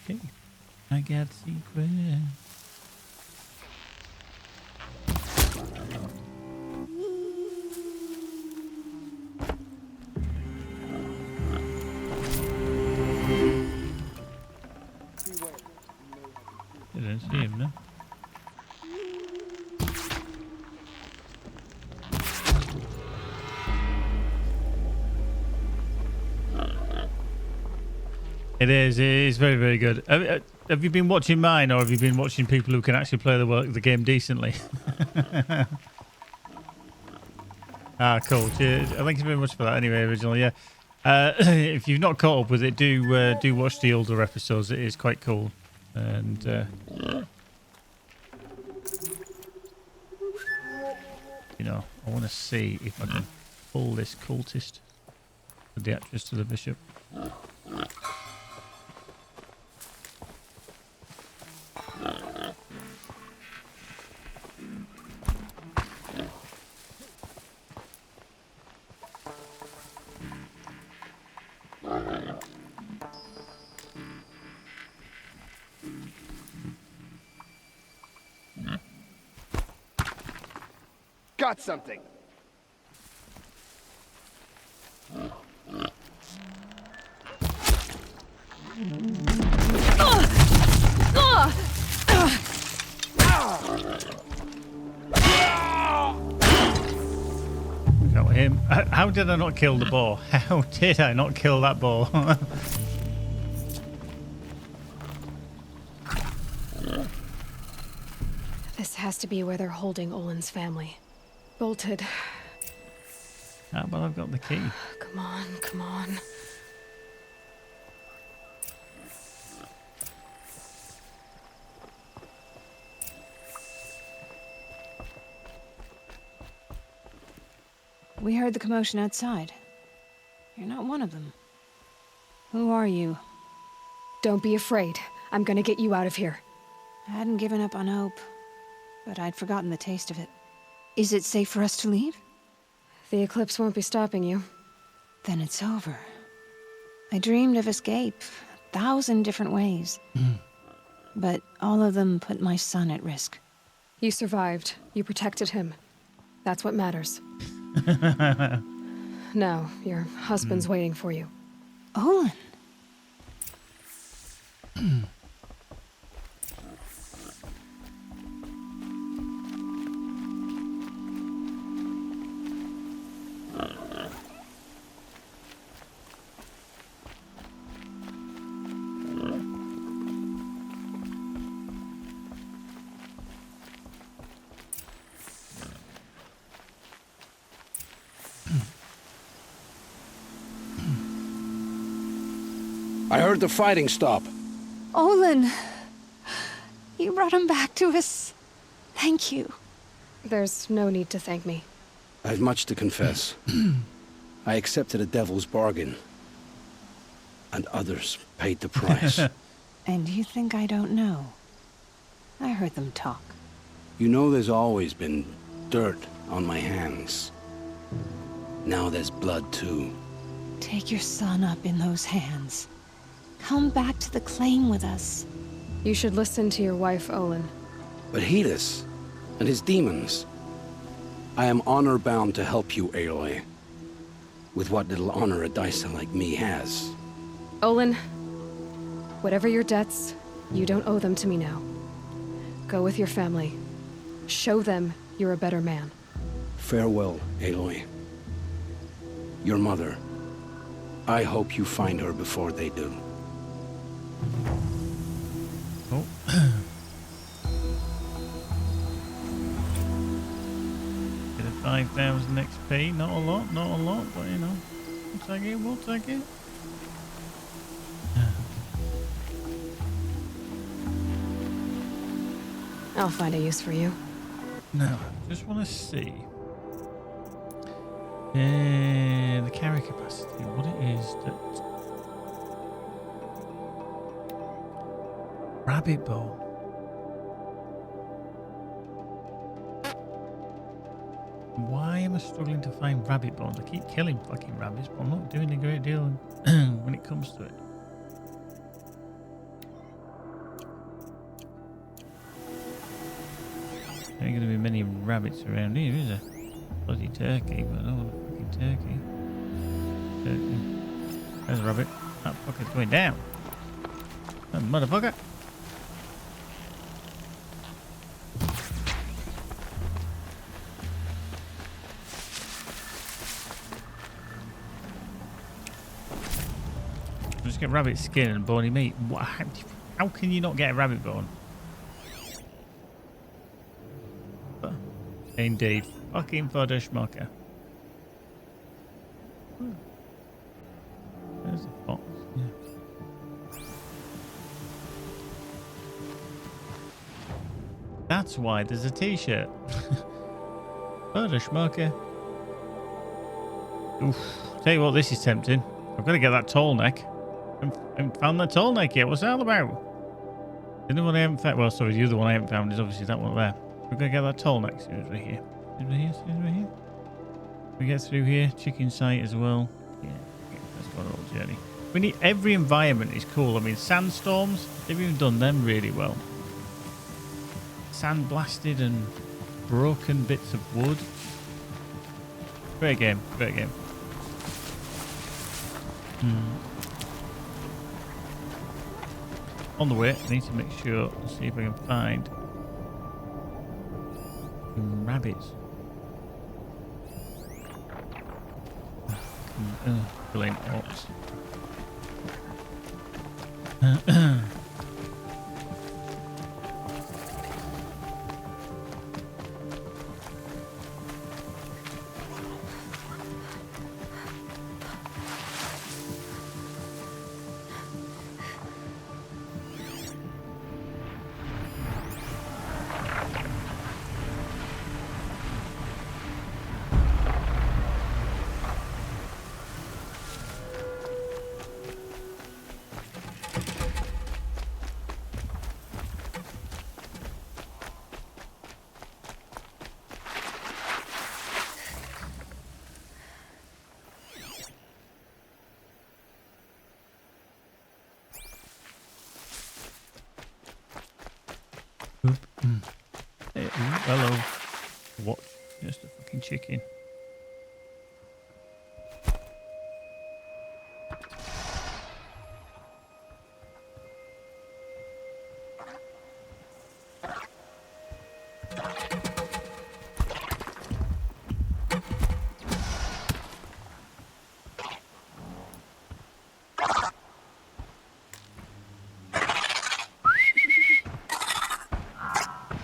Okay, I got secret. Didn't see him, no? It is very, very good. Have you been watching mine, or have you been watching people who can actually play the game decently? Ah, cool. Cheers. Thank you very much for that anyway, originally, yeah. If you've not caught up with it, do watch the older episodes. It is quite cool. And you know, I want to see if I can pull this cultist with the actress to the bishop. Got something. Got him. How did I not kill the boar? How did I not kill that boar? This has to be where they're holding Olin's family. Bolted. Ah, but I've got the key. Come on, come on. We heard the commotion outside. You're not one of them. Who are you? Don't be afraid. I'm gonna get you out of here. I hadn't given up on hope, but I'd forgotten the taste of it. Is it safe for us to leave? The eclipse won't be stopping you. Then it's over. I dreamed of escape 1,000 different ways. But all of them put my son at risk. You survived. You protected him. That's what matters. Now, your husband's waiting for you. Olin! I heard the fighting stop. Olin! You brought him back to us. Thank you. There's no need to thank me. I have much to confess. I accepted a devil's bargain. And others paid the price. And you think I don't know? I heard them talk. You know there's always been dirt on my hands. Now there's blood too. Take your son up in those hands. Come back to the claim with us. You should listen to your wife, Olin. But Hedis and his demons. I am honor-bound to help you, Aloy. With what little honor a Dyson like me has. Olin, whatever your debts, you don't owe them to me now. Go with your family. Show them you're a better man. Farewell, Aloy. Your mother. I hope you find her before they do. Oh. Get a 5,000 XP. Not a lot, but you know. We'll take it. I'll find a use for you. Now, just want to see the carry capacity, what it is that rabbit bow. Why am I struggling to find rabbit bones? I keep killing fucking rabbits, but I'm not doing a great deal when it comes to it. There ain't gonna be many rabbits around here, is there? Bloody turkey, but I don't want a fucking turkey. There's a rabbit. That fucker's going down. That motherfucker. Just get rabbit skin and bony meat. What, how can you not get a rabbit bone? Indeed. Fucking fodder schmucker. There's a fox. Yeah. That's why there's a t-shirt. Fodder schmucker. Oof. Tell you what, this is tempting. I've got to get that tall neck. I haven't found that tall neck yet. What's that all about? The other one I haven't found. Well, sorry, the other one I haven't found is obviously that one there. We're going to get that tall neck as soon as we're here. We get through here. Chicken sight as well. Yeah, that's got our old journey. We need every environment is cool. I mean, sandstorms, they've even done them really well. Sand blasted and broken bits of wood. Great game. Great game. On the way, I need to make sure, see if I can find rabbits. Brilliant orcs. just a fucking chicken.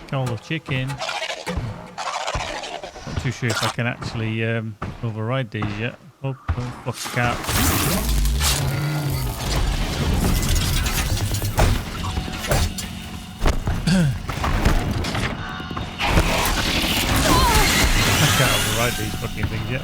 Call the chicken. Not too sure if I can actually override these yet. Oh, fuck the cat. I can't override these fucking things yet.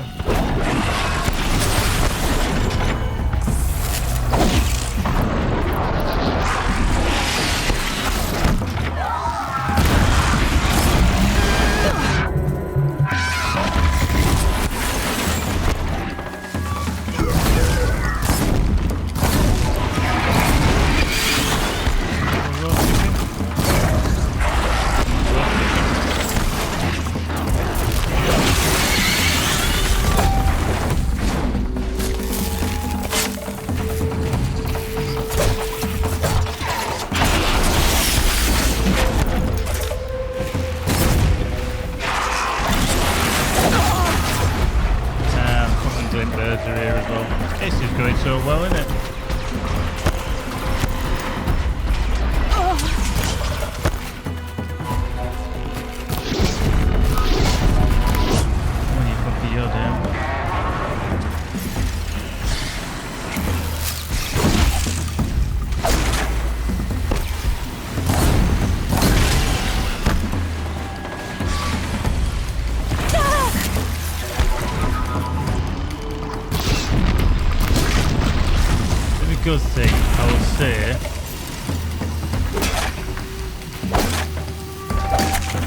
Good thing I will say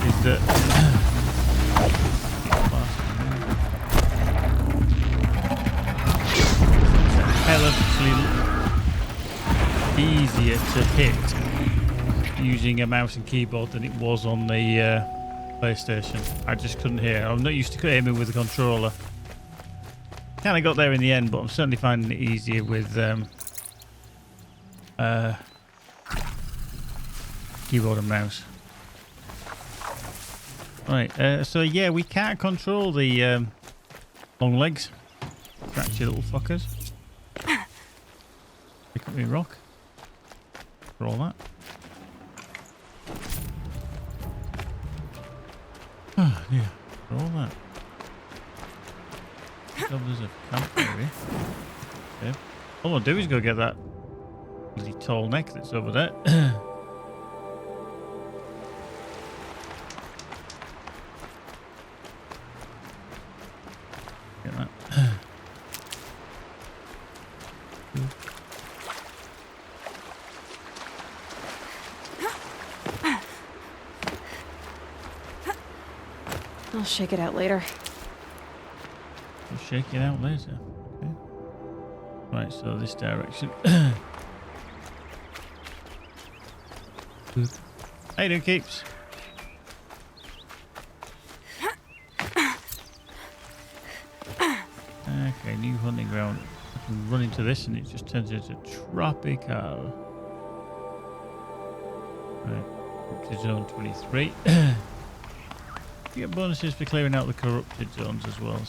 is that it's hellishly easier to hit using a mouse and keyboard than it was on the PlayStation. I just couldn't hear. I'm not used to aiming with a controller. Kind of got there in the end, but I'm certainly finding it easier with keyboard and mouse. Right, so yeah, we can't control the long legs. Scratchy little fuckers. Pick up me rock. For all that. Oh, yeah, for all that. Oh, there's a camp area. Okay. All I'll do is go get that bloody tall neck that's over there. Get that. I'll shake it out later. We'll shake it out later. Okay. Right, so this direction. How you doing, Keeps? Okay, new hunting ground. I can run into this and it just turns into tropical. Right, up to zone 23. You get bonuses for clearing out the corrupted zones as well,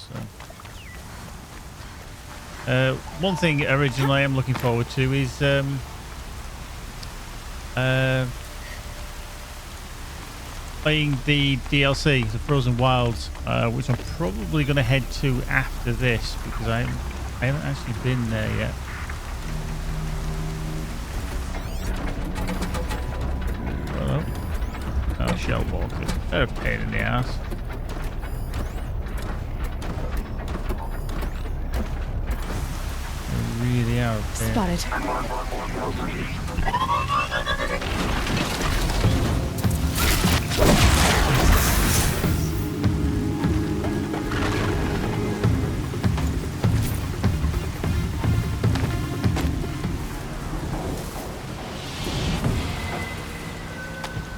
so. One thing originally I'm looking forward to is playing the DLC, the Frozen Wilds, which I'm probably going to head to after this because I haven't actually been there yet. Hello. Oh, shell walkers. They're a pain in the ass. They really are a pain. Spotted.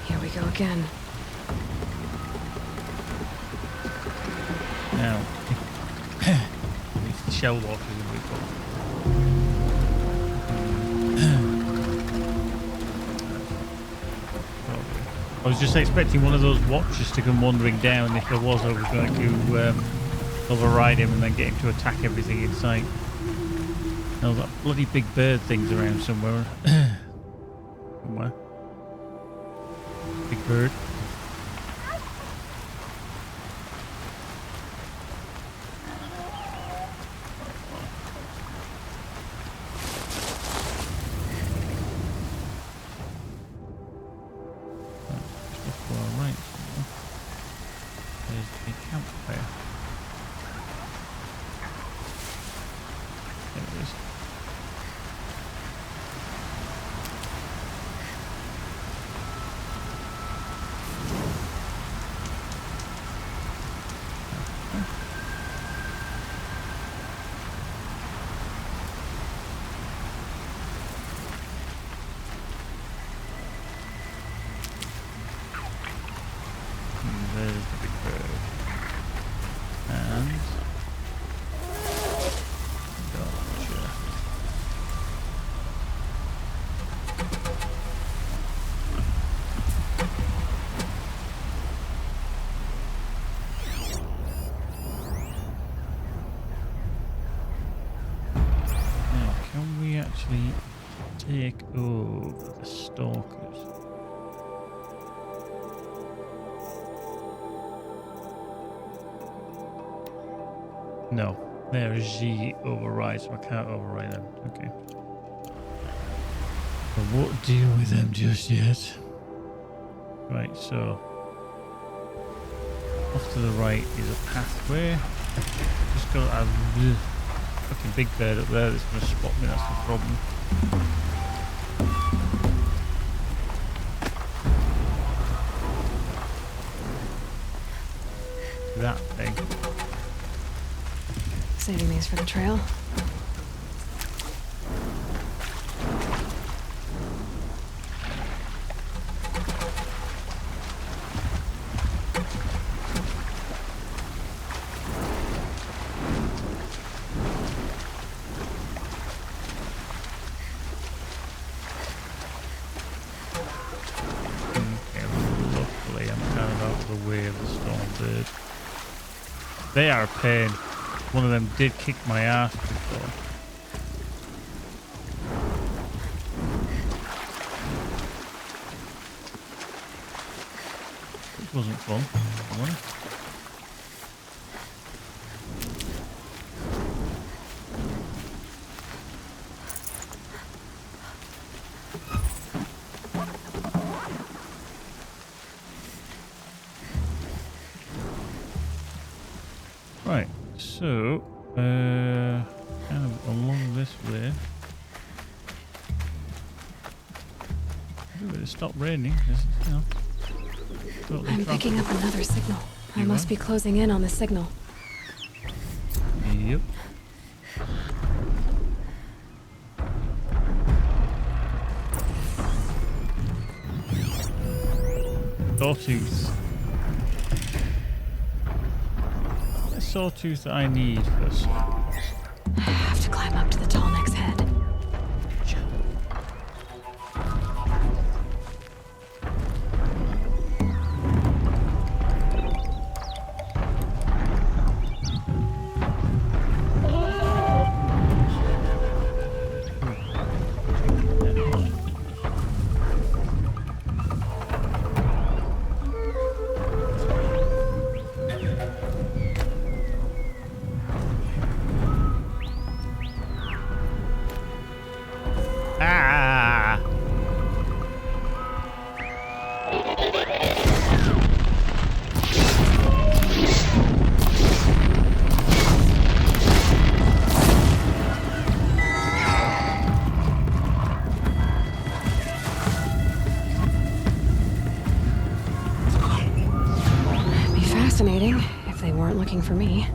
Here we go again. now. It's the shell walkers that we call. I was just expecting one of those watchers to come wandering down. If there was, I was going to override him and then get him to attack everything in sight. There's that bloody big bird things around somewhere. Somewhere. Big bird. Take over the stalkers. No, there is G override, so I can't override them. Okay. I won't deal with them just yet. Right, so off to the right is a pathway. Just got a fucking big bird up there that's gonna spot me, that's the problem. That thing. Saving these for the trail. They are a pain. One of them did kick my ass before. Which wasn't fun. Right, so, kind of along this way. It stopped raining. You know, totally I'm picking up another signal. I must be closing in on the signal. Yep. Sawtooth. Sawtooth that I need first. I have to climb up to the tall neck's head. Fascinating, if they weren't looking for me.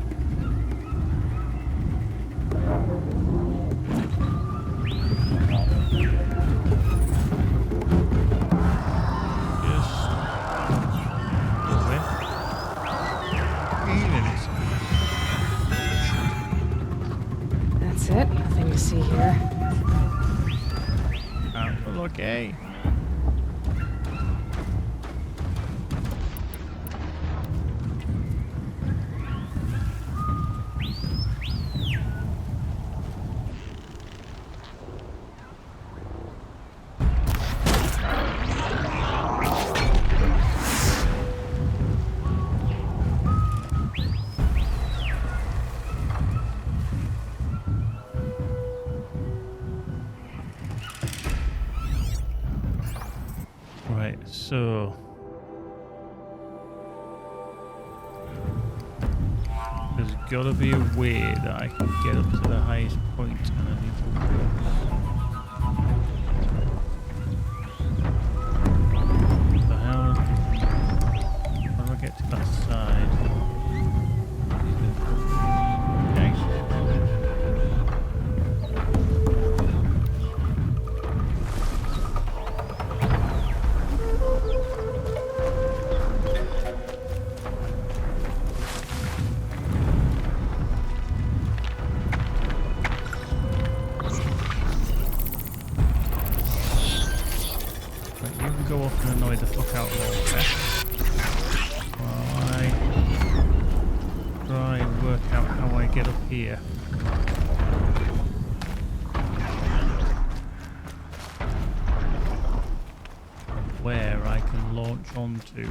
That's it. Nothing to see here. Okay. So there's got to be a way that I can get up to the highest point, and I need to what the hell? How do I get to that side? Go off and annoy the fuck out of me. While I try and work out how I get up here. And where I can launch onto.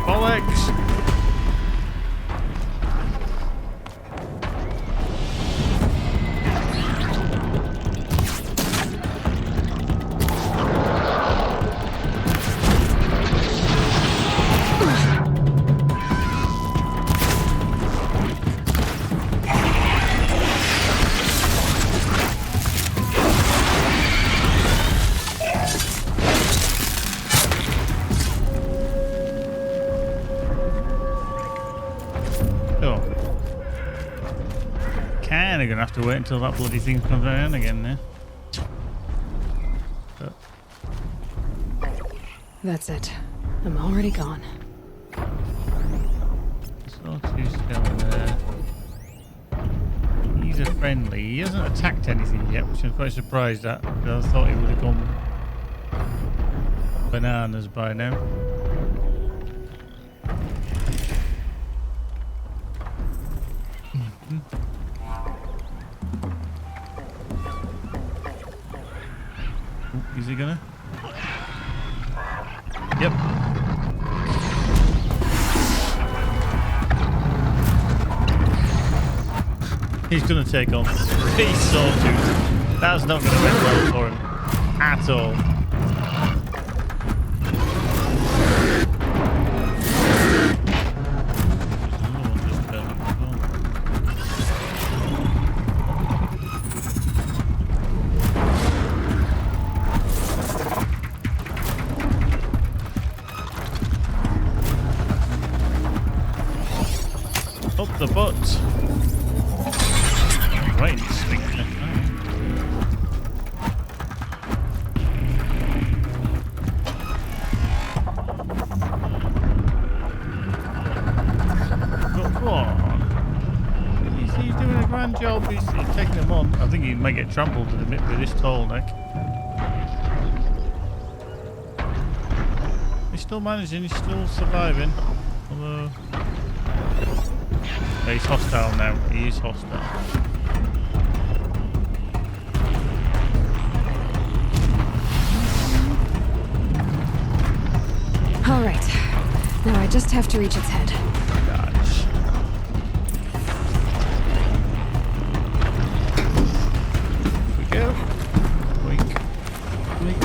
Bollocks! Kinda gonna have to wait until that bloody thing comes around again now. That's it. I'm already gone. Sawtooth's down there. He's a friendly. He hasn't attacked anything yet, which I'm quite surprised at. I thought he would have gone bananas by now. Is he gonna? Yep. He's gonna take on 3 Sawtooths. That's not gonna end well for him at all. Up the butt. Right, swing. Come on. He's doing a grand job. He's taking them on. I think he might get trampled in a bit with this tall neck. He's still managing. He's still surviving. Although. He's hostile now. He is hostile. All right. Now I just have to reach its head. Dodge. Here we go. Wink. Wink.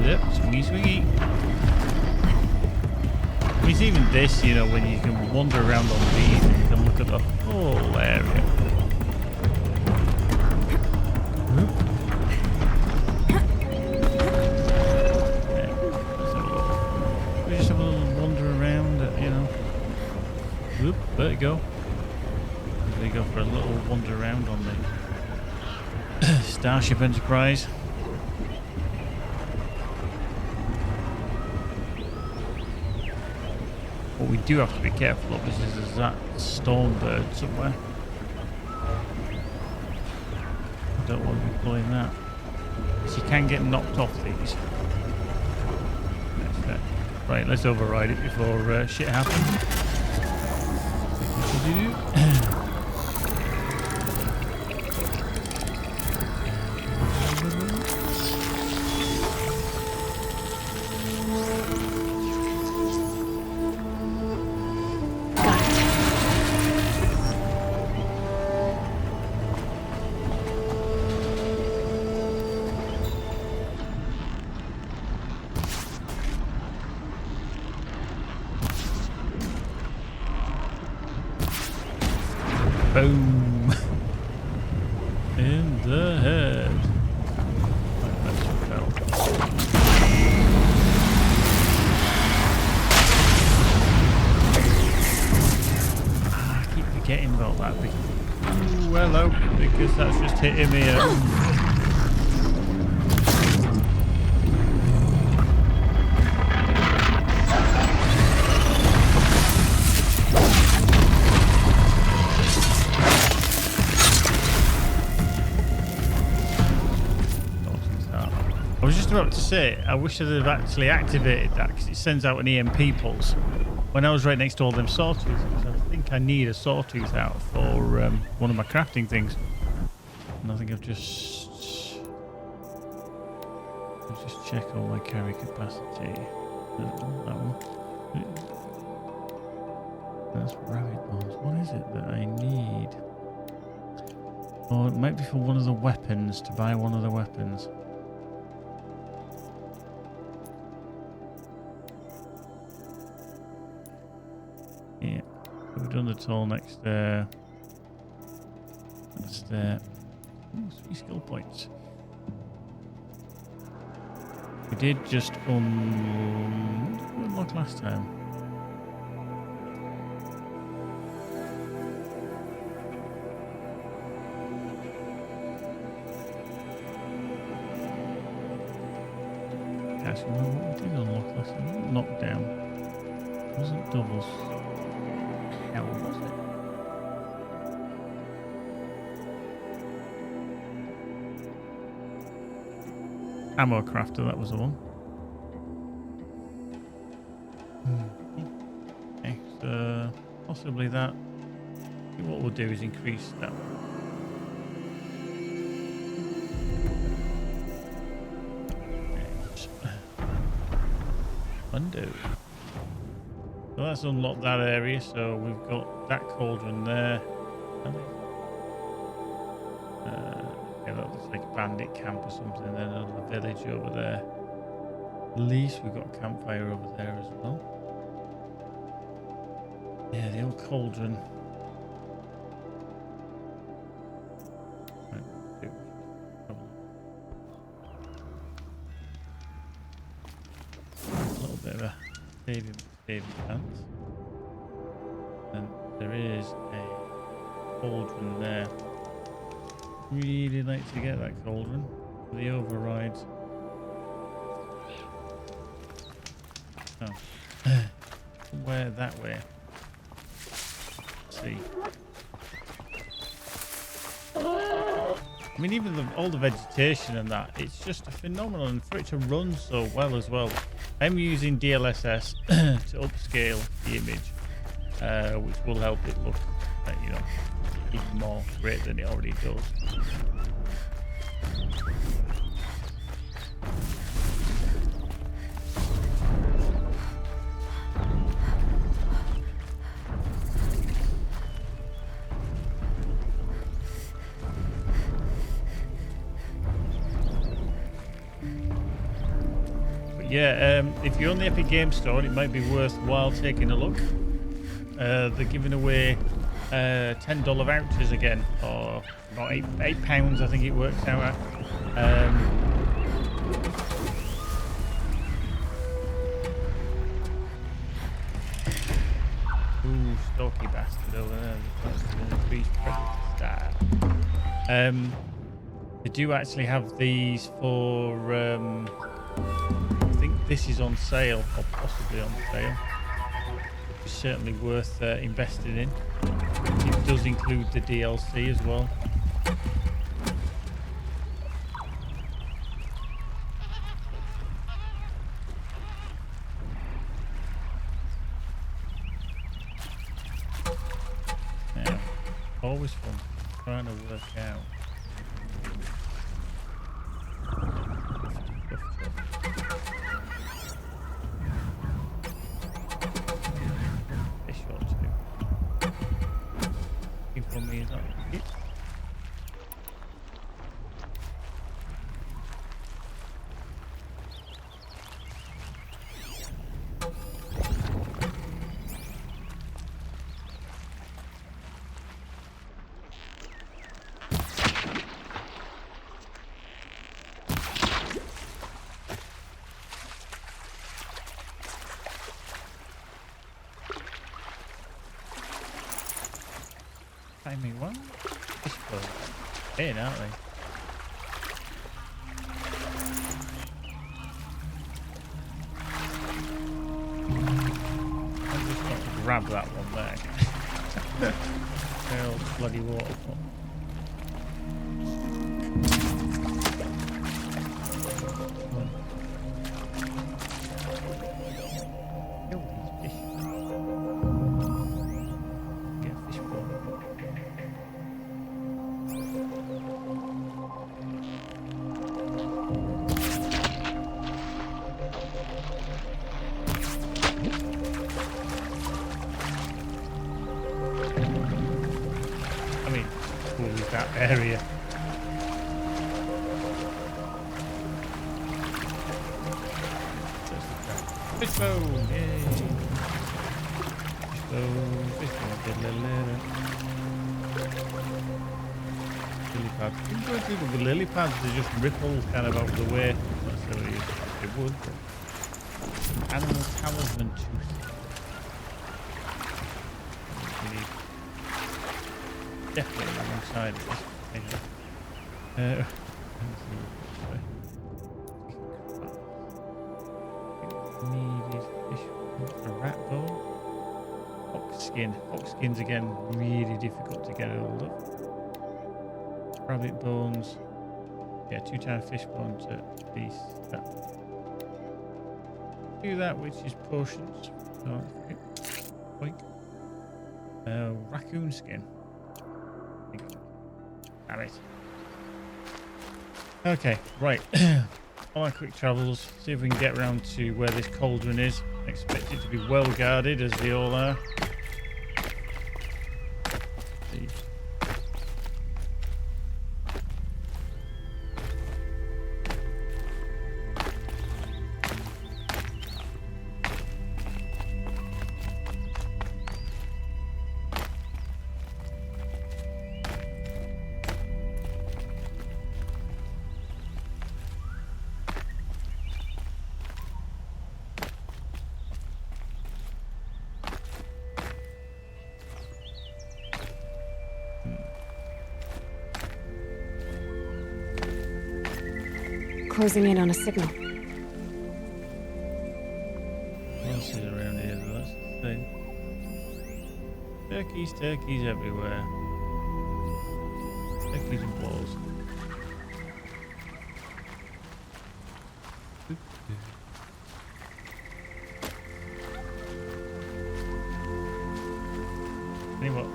Yep. Swingy, swingy. It's even this, you know, when you can wander around on these and you can look at the whole area. We just have a little wander around, you know. Whoop, there you go. There you go for a little wander around on the Starship Enterprise. do have to be careful of is there's that storm bird somewhere. I don't want to be pulling that. So you can get knocked off these. Right, let's override it before shit happens. Boom. In the head. Right, let's go. I keep forgetting about that. Ooh, hello, because that's just hitting me. I was just about to say, I wish I'd have actually activated that because it sends out an EMP pulse when I was right next to all them sawtooths. I think I need a sawtooth out for one of my crafting things. And I think I've just check all my carry capacity. That one. That's rabbit bones. What is it that I need? Oh, it might be for one of the weapons, to buy one of the weapons. Yeah, we've done the toll next there. That's there. Ooh, 3 skill points. We did just unlock last time. Can't remember what we did unlock last time. Knockdown. It wasn't doubles. Hell, was it? Ammo crafter, that was the one. Okay, so possibly that. What we'll do is increase that one. Undo. So that's unlocked that area, so we've got that cauldron there. Yeah, that looks like a bandit camp or something, then another village over there. At least we've got a campfire over there as well. Yeah, the old cauldron. A little bit of a saving chance. And there is a cauldron there. Really like to get that cauldron for the overrides. Oh. Somewhere that way. Let's see. I mean, even all the vegetation and that, it's just a phenomenon. And for it to run so well as well. I'm using DLSS to upscale the image, which will help it look, you know, even more great than it already does. But yeah, if you're on the Epic Games Store, it might be worthwhile taking a look. They're giving away $10 vouchers again, or about £8 I think it works out at. Ooh, stalky bastard over there. That's the beast predator star. They do actually have these for I think this is on sale, or possibly on sale. It's certainly worth investing in. It does include the DLC as well. Now, always fun trying to work out. Me one. Fish boat. Hey, aren't they? I'm just going to grab that one there. They're all bloody waterfall. Area. Fish bone, yay! Fish bone, lily pads. You can go through the lily pads, they just ripple kind of out of the way. Not so they would. Animal talisman tooth. Definitely alongside of this. Needed fish, a rat bone, ox skin. Ox skins again, really difficult to get hold of. Rabbit bones, yeah, 2-time fish bone to piece. That. Do that, which is potions. Okay. Raccoon skin. Damn it. Okay, right. On our quick travels, see if we can get around to where this cauldron is. I expect it to be well guarded, as they all are. See. Closing in on a signal. What else is around here? That's the thing. Turkeys everywhere. Turkeys and balls. Anyway.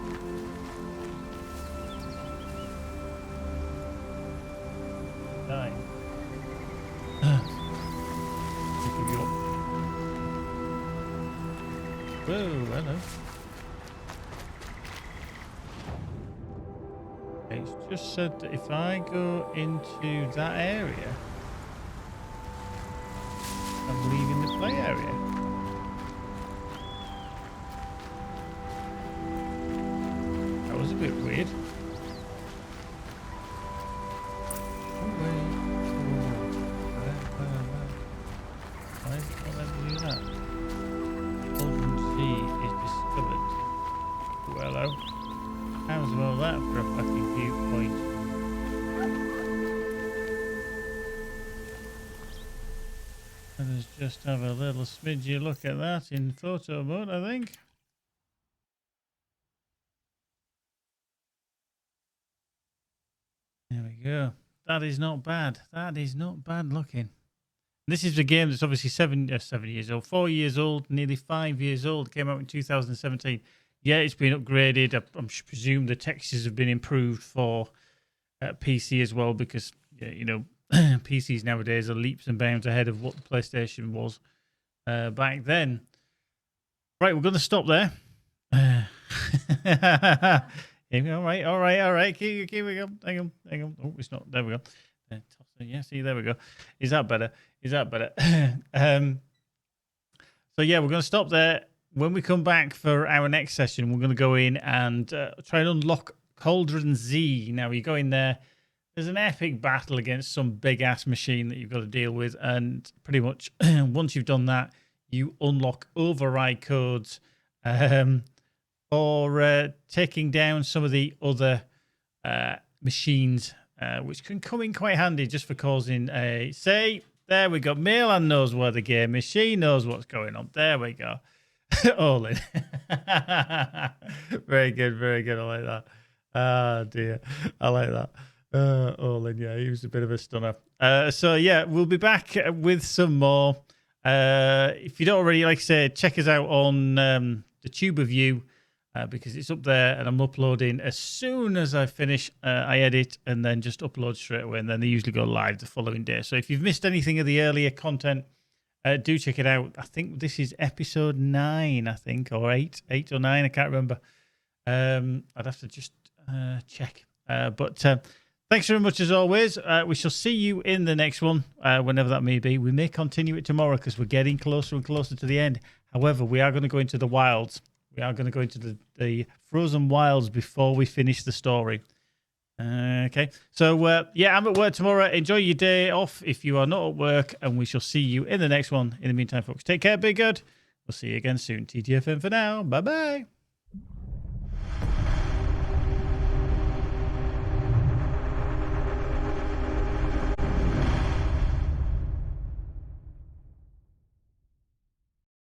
Nine. Whoa, hello. It's just said that if I go into that area, I'm leaving the play area. That was a bit weird. Why is it not letting me do that? Hello. How's all that for a fucking viewpoint? Let us just have a little smidgy look at that in photo mode, I think. go. That is not bad. That is not bad looking. This is a game that's obviously 7 years old, 4 years old, nearly 5 years old. Came out in 2017. Yeah, it's been upgraded. I presume the textures have been improved for PC as well, because you know PCs nowadays are leaps and bounds ahead of what the PlayStation was back then. Right, we're going to stop there. All right. Keep going. Hang on. Oh, it's not. There we go. Yeah, see, there we go. Is that better? So yeah, we're going to stop there. When we come back for our next session, we're going to go in and try and unlock Cauldron Z. Now, you go in there. There's an epic battle against some big-ass machine that you've got to deal with. And pretty much once you've done that, you unlock override codes for taking down some of the other machines, which can come in quite handy just for causing a... Say, there we go. Maylan knows where the game is. She knows what's going on. There we go. Olin. Very good. I like that. Oh, dear. I like that. Olin, yeah, he was a bit of a stunner. So, yeah, we'll be back with some more. If you don't already, like I said, check us out on the Tube of You, because it's up there and I'm uploading as soon as I finish. I edit and then just upload straight away, and then they usually go live the following day. So if you've missed anything of the earlier content, do check it out. I think this is episode 9, or 8 or 9. I can't remember. I'd have to just check. But thanks very much as always. We shall see you in the next one, whenever that may be. We may continue it tomorrow because we're getting closer and closer to the end. However, we are going to go into the wilds. We are going to go into the frozen wilds before we finish the story. Okay. So, yeah, I'm at work tomorrow. Enjoy your day off if you are not at work, and we shall see you in the next one. In the meantime, folks, take care, be good. We'll see you again soon. TTFN for now. Bye-bye.